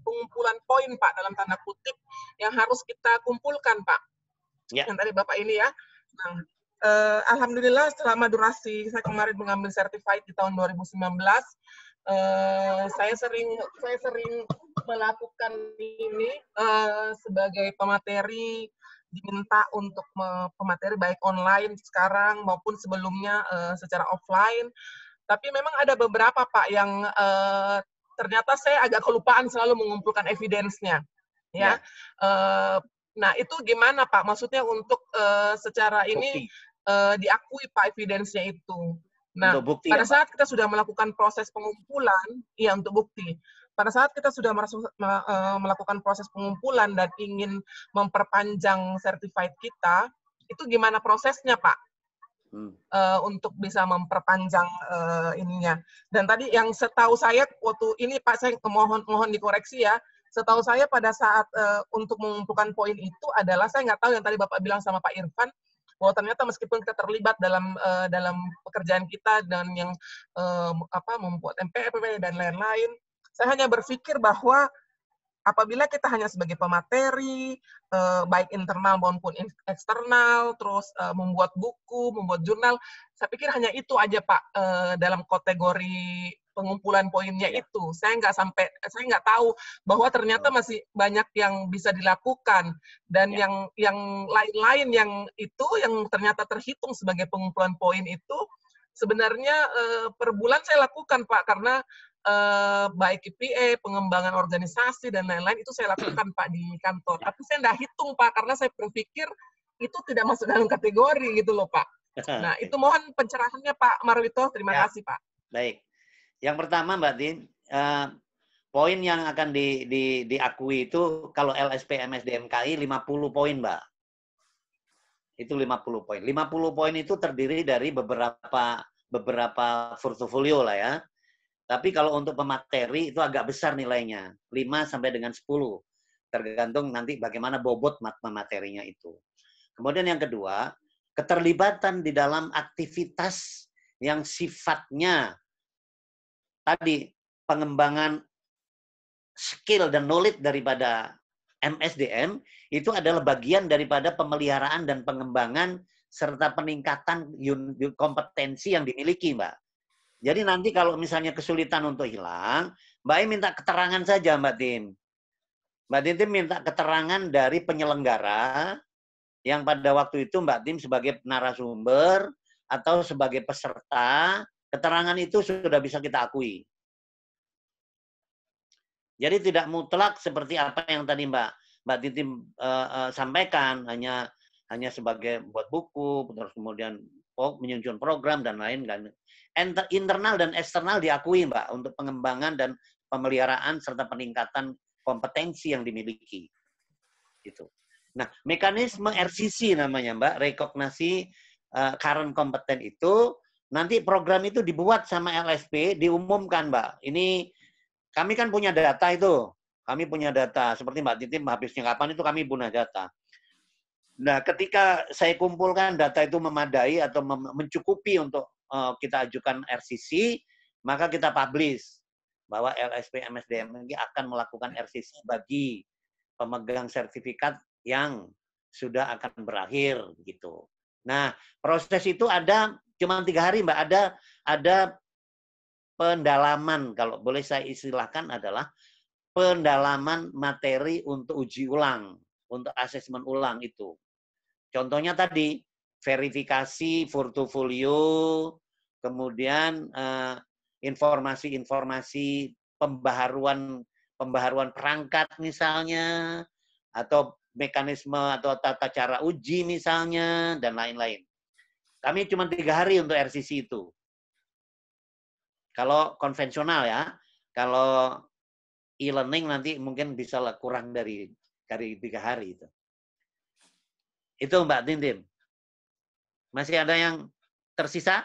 pengumpulan poin, Pak, dalam tanda kutip, yang harus kita kumpulkan, Pak. Yang tadi Bapak ini ya. Nah, alhamdulillah selama durasi saya kemarin mengambil certified di tahun 2019, saya sering melakukan ini sebagai pemateri, diminta untuk pemateri baik online sekarang maupun sebelumnya secara offline. Tapi memang ada beberapa Pak yang ternyata saya agak kelupaan selalu mengumpulkan evidence-nya. Ya. Nah, itu gimana Pak? Maksudnya untuk secara ini diakui Pak evidence-nya itu. Nah, bukti, pada saat kita sudah melakukan proses pengumpulan, iya untuk bukti. Pada saat kita sudah melakukan proses pengumpulan dan ingin memperpanjang certified kita, itu gimana prosesnya Pak? Untuk bisa memperpanjang ininya. Dan tadi yang setahu saya waktu ini Pak, saya mohon dikoreksi ya. Setahu saya pada saat untuk mengumpulkan poin itu adalah, saya nggak tahu yang tadi Bapak bilang sama Pak Irfan, bahwa ternyata meskipun kita terlibat dalam pekerjaan kita dan yang membuat MPP dan lain-lain, saya hanya berpikir bahwa apabila kita hanya sebagai pemateri, baik internal maupun eksternal, terus membuat buku, membuat jurnal, saya pikir hanya itu aja Pak dalam kategori pengumpulan poinnya itu. Saya nggak tahu bahwa ternyata masih banyak yang bisa dilakukan, dan yang lain-lain yang itu yang ternyata terhitung sebagai pengumpulan poin itu sebenarnya per bulan saya lakukan, Pak, karena baik KPI, pengembangan organisasi dan lain-lain itu saya lakukan, Pak, di kantor. Tapi saya nggak hitung, Pak, karena saya berpikir itu tidak masuk dalam kategori gitu loh, Pak. Nah, itu mohon pencerahannya, Pak Marwito. Terima kasih, Pak. Baik. Yang pertama, Mbak Tin, poin yang akan diakui itu kalau LSP MSDMKI 50 poin, Mbak. Itu 50 poin. 50 poin itu terdiri dari beberapa portofolio lah ya. Tapi kalau untuk pemateri itu agak besar nilainya, 5 sampai dengan 10. Tergantung nanti bagaimana bobot materinya itu. Kemudian yang kedua, keterlibatan di dalam aktivitas yang sifatnya tadi pengembangan skill dan knowledge daripada MSDM itu adalah bagian daripada pemeliharaan dan pengembangan serta peningkatan kompetensi yang dimiliki, Mbak. Jadi nanti kalau misalnya kesulitan untuk hilang, Mbak minta keterangan saja, Mbak Tim. Mbak Tim minta keterangan dari penyelenggara yang pada waktu itu Mbak Tim sebagai narasumber atau sebagai peserta, keterangan itu sudah bisa kita akui. Jadi tidak mutlak seperti apa yang tadi Mbak Titi sampaikan, hanya sebagai buat buku, terus kemudian menyusun program dan lain-lain. Internal dan eksternal diakui, Mbak, untuk pengembangan dan pemeliharaan serta peningkatan kompetensi yang dimiliki. Gitu. Nah, mekanisme RCC namanya, Mbak, rekognisi current competence itu, nanti program itu dibuat sama LSP, diumumkan, Mbak. Ini kami kan punya data itu. Kami punya data. Seperti Mbak Titi habisnya kapan itu kami punya data. Nah, ketika saya kumpulkan data itu memadai atau mencukupi untuk kita ajukan RCC, maka kita publish bahwa LSP MSDM ini akan melakukan RCC bagi pemegang sertifikat yang sudah akan berakhir gitu. Nah, proses itu ada cuma 3 hari, Mbak. Ada pendalaman, kalau boleh saya istilahkan adalah pendalaman materi untuk uji ulang, untuk asesmen ulang itu. Contohnya tadi, verifikasi portofolio, kemudian informasi-informasi pembaharuan perangkat misalnya, atau mekanisme atau tata cara uji misalnya, dan lain-lain. Kami cuma 3 hari untuk RCC itu. Kalau konvensional ya, kalau e-learning nanti mungkin bisa kurang dari 3 hari itu. Itu Mbak Tintin. Masih ada yang tersisa?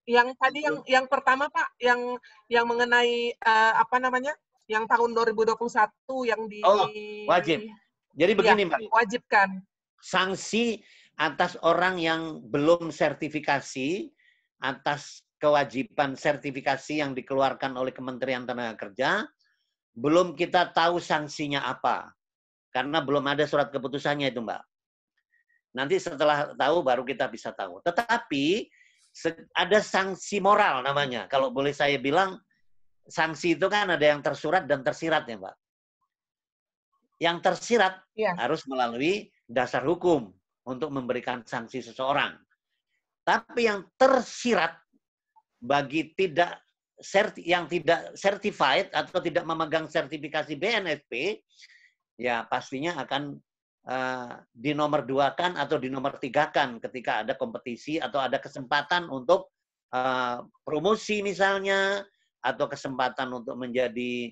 Yang tadi yang pertama Pak, yang mengenai apa namanya? Yang tahun 2021 yang di wajib. Jadi begini, ya, Mbak. Wajibkan. Sanksi atas orang yang belum sertifikasi atas kewajiban sertifikasi yang dikeluarkan oleh Kementerian Tenaga Kerja, belum kita tahu sanksinya apa. Karena belum ada surat keputusannya itu, Mbak. Nanti setelah tahu baru kita bisa tahu. Tetapi ada sanksi moral namanya. Kalau boleh saya bilang, sanksi itu kan ada yang tersurat dan tersirat ya, Mbak. Yang tersirat harus melalui dasar hukum untuk memberikan sanksi seseorang. Tapi yang tersirat bagi yang tidak certified atau tidak memegang sertifikasi BNSP, ya pastinya akan dinomor 2-kan atau dinomor 3-kan ketika ada kompetisi atau ada kesempatan untuk promosi misalnya, atau kesempatan untuk menjadi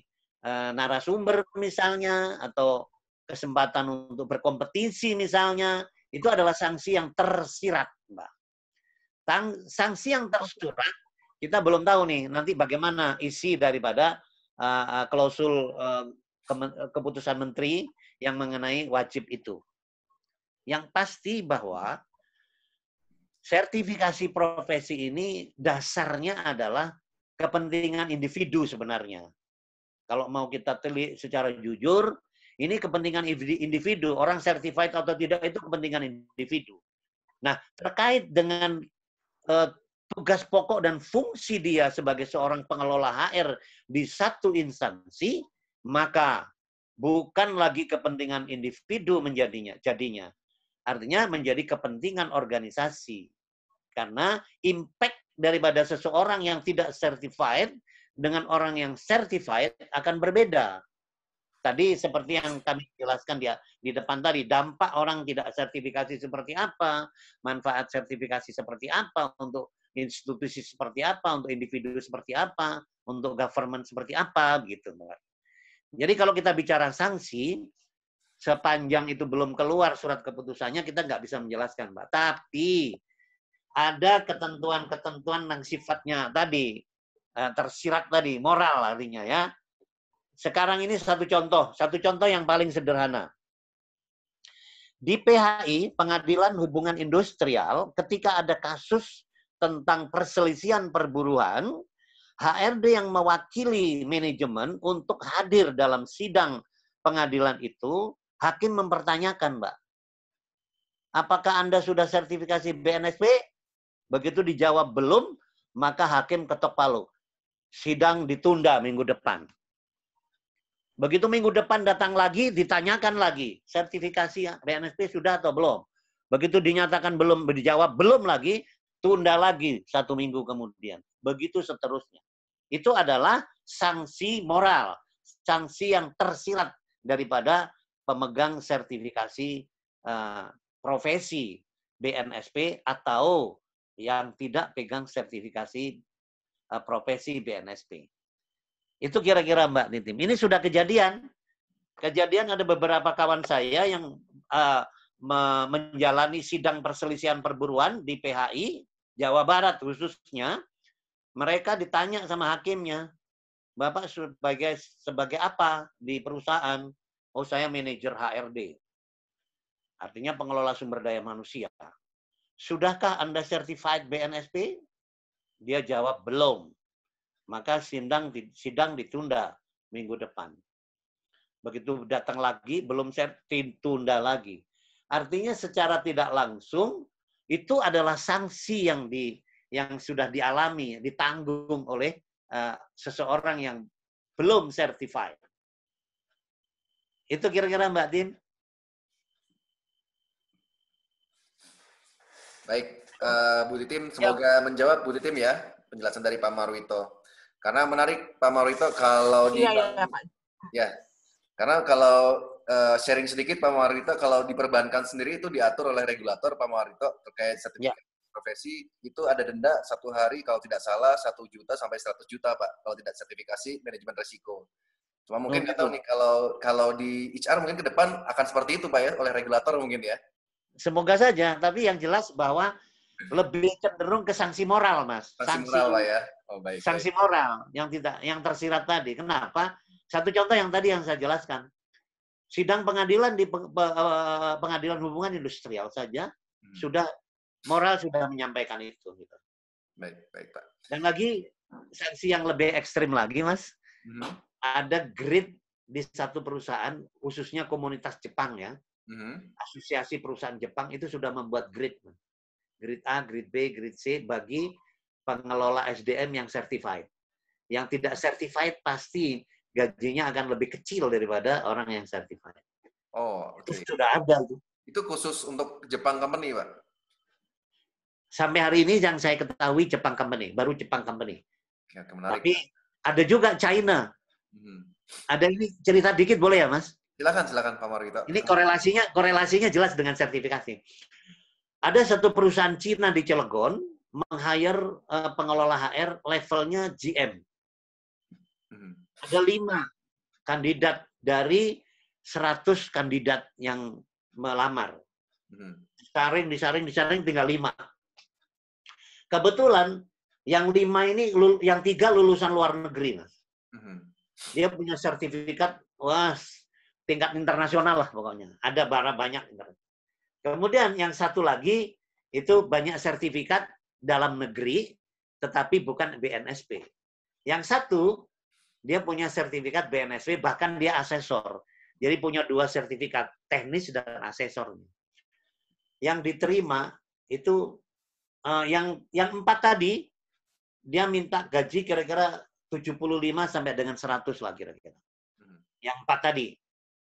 narasumber misalnya, atau kesempatan untuk berkompetisi misalnya, itu adalah sanksi yang tersirat, Mbak. Sanksi yang tersurat, kita belum tahu nih nanti bagaimana isi daripada klausul keputusan menteri yang mengenai wajib itu. Yang pasti bahwa sertifikasi profesi ini dasarnya adalah kepentingan individu sebenarnya. Kalau mau kita telik secara jujur, ini kepentingan individu. Orang certified atau tidak itu kepentingan individu. Nah, terkait dengan tugas pokok dan fungsi dia sebagai seorang pengelola HR di satu instansi, maka bukan lagi kepentingan individu jadinya. Artinya menjadi kepentingan organisasi. Karena impact daripada seseorang yang tidak certified dengan orang yang certified akan berbeda. Tadi seperti yang kami jelaskan di depan tadi, dampak orang tidak sertifikasi seperti apa, manfaat sertifikasi seperti apa, untuk institusi seperti apa, untuk individu seperti apa, untuk government seperti apa, gitu. Jadi kalau kita bicara sanksi, sepanjang itu belum keluar surat keputusannya, kita nggak bisa menjelaskan, Mbak. Tapi ada ketentuan-ketentuan yang sifatnya tadi tersirat tadi, moral artinya ya. Sekarang ini satu contoh yang paling sederhana. Di PHI, Pengadilan Hubungan Industrial, ketika ada kasus tentang perselisihan perburuan, HRD yang mewakili manajemen untuk hadir dalam sidang pengadilan itu, hakim mempertanyakan, Mbak, apakah Anda sudah sertifikasi BNSP? Begitu dijawab belum, maka hakim ketok palu. Sidang ditunda minggu depan. Begitu minggu depan datang lagi, ditanyakan lagi, sertifikasi BNSP sudah atau belum? Begitu dinyatakan belum, dijawab belum lagi, tunda lagi 1 minggu kemudian. Begitu seterusnya. Itu adalah sanksi moral, sanksi yang tersirat daripada pemegang sertifikasi profesi BNSP atau yang tidak pegang sertifikasi profesi BNSP. Itu kira-kira Mbak Nitim. Ini sudah kejadian. Kejadian ada beberapa kawan saya yang menjalani sidang perselisihan perburuan di PHI, Jawa Barat khususnya. Mereka ditanya sama hakimnya, Bapak sebagai apa di perusahaan? Oh, saya manajer HRD. Artinya pengelola sumber daya manusia. Sudahkah Anda certified BNSP? Dia jawab belum. Maka sidang ditunda minggu depan. Begitu datang lagi, belum ditunda lagi. Artinya secara tidak langsung, itu adalah sanksi yang sudah dialami, ditanggung oleh seseorang yang belum certified. Itu kira-kira Mbak Tim. Baik, Bu Titim, semoga menjawab Bu Titim ya penjelasan dari Pak Marwito. Karena menarik Pak Marwito kalau karena kalau sharing sedikit Pak Marwito, kalau di perbankan sendiri itu diatur oleh regulator Pak Marwito terkait sertifikat profesi itu ada denda 1 hari kalau tidak salah 1 juta sampai 100 juta Pak kalau tidak sertifikasi manajemen risiko. Cuma mungkin nggak tahu nih kalau di HR mungkin ke depan akan seperti itu Pak ya oleh regulator mungkin ya. Semoga saja, tapi yang jelas bahwa lebih cenderung ke sanksi moral, Mas. Sanksi moral, Pak ya. Oh, baik. Sanksi moral yang tersirat tadi. Kenapa? Satu contoh yang tadi yang saya jelaskan. Sidang pengadilan di Pengadilan Hubungan Industrial saja sudah menyampaikan itu gitu. Baik, Pak. Dan lagi sanksi yang lebih ekstrim lagi, Mas. Ada grade di satu perusahaan, khususnya komunitas Jepang ya. Asosiasi perusahaan Jepang itu sudah membuat grade A, grade B, grade C bagi pengelola SDM yang certified. Yang tidak certified pasti gajinya akan lebih kecil daripada orang yang certified. Oh, itu sudah ada tuh. Itu khusus untuk Jepang company, Pak? Sampai hari ini yang saya ketahui Jepang company, baru Jepang company. Ya, menarik. Tapi ada juga China. Ada ini cerita dikit boleh ya, Mas? Silakan Pak Marwito. Ini korelasinya jelas dengan sertifikasi. Ada satu perusahaan Cina di Cilegon meng-hire pengelola HR levelnya GM. Ada 5 kandidat dari 100 kandidat yang melamar. Disaring tinggal 5. Kebetulan yang 5 ini, yang 3 lulusan luar negeri, Mas. Dia punya sertifikat, tingkat internasional lah pokoknya. Ada banyak. Kemudian yang satu lagi itu banyak sertifikat dalam negeri, tetapi bukan BNSP. Yang satu dia punya sertifikat BNSP, bahkan dia asesor. Jadi punya 2 sertifikat, teknis dan asesor. Yang diterima itu Yang 4 tadi, dia minta gaji kira-kira 75 sampai dengan 100 lah kira-kira. Yang 4 tadi,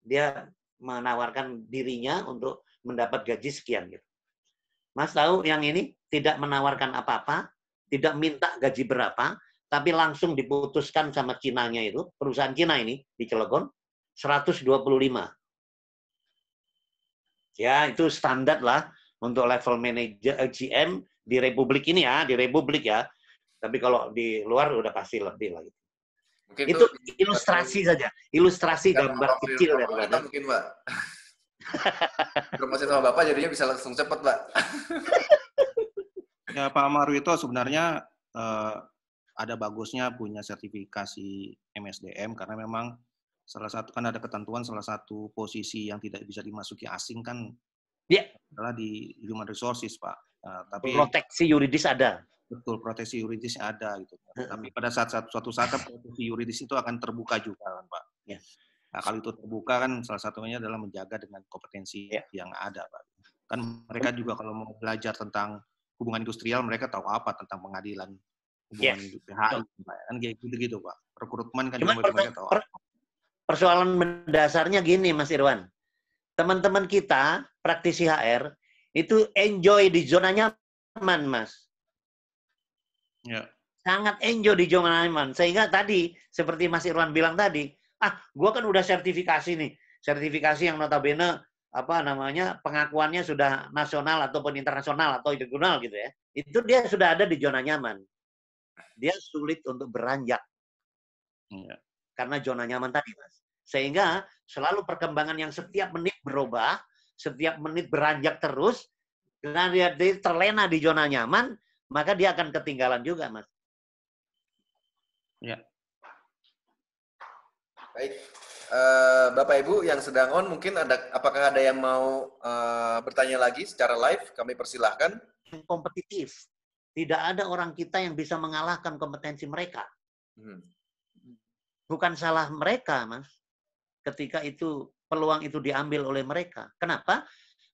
dia menawarkan dirinya untuk mendapat gaji sekian gitu. Mas tahu yang ini tidak menawarkan apa-apa, tidak minta gaji berapa, tapi langsung diputuskan sama Cinanya itu, perusahaan Cina ini di Cilegon, 125. Ya, itu standar lah untuk level manager GM di Republik ini ya, di Republik ya. Tapi kalau di luar udah pasti lebih lah. Mungkin itu ilustrasi saja, ilustrasi gambar kecil daripada. Mungkin, Pak. Promosi sama Bapak jadinya bisa langsung cepat, Pak. Ya, Pak Marwito sebenarnya ada bagusnya punya sertifikasi MSDM karena memang salah satu kan ada ketentuan salah satu posisi yang tidak bisa dimasuki asing kan adalah di human resources, Pak. Tapi proteksi yuridis ada. Betul, proteksi yuridisnya ada gitu. Tapi pada suatu saat proteksi yuridis itu akan terbuka juga kan, Pak. Ya. Nah, kalau itu terbuka kan salah satunya adalah menjaga dengan kompetensi yang ada, Pak. Kan mereka juga kalau mau belajar tentang hubungan industrial, mereka tahu apa tentang pengadilan hubungan PHI, kan gitu-gitu, Pak. Rekrutmen kan juga mereka tahu. Persoalan mendasarnya gini, Mas Irwan. Teman-teman kita, praktisi HR, itu enjoy di zona nyaman, Mas. Ya. Sangat enjoy di zona nyaman. Sehingga tadi, seperti Mas Irwan bilang tadi, gua kan udah sertifikasi nih. Sertifikasi yang notabene pengakuannya sudah nasional ataupun internasional atau regional gitu ya. Itu dia sudah ada di zona nyaman. Dia sulit untuk beranjak. Ya. Karena zona nyaman tadi, Mas. Sehingga selalu perkembangan yang setiap menit berubah, setiap menit beranjak terus, karena dia terlena di zona nyaman, maka dia akan ketinggalan juga, Mas. Ya. Baik. Bapak Ibu yang sedang on, mungkin apakah ada yang mau bertanya lagi secara live? Kami persilahkan. Kompetitif. Tidak ada orang kita yang bisa mengalahkan kompetensi mereka. Bukan salah mereka, Mas. Ketika itu peluang itu diambil oleh mereka. Kenapa?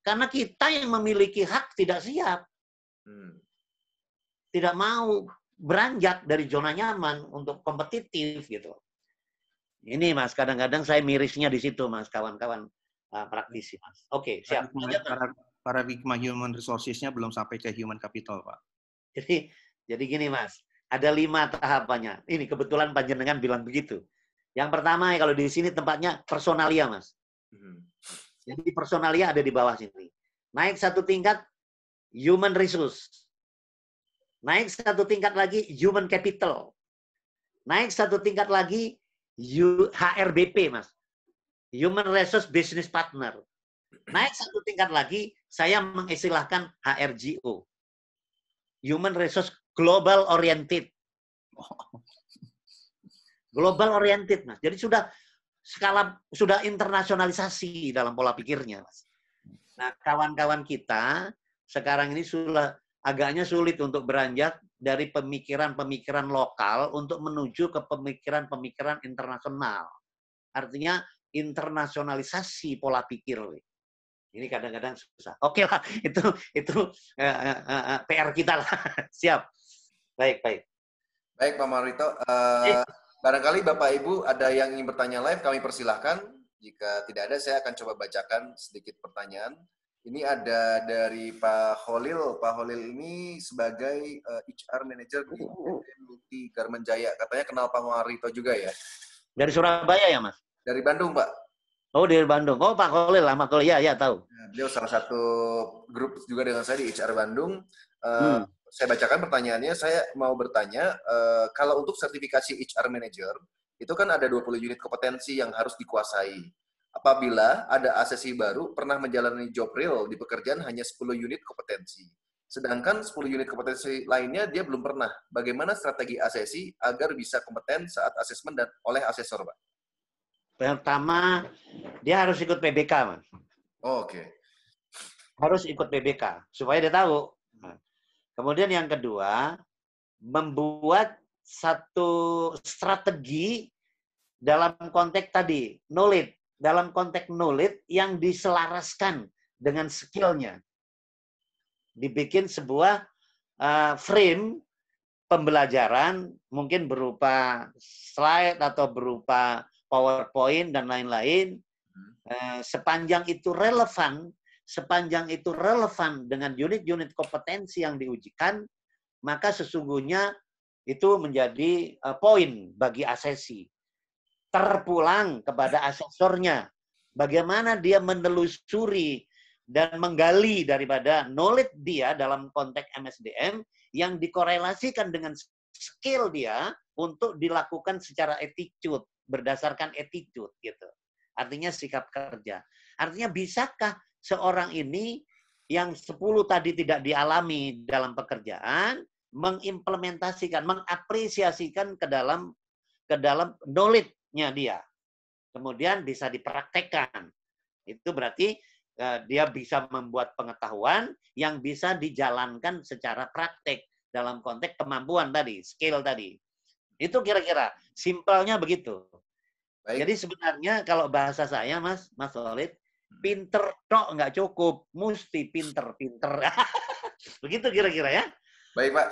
Karena kita yang memiliki hak tidak siap. Tidak mau beranjak dari zona nyaman untuk kompetitif gitu. Ini, Mas, kadang-kadang saya mirisnya di situ, Mas, kawan-kawan praktisi, Mas. Oke, siap. Paradigma human resources-nya belum sampai ke human capital, Pak. Jadi gini, Mas, ada 5 tahapannya. Ini kebetulan panjenengan bilang begitu. Yang pertama, kalau di sini tempatnya personalia, Mas. Jadi personalia ada di bawah sini. Naik 1 tingkat, human resource. Naik 1 tingkat lagi, human capital. Naik 1 tingkat lagi, HRBP, Mas. Human Resource Business Partner. Naik 1 tingkat lagi, saya mengistilahkan HRGO. Human Resource Global Oriented. Global Oriented, Mas. Jadi sudah internasionalisasi dalam pola pikirnya, Mas. Nah, kawan-kawan kita sekarang ini sudah agaknya sulit untuk beranjak dari pemikiran-pemikiran lokal untuk menuju ke pemikiran-pemikiran internasional. Artinya internasionalisasi pola pikir. Ini kadang-kadang susah. Oke lah, itu PR kita lah. Siap. Baik. Baik, Pak Marwito. Barangkali Bapak Ibu ada yang ingin bertanya live, kami persilahkan. Jika tidak ada, saya akan coba bacakan sedikit pertanyaan. Ini ada dari Pak Holil. Pak Holil ini sebagai HR Manager di Multi Garmen Jaya. Katanya kenal Pak Marwito juga ya? Dari Surabaya ya, Mas? Dari Bandung, Pak. Oh, dari Bandung. Oh, Pak Holil lah. Pak Holil. Ya, tahu. Beliau salah satu grup juga dengan saya di HR Bandung. Saya bacakan pertanyaannya. Saya mau bertanya, kalau untuk sertifikasi HR Manager, itu kan ada 20 unit kompetensi yang harus dikuasai. Apabila ada ASESI baru pernah menjalani job real di pekerjaan hanya 10 unit kompetensi. Sedangkan 10 unit kompetensi lainnya dia belum pernah. Bagaimana strategi ASESI agar bisa kompeten saat asesmen dan oleh asesor, Pak? Pertama, dia harus ikut PBK, Mas. Oh, oke. Harus ikut PBK, supaya dia tahu. Kemudian yang kedua, membuat satu strategi dalam konteks tadi, knowledge. Dalam konteks knowledge yang diselaraskan dengan skill-nya. Dibikin sebuah frame pembelajaran, mungkin berupa slide atau berupa PowerPoint dan lain-lain, sepanjang itu relevan dengan unit-unit kompetensi yang diujikan, maka sesungguhnya itu menjadi poin bagi asesi. Terpulang kepada asesornya, bagaimana dia menelusuri dan menggali daripada knowledge dia dalam konteks MSDM yang dikorelasikan dengan skill dia untuk dilakukan secara attitude, berdasarkan attitude gitu. Artinya sikap kerja. Artinya bisakah seorang ini yang 10 tadi tidak dialami dalam pekerjaan mengimplementasikan, mengapresiasikan ke dalam knowledge-nya dia. Kemudian bisa dipraktekkan. Itu berarti dia bisa membuat pengetahuan yang bisa dijalankan secara praktek dalam konteks kemampuan tadi, skill tadi. Itu kira-kira simpelnya begitu. Baik. Jadi sebenarnya kalau bahasa saya, Mas Solid, pinter tok nggak cukup, mesti pinter-pinter. Begitu kira-kira ya. Baik Pak,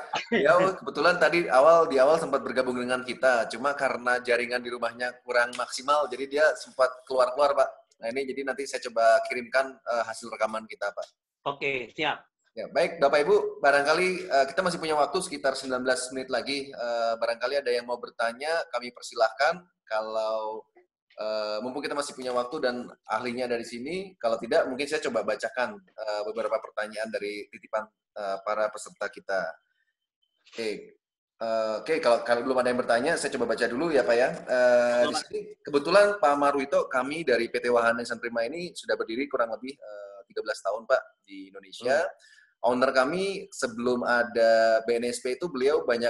kebetulan tadi di awal sempat bergabung dengan kita, cuma karena jaringan di rumahnya kurang maksimal, jadi dia sempat keluar-keluar Pak. Nah ini jadi nanti saya coba kirimkan hasil rekaman kita Pak. Oke, siap. Ya, baik Bapak Ibu, barangkali kita masih punya waktu sekitar 19 menit lagi. Barangkali ada yang mau bertanya, kami persilahkan. Kalau mumpung kita masih punya waktu dan ahlinya dari sini, kalau tidak mungkin saya coba bacakan beberapa pertanyaan dari titipan para peserta kita. Oke, kalau belum ada yang bertanya, saya coba baca dulu ya Pak ya. Di sini kebetulan Pak Marwito, kami dari PT Wahana San Prima ini sudah berdiri kurang lebih 13 tahun Pak di Indonesia. Owner kami sebelum ada BNSP itu beliau banyak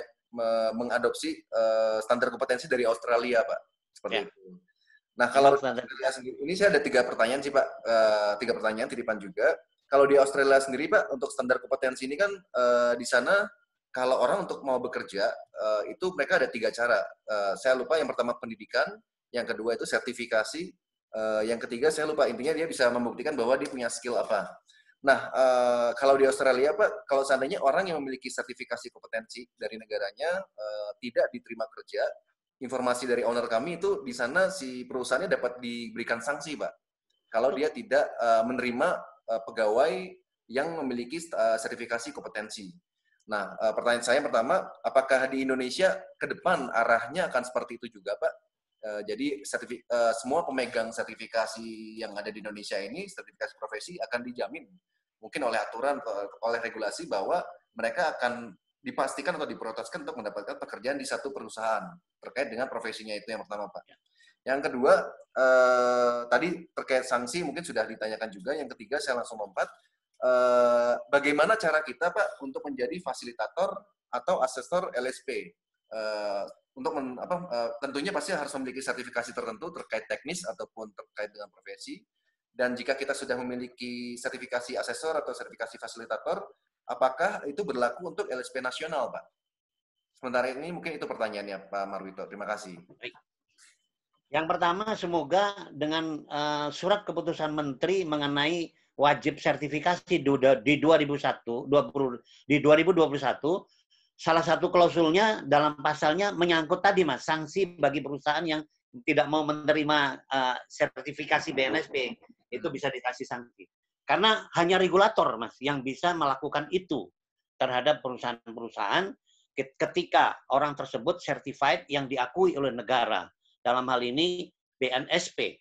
mengadopsi standar kompetensi dari Australia Pak, seperti itu. Nah kalau di Australia sendiri, ini saya ada 3 pertanyaan sih Pak, 3 pertanyaan titipan juga. Kalau di Australia sendiri Pak, untuk standar kompetensi ini kan di sana kalau orang untuk mau bekerja itu mereka ada 3 cara. Saya lupa, yang pertama pendidikan, yang kedua itu sertifikasi, yang ketiga saya lupa, intinya dia bisa membuktikan bahwa dia punya skill apa. Nah, kalau di Australia Pak, kalau seandainya orang yang memiliki sertifikasi kompetensi dari negaranya tidak diterima kerja, informasi dari owner kami itu di sana si perusahaannya dapat diberikan sanksi Pak. Kalau dia tidak menerima pegawai yang memiliki sertifikasi kompetensi. Nah, pertanyaan saya pertama, apakah di Indonesia ke depan arahnya akan seperti itu juga Pak? Jadi semua pemegang sertifikasi yang ada di Indonesia ini, sertifikasi profesi akan dijamin mungkin oleh aturan, oleh regulasi bahwa mereka akan dipastikan atau diprioritaskan untuk mendapatkan pekerjaan di satu perusahaan terkait dengan profesinya, itu yang pertama Pak. Yang kedua, tadi terkait sanksi mungkin sudah ditanyakan juga. Yang ketiga, saya langsung lompat. Bagaimana cara kita Pak untuk menjadi fasilitator atau asesor LSP? Untuk tentunya pasti harus memiliki sertifikasi tertentu terkait teknis ataupun terkait dengan profesi. Dan jika kita sudah memiliki sertifikasi asesor atau sertifikasi fasilitator, apakah itu berlaku untuk LSP nasional, Pak? Sementara ini mungkin itu pertanyaannya, Pak Marwito. Terima kasih. Yang pertama, semoga dengan surat keputusan Menteri mengenai wajib sertifikasi di 2021, salah satu klausulnya dalam pasalnya menyangkut tadi Mas, sanksi bagi perusahaan yang tidak mau menerima sertifikasi BNSP, itu bisa dikasih sanksi. Karena hanya regulator Mas yang bisa melakukan itu terhadap perusahaan-perusahaan ketika orang tersebut certified yang diakui oleh negara. Dalam hal ini BNSP.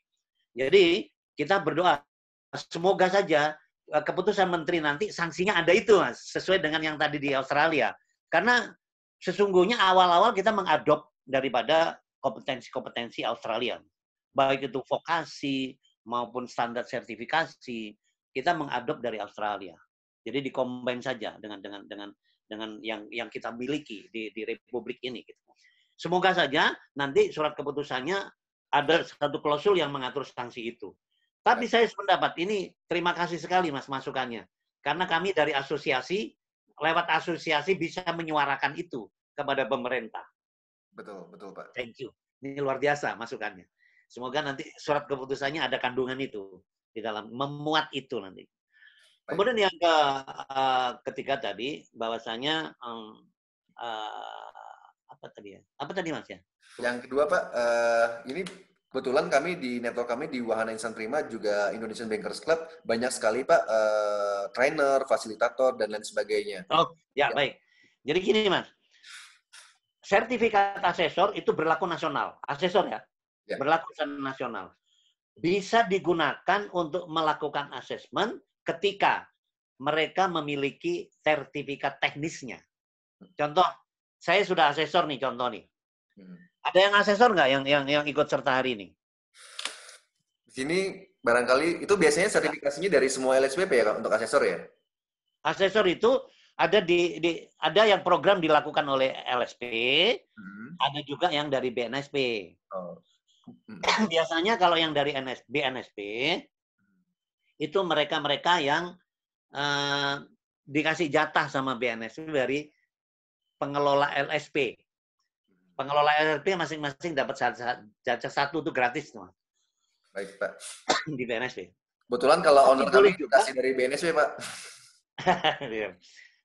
Jadi kita berdoa semoga saja keputusan Menteri nanti sanksinya ada itu Mas, sesuai dengan yang tadi di Australia. Karena sesungguhnya awal-awal kita mengadop daripada kompetensi-kompetensi Australia. Baik itu vokasi maupun standar sertifikasi, kita mengadop dari Australia. Jadi dikombin saja dengan yang kita miliki di Republik ini gitu. Semoga saja nanti surat keputusannya ada satu klausul yang mengatur sanksi itu. Tapi saya sependapat ini, terima kasih sekali Mas masukannya. Karena kami dari asosiasi, lewat asosiasi bisa menyuarakan itu kepada pemerintah. Betul Pak. Thank you. Ini luar biasa masukannya. Semoga nanti surat keputusannya ada kandungan itu di dalam, memuat itu nanti. Kemudian yang ketiga tadi, bahwasanya apa tadi ya? Apa tadi Mas ya? Yang kedua Pak, ini kebetulan kami di network kami di Wahana Insan Prima juga Indonesian Bankers Club banyak sekali Pak trainer, fasilitator dan lain sebagainya. Oh ya, baik. Jadi gini Mas, sertifikat asesor itu berlaku nasional, asesor ya, berlaku nasional. Bisa digunakan untuk melakukan asesmen ketika mereka memiliki sertifikat teknisnya. Contoh, saya sudah asesor nih, contoh nih. Ada yang asesor nggak yang ikut serta hari ini? Di sini barangkali itu biasanya sertifikasinya dari semua LSPP ya untuk asesor ya? Asesor itu ada ada yang program dilakukan oleh LSP, ada juga yang dari BNSP. Biasanya kalau yang dari BNSP itu mereka yang dikasih jatah sama BNSP dari pengelola LSP. Pengelola LSP masing-masing dapat jatah satu itu gratis, teman. Baik Pak. Di BNSP. Kebetulan kalau owner kami dikasih dari BNSP Pak.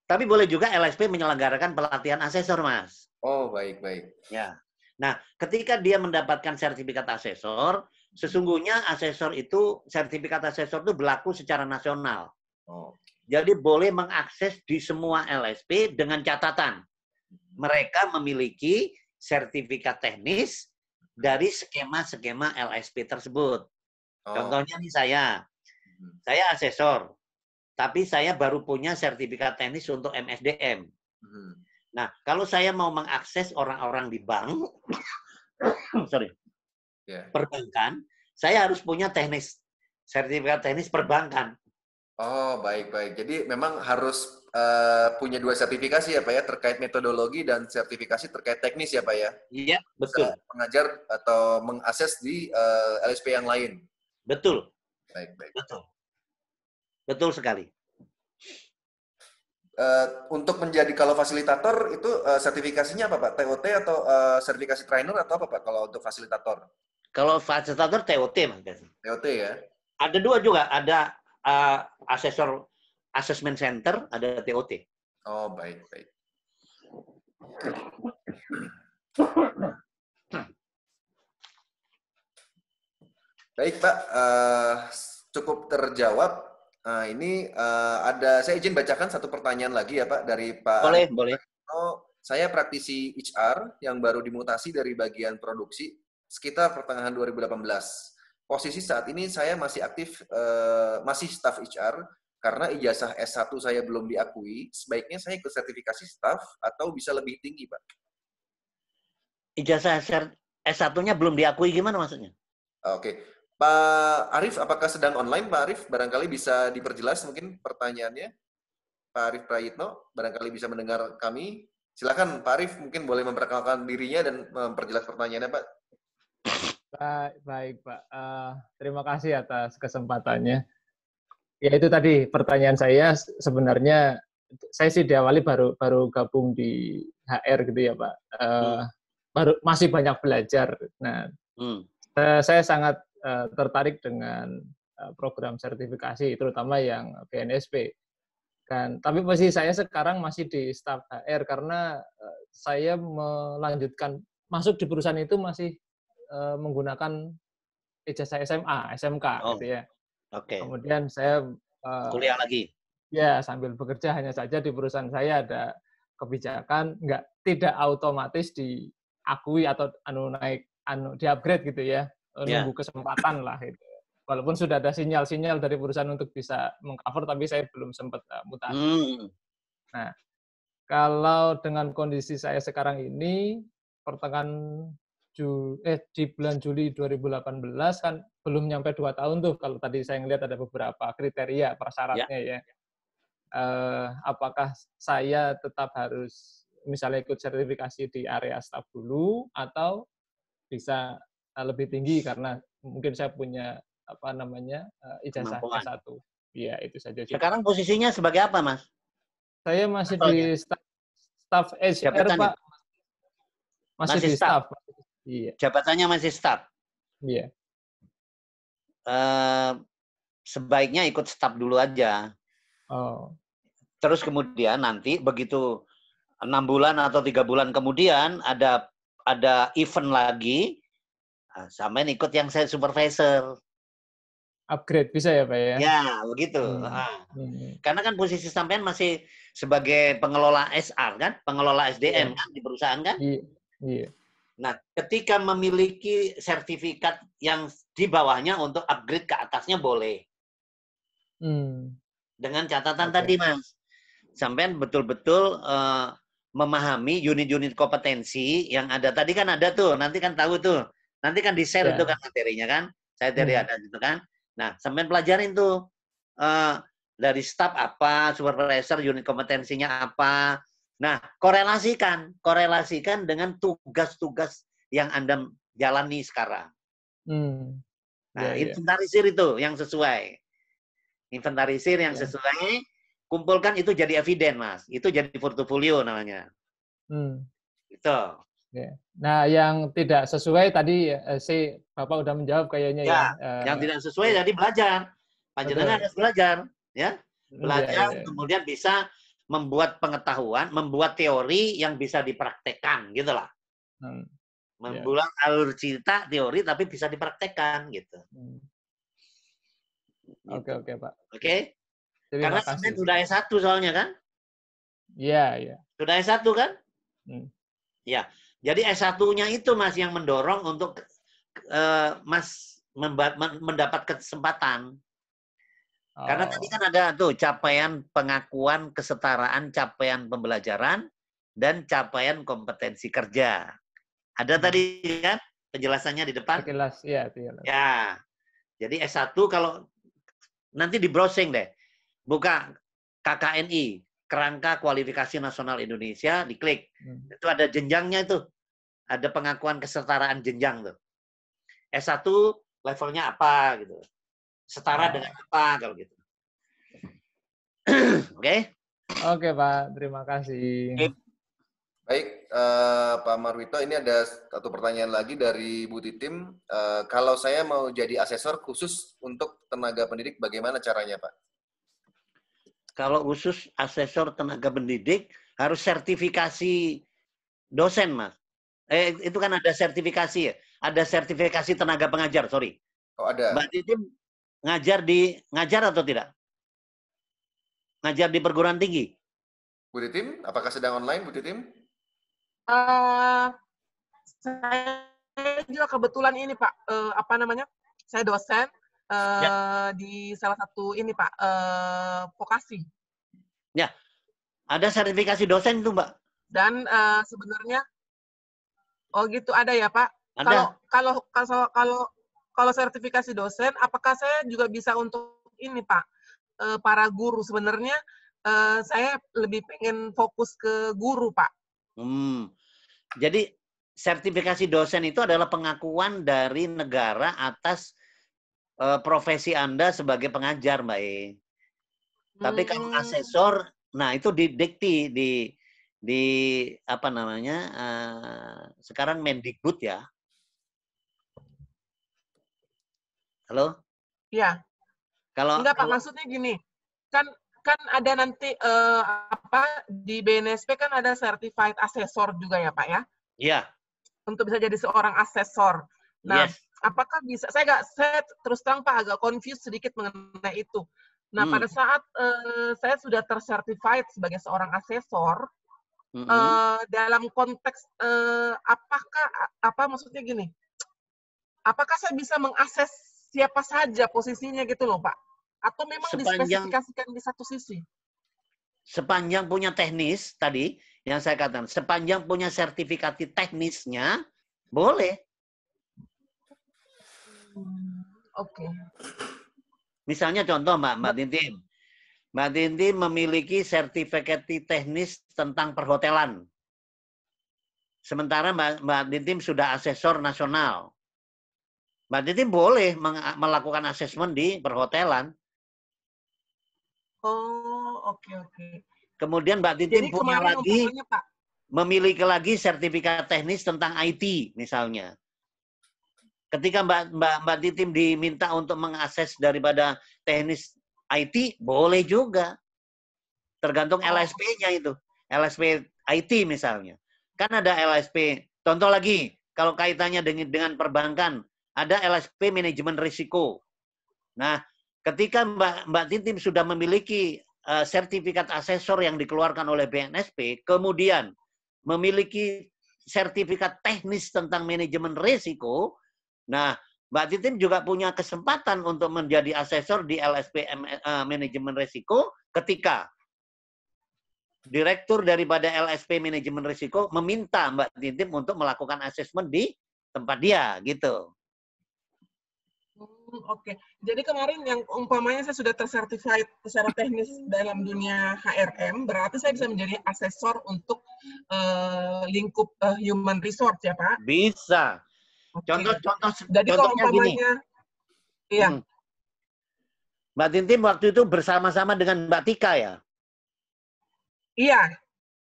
Tapi boleh juga LSP menyelenggarakan pelatihan asesor, Mas. Oh, baik. Ya. Nah, ketika dia mendapatkan sertifikat asesor, sesungguhnya sertifikat asesor itu berlaku secara nasional. Jadi boleh mengakses di semua LSP dengan catatan mereka memiliki sertifikat teknis dari skema-skema LSP tersebut. Contohnya nih saya asesor, tapi saya baru punya sertifikat teknis untuk MSDM. Nah, kalau saya mau mengakses orang-orang di bank, perbankan, saya harus punya sertifikat teknis perbankan. Oh, baik. Jadi memang harus punya dua sertifikasi ya Pak ya, terkait metodologi dan sertifikasi terkait teknis ya Pak ya? Iya, betul. Bisa mengajar atau mengakses di LSP yang lain? Betul. Baik. Betul sekali. Untuk menjadi kalau fasilitator itu sertifikasinya apa Pak? TOT atau sertifikasi trainer atau apa Pak kalau untuk fasilitator? Kalau fasilitator TOT Mas. TOT ya? Ada dua juga, ada asesor assessment center, ada TOT. Oh, baik. Baik Pak, cukup terjawab. Nah, ini saya izin bacakan satu pertanyaan lagi ya Pak dari Pak. Boleh. Saya praktisi HR yang baru dimutasi dari bagian produksi sekitar pertengahan 2018. Posisi saat ini saya masih aktif, masih staf HR karena ijazah S1 saya belum diakui. Sebaiknya saya ikut sertifikasi staf atau bisa lebih tinggi Pak? Ijazah S1-nya belum diakui gimana maksudnya? Oke. Pak Arief, apakah sedang online Pak Arief? Barangkali bisa diperjelas mungkin pertanyaannya. Pak Arief Prayitno, barangkali bisa mendengar kami. Silakan Pak Arief, mungkin boleh memperkenalkan dirinya dan memperjelas pertanyaannya Pak. Baik Pak, terima kasih atas kesempatannya. Ya itu tadi pertanyaan saya sebenarnya, saya sih diawali baru gabung di HR gitu ya Pak. Masih banyak belajar. Nah, saya sangat tertarik dengan program sertifikasi, terutama yang BNSP. Tapi posisi saya sekarang masih di staf HR karena saya melanjutkan masuk di perusahaan itu masih menggunakan ijazah SMA, SMK gitu ya. Oke. Kemudian saya kuliah lagi. Ya, sambil bekerja hanya saja di perusahaan saya ada kebijakan tidak otomatis diakui atau di-upgrade gitu ya. Nunggu kesempatan lah itu. Walaupun sudah ada sinyal-sinyal dari perusahaan untuk bisa mengcover, tapi saya belum sempat mutasi. Nah, kalau dengan kondisi saya sekarang ini, di bulan Juli 2018 kan belum nyampe 2 tahun tuh, kalau tadi saya ngelihat ada beberapa kriteria persyaratnya ya. Apakah saya tetap harus misalnya ikut sertifikasi di area staf dulu atau bisa lebih tinggi karena mungkin saya punya ijazah S1. Iya, itu saja. Sekarang posisinya sebagai apa, Mas? Saya masih di staf HR, Pak. Masih di staf. Iya. Jabatannya masih staf. Iya. Sebaiknya ikut staf dulu aja. Oh. Terus kemudian nanti begitu 6 bulan atau 3 bulan kemudian ada event lagi, sampean ikut yang saya supervisor. Upgrade bisa ya Pak ya? Ya, begitu. Karena kan posisi sampean masih sebagai pengelola SR kan, pengelola SDM kan di perusahaan kan? Iya. Nah, ketika memiliki sertifikat yang di bawahnya untuk upgrade ke atasnya boleh. Dengan catatan tadi, Mas. Sampean betul-betul memahami unit-unit kompetensi yang ada. Tadi kan ada tuh, nanti kan tahu tuh. Nanti kan di-share itu kan materinya kan. Saya dari ada gitu kan. Nah, sampean pelajarin tuh. Dari staff apa, supervisor, unit kompetensinya apa. Nah, korelasikan dengan tugas-tugas yang Anda jalani sekarang. Nah, inventarisir itu yang sesuai. Inventarisir yang sesuai, kumpulkan itu jadi eviden, Mas. Itu jadi portofolio namanya. Itu. Nah, yang tidak sesuai tadi Bapak udah menjawab kayaknya ya. Yang tidak sesuai jadi belajar. Panjenengan harus belajar, ya. Belajar, kemudian bisa membuat pengetahuan, membuat teori yang bisa dipraktekkan, gitulah. Membuat alur cerita teori tapi bisa dipraktekkan, gitu. Oke, Pak. Oke. Karena sampai sudah S1 soalnya kan? Iya. Sudah S1 kan? Ya. Jadi S1-nya itu Mas yang mendorong untuk Mas mendapat kesempatan. Karena tadi kan ada tuh capaian pengakuan kesetaraan, capaian pembelajaran, dan capaian kompetensi kerja. Ada tadi kan penjelasannya di depan? Jelas, ya. Ya. Jadi S1 kalau nanti di browsing deh. Buka KKNI, Kerangka Kualifikasi Nasional Indonesia, diklik. Itu ada jenjangnya itu. Ada pengakuan kesetaraan jenjang tuh. S1 levelnya apa gitu. Setara dengan apa kalau gitu. Oke? Oke, Pak. Terima kasih. Baik, Pak Marwito, ini ada satu pertanyaan lagi dari Bu Titim. Kalau saya mau jadi asesor khusus untuk tenaga pendidik, bagaimana caranya, Pak? Kalau khusus asesor tenaga pendidik, harus sertifikasi dosen, Mas. Itu kan ada sertifikasi ya. Ada sertifikasi tenaga pengajar, sorry. Oh, ada. Mbak Titim ngajar atau tidak? Ngajar di perguruan tinggi? Bu Titim, apakah sedang online, Bu Titim? Saya juga kebetulan ini, Pak. Saya dosen di salah satu ini, Pak, vokasi. Ya, ada sertifikasi dosen itu, Mbak. Dan sebenarnya, gitu ada ya, Pak. Ada. Kalau sertifikasi dosen, apakah saya juga bisa untuk ini, Pak, para guru? Sebenarnya saya lebih pengen fokus ke guru, Pak. Jadi sertifikasi dosen itu adalah pengakuan dari negara atas profesi Anda sebagai pengajar, Mbak E. Tapi kalau asesor, nah itu didikti di apa namanya? Sekarang Mendikbud ya. Halo? Iya. Enggak, Pak, maksudnya gini. Kan ada nanti di BNSP kan ada certified assessor juga ya, Pak ya? Iya. Untuk bisa jadi seorang asesor. Nah, apakah bisa? Saya terus terang, Pak, agak confused sedikit mengenai itu. Nah, pada saat saya sudah tersertified sebagai seorang asesor, dalam konteks maksudnya gini? Apakah saya bisa mengakses siapa saja posisinya gitu loh, Pak? Atau memang dispesifikasikan di satu sisi? Sepanjang punya teknis tadi yang saya katakan, sepanjang punya sertifikasi teknisnya boleh. Oke. Misalnya contoh Mbak Tintin. Mbak Tintin memiliki sertifikasi teknis tentang perhotelan. Sementara Mbak Tintin sudah asesor nasional. Mbak Tintin boleh melakukan asesmen di perhotelan. Oh, oke. Kemudian Mbak Tintin memiliki lagi sertifikat teknis tentang IT misalnya. Ketika Mbak Titim diminta untuk mengakses daripada teknis IT, boleh juga. Tergantung LSP-nya itu. LSP IT misalnya. Kan ada LSP. Contoh lagi, kalau kaitannya dengan perbankan, ada LSP manajemen risiko. Nah, ketika Mbak Tintim sudah memiliki sertifikat asesor yang dikeluarkan oleh BNSP, kemudian memiliki sertifikat teknis tentang manajemen risiko, nah, Mbak Tintim juga punya kesempatan untuk menjadi asesor di LSP manajemen risiko ketika direktur daripada LSP manajemen risiko meminta Mbak Tintim untuk melakukan asesmen di tempat dia, gitu. Oke, jadi kemarin yang umpamanya saya sudah tersertified secara teknis dalam dunia HRM, berarti saya bisa menjadi asesor untuk lingkup human resource ya Pak? Bisa. Contohnya kalau umpamanya, gini. Iya. Mbak Tintim waktu itu bersama-sama dengan Mbak Tika ya? Iya.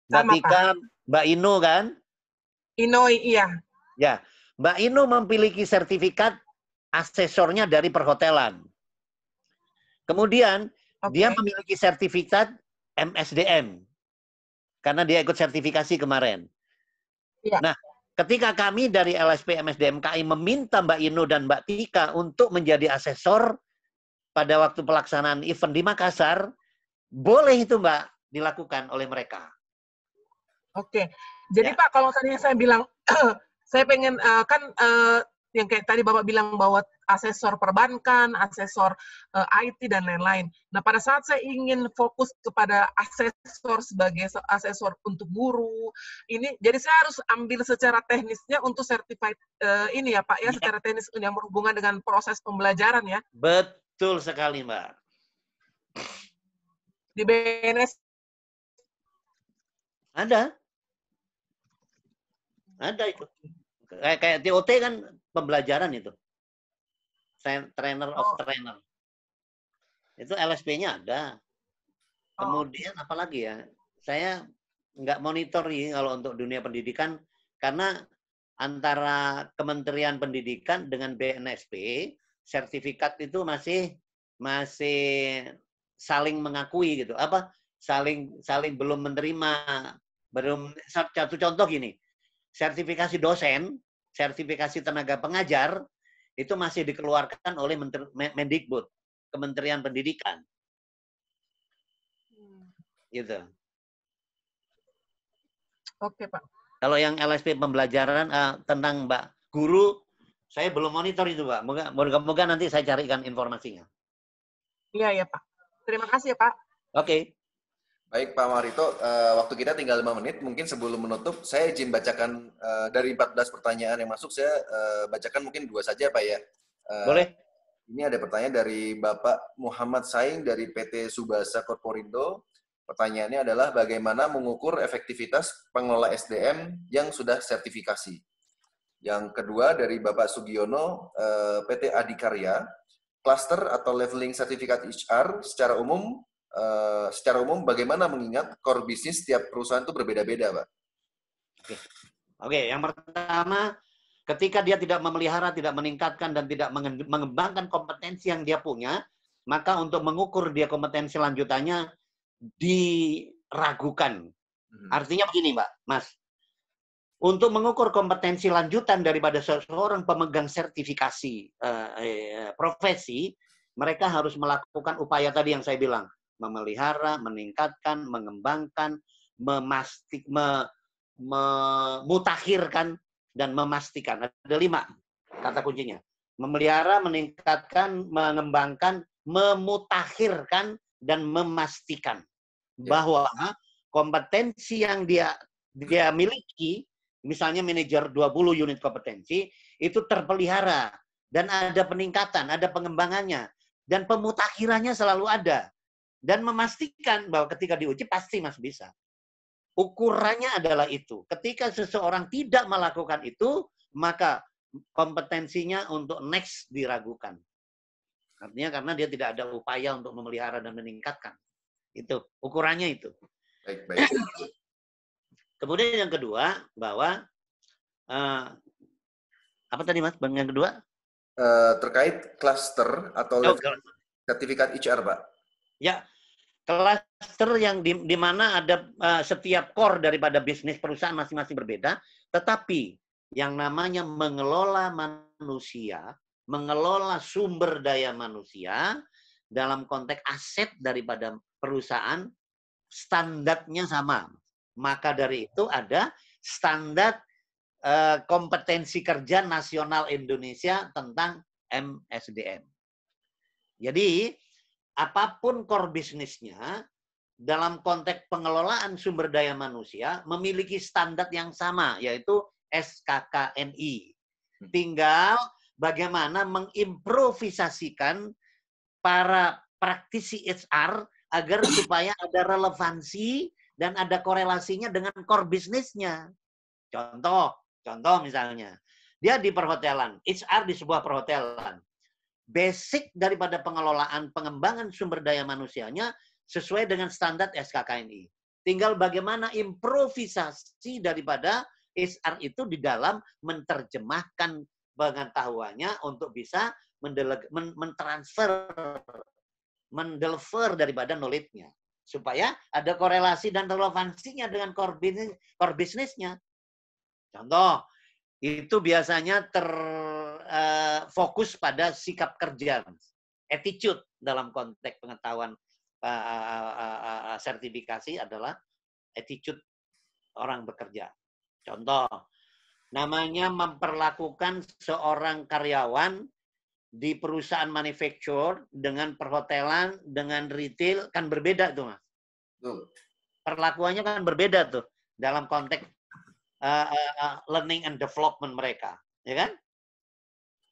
Mbak Tika, Pak. Mbak Ino kan? Inoi, iya. Ya, Mbak Ino memiliki sertifikat asesornya dari perhotelan. Kemudian dia memiliki sertifikat MSDM karena dia ikut sertifikasi kemarin. Ya. Nah, ketika kami dari LSP MSDM KI meminta Mbak Ino dan Mbak Tika untuk menjadi asesor pada waktu pelaksanaan event di Makassar, boleh itu Mbak dilakukan oleh mereka. Oke, jadi Pak, kalau tadi saya bilang saya pengen yang kayak tadi Bapak bilang bahwa asesor perbankan, asesor IT, dan lain-lain. Nah, pada saat saya ingin fokus kepada asesor sebagai asesor untuk guru, ini jadi saya harus ambil secara teknisnya untuk certified ini ya Pak, ya, secara teknis yang berhubungan dengan proses pembelajaran ya. Betul sekali Mbak. Di BNS ada itu. Kayak TOT kan pembelajaran itu. Trainer of trainer. Itu LSP-nya ada. Kemudian apalagi ya? Saya nggak monitor ya kalau untuk dunia pendidikan karena antara Kementerian Pendidikan dengan BNSP sertifikat itu masih saling mengakui gitu. Saling belum menerima. Satu contoh gini. Sertifikasi dosen, sertifikasi tenaga pengajar, itu masih dikeluarkan oleh Mendikbud, Kementerian Pendidikan. Gitu. Oke, Pak. Kalau yang LSP pembelajaran tentang Mbak Guru, saya belum monitor itu, Pak. Moga-moga nanti saya carikan informasinya. Iya, ya, Pak. Terima kasih ya, Pak. Oke. Baik, Pak Marito, waktu kita tinggal 5 menit. Mungkin sebelum menutup, saya izin bacakan dari 14 pertanyaan yang masuk, saya bacakan mungkin 2 saja, Pak ya. Boleh. Ini ada pertanyaan dari Bapak Muhammad Saing dari PT Subasa Corporindo. Pertanyaannya adalah bagaimana mengukur efektivitas pengelola SDM yang sudah sertifikasi. Yang kedua dari Bapak Sugiono, PT Adikarya, cluster atau leveling sertifikat HR secara umum bagaimana mengingat core bisnis setiap perusahaan itu berbeda-beda, Pak? Oke, yang pertama, ketika dia tidak memelihara, tidak meningkatkan, dan tidak mengembangkan kompetensi yang dia punya, maka untuk mengukur dia kompetensi lanjutannya diragukan. Artinya begini, Mbak, Mas. Untuk mengukur kompetensi lanjutan daripada seseorang pemegang sertifikasi profesi, mereka harus melakukan upaya tadi yang saya bilang. Memelihara, meningkatkan, mengembangkan, memutakhirkan, dan memastikan. Ada 5 kata kuncinya. Memelihara, meningkatkan, mengembangkan, memutakhirkan, dan memastikan. Bahwa kompetensi yang dia miliki, misalnya manajer 20 unit kompetensi, itu terpelihara. Dan ada peningkatan, ada pengembangannya. Dan pemutakhirannya selalu ada. Dan memastikan bahwa ketika diuji pasti Mas bisa. Ukurannya adalah itu. Ketika seseorang tidak melakukan itu, maka kompetensinya untuk next diragukan. Artinya karena dia tidak ada upaya untuk memelihara dan meningkatkan. Itu ukurannya itu. Baik. Kemudian yang kedua bahwa apa tadi Mas? Yang kedua terkait cluster atau sertifikat HR, Pak. Ya, Cluster yang di mana ada setiap core daripada bisnis perusahaan masing-masing berbeda, tetapi yang namanya mengelola manusia, mengelola sumber daya manusia dalam konteks aset daripada perusahaan, standarnya sama. Maka dari itu ada standar kompetensi kerja nasional Indonesia tentang MSDM. Jadi, apapun core bisnisnya, dalam konteks pengelolaan sumber daya manusia, memiliki standar yang sama, yaitu SKKNI. Tinggal bagaimana mengimprovisasikan para praktisi HR agar supaya ada relevansi dan ada korelasinya dengan core bisnisnya. Contoh misalnya, dia di perhotelan, HR di sebuah perhotelan. Basic daripada pengelolaan pengembangan sumber daya manusianya sesuai dengan standar SKKNI. Tinggal bagaimana improvisasi daripada HR itu di dalam menerjemahkan pengetahuannya untuk bisa mendeliver daripada knowledge-nya. Supaya ada korelasi dan relevansinya dengan core business-nya. Contoh, itu biasanya fokus pada sikap kerja, attitude dalam konteks pengetahuan sertifikasi adalah attitude orang bekerja. Contoh, namanya memperlakukan seorang karyawan di perusahaan manufacture dengan perhotelan, dengan retail kan berbeda tuh, Mas. Perlakuannya kan berbeda tuh dalam konteks learning and development mereka, ya kan?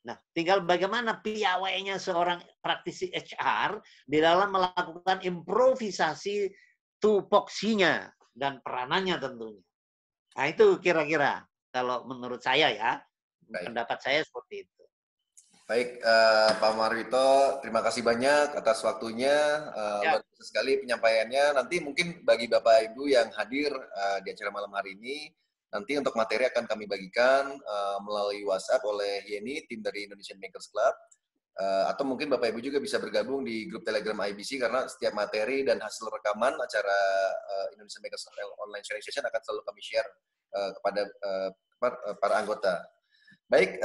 Nah, tinggal bagaimana piawainya seorang praktisi HR di dalam melakukan improvisasi tupoksinya dan peranannya tentunya. Nah, itu kira-kira kalau menurut saya ya, pendapat saya seperti itu. Baik, Pak Marwito, terima kasih banyak atas waktunya. Luar biasa sekali penyampaiannya. Nanti mungkin bagi Bapak Ibu yang hadir di acara malam hari ini, nanti untuk materi akan kami bagikan melalui WhatsApp oleh Yeni, tim dari Indonesian Makers Club. Atau mungkin Bapak Ibu juga bisa bergabung di grup Telegram IBC karena setiap materi dan hasil rekaman acara Indonesian Makers Club Online Sharing Session akan selalu kami share kepada para anggota. Baik,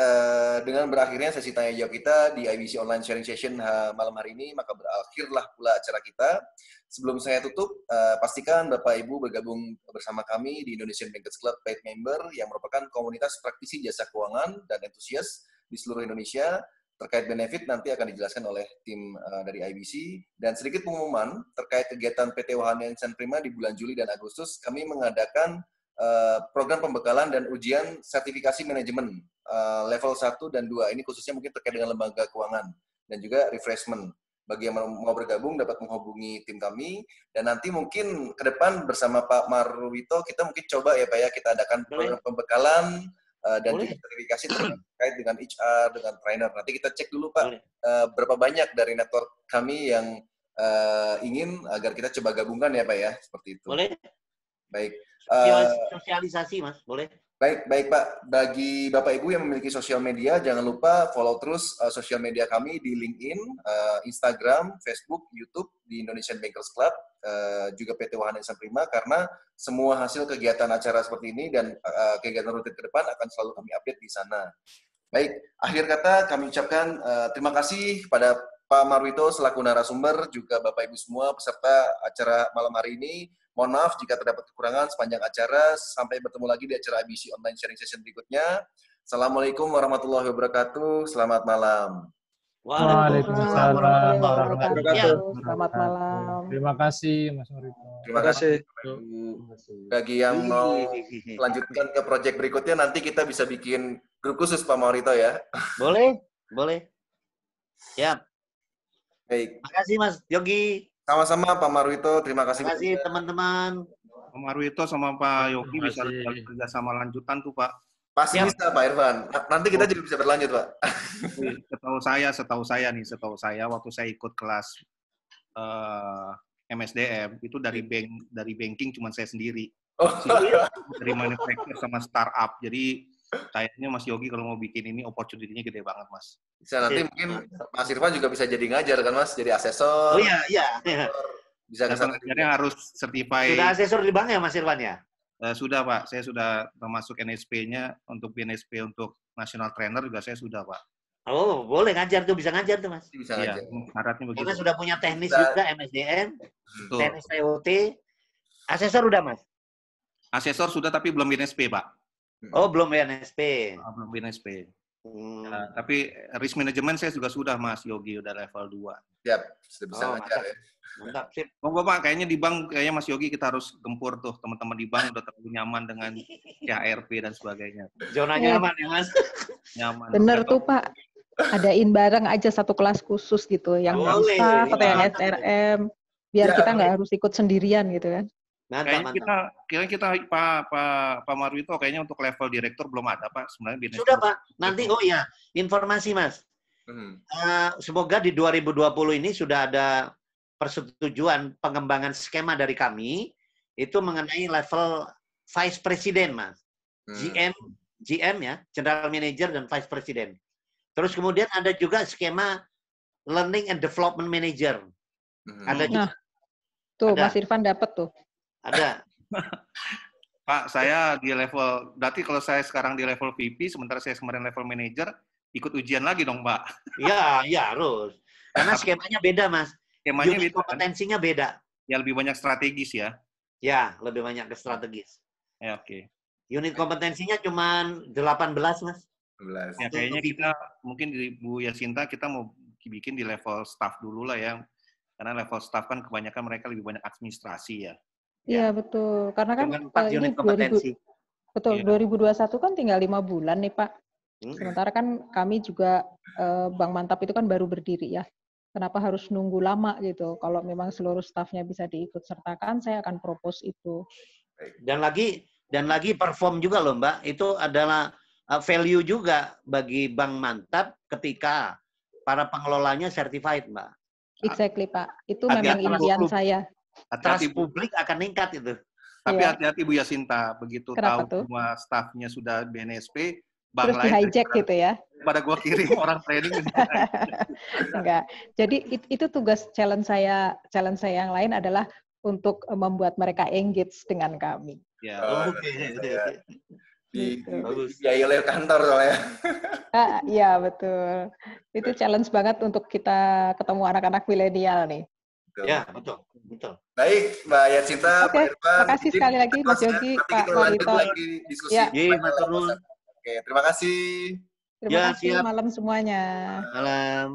dengan berakhirnya sesi tanya jawab kita di IBC Online Sharing Session malam hari ini, maka berakhirlah pula acara kita. Sebelum saya tutup, pastikan Bapak Ibu bergabung bersama kami di Indonesian Makers Club Paid Member yang merupakan komunitas praktisi jasa keuangan dan entusias di seluruh Indonesia. Terkait benefit nanti akan dijelaskan oleh tim dari IBC. Dan sedikit pengumuman terkait kegiatan PT Wahana Insan Prima di bulan Juli dan Agustus, kami mengadakan program pembekalan dan ujian sertifikasi manajemen level 1 dan 2. Ini khususnya mungkin terkait dengan lembaga keuangan dan juga refreshment. Bagi yang mau bergabung dapat menghubungi tim kami dan nanti mungkin ke depan bersama Pak Marwito kita mungkin coba ya Pak ya kita adakan program pembekalan dan juga sertifikasi terkait dengan HR, dengan trainer. Nanti kita cek dulu Pak berapa banyak dari network kami yang ingin agar kita coba gabungkan ya Pak ya, seperti itu. Boleh. Baik. Sosialisasi Mas, boleh. Baik Pak. Bagi Bapak Ibu yang memiliki sosial media, jangan lupa follow terus sosial media kami di LinkedIn, Instagram, Facebook, YouTube di Indonesian Makers Club, juga PT Wahana Insan Prima, karena semua hasil kegiatan acara seperti ini dan kegiatan rutin ke depan akan selalu kami update di sana. Baik, akhir kata kami ucapkan terima kasih kepada Pak Marwito selaku narasumber, juga Bapak Ibu semua peserta acara malam hari ini. Mohon maaf jika terdapat kekurangan sepanjang acara. Sampai bertemu lagi di acara IBC Online Sharing Session berikutnya. Assalamualaikum warahmatullahi wabarakatuh. Selamat malam. Waalaikumsalam warahmatullahi wabarakatuh. Selamat malam. Terima kasih Mas Marwito. Terima kasih. Bagi yang mau melanjutkan ke proyek berikutnya, nanti kita bisa bikin grup khusus Pak Marwito ya. Boleh, boleh. Siap. Baik. Terima kasih Mas Yogi. Sama-sama Pak Marwito, terima kasih. Terima kasih teman-teman. Pak Marwito sama Pak Yogi bisa kerja sama lanjutan tuh Pak. Pasti bisa Pak Irfan. Nanti kita juga bisa berlanjut Pak. Setahu saya waktu saya ikut kelas MSDM itu dari banking cuma saya sendiri. Oh. Dari manufacturer sama startup. Jadi kayaknya Mas Yogi kalau mau bikin ini opportunity-nya gede banget Mas. Bisa nanti mungkin Mas Irfan juga bisa jadi ngajar kan Mas, jadi asesor. Oh iya. Bisa ke sana pengajarnya harus certified. Sudah asesor di bank ya Mas Irwan ya? Sudah Pak, saya sudah termasuk NSP-nya untuk BNSP untuk national trainer juga saya sudah Pak. Oh, boleh ngajar tuh, bisa ngajar tuh Mas. Bisa Iya, ngajar. syaratnya begitu. Karena sudah punya teknis Bisa. juga MSDM, Betul. teknis TOT. Asesor udah Mas? Asesor sudah tapi belum BNSP Pak. Oh, belum BNSP. Belum BNSP. Hmm. Tapi risk management saya juga sudah Mas Yogi, udah level 2. Siap, sudah bisa Oh, ngajar mantap. ya. Mantap, sip. Monggo Pak, kayaknya di bank, kayaknya Mas Yogi kita harus gempur tuh. Teman-teman di bank udah terlalu nyaman dengan CHRP dan sebagainya. Zona Iya. nyaman ya Mas? Nyaman. Bener tuh Pak. Adain bareng aja satu kelas khusus gitu, yang Boleh, staff atau yang iya. SRM, biar Ya, kita nggak harus ikut sendirian gitu kan. Mantap, Kayaknya mantap. kita Pak Marwito kayaknya untuk level direktur belum ada Pak sebenarnya BNSP. Sudah Pak. Nanti, oh ya, informasi Mas. Semoga di 2020 ini sudah ada persetujuan pengembangan skema dari kami itu mengenai level Vice President, Mas. GM ya, General Manager dan Vice President. Terus kemudian ada juga skema Learning and Development Manager. Ada juga. Nah, tuh Ada. Mas Irfan dapat tuh. Ada. Pak, saya di level, berarti kalau saya sekarang di level VP, sementara saya kemarin level manager, ikut ujian lagi dong, Pak. Ya, ya harus. Karena skemanya beda, Mas. Skemanya Unit beda, kan? kompetensinya beda. Ya lebih banyak strategis ya. Ya, lebih banyak ke strategis. Ya, oke. Unit kompetensinya cuma 18, Mas. Ya, kayaknya kita mungkin di Bu Yasinta kita mau bikin di level staff dulu lah ya. Karena level staff kan kebanyakan mereka lebih banyak administrasi ya. Iya, betul. Karena kan Dengan 4 unit kompetensi. Betul, 2021 kan tinggal 5 bulan nih, Pak. Sementara kan kami juga Bank Mantap itu kan baru berdiri ya. Kenapa harus nunggu lama gitu? Kalau memang seluruh stafnya bisa diikut sertakan, saya akan propose itu. Dan lagi perform juga loh, Mbak. Itu adalah value juga bagi Bank Mantap ketika para pengelolanya certified, Mbak. Exactly, Pak. Itu memang impian saya. Hati-hati publik akan meningkat itu. Tapi Iya. hati-hati Bu Yasinta, begitu Kenapa tahu tuh? semua stafnya sudah BNSP, bank Terus lain di-hijack gitu ya? pada gua kirim orang training. Enggak. Jadi itu tugas challenge saya yang lain adalah untuk membuat mereka engage dengan kami. Ya. Oke. Dibiayai oleh kantor soalnya. Iya, betul. Itu challenge banget untuk kita ketemu anak-anak milenial nih. Ya, betul. Betul. Baik, Mbak Yasinta, Oke, Pak Irfan. makasih sekali lagi Mas Yogi, Nanti Pak kita lanjut Marwito. lagi diskusi. Ya. Oke, terima kasih. Terima kasih, malam semuanya. Malam.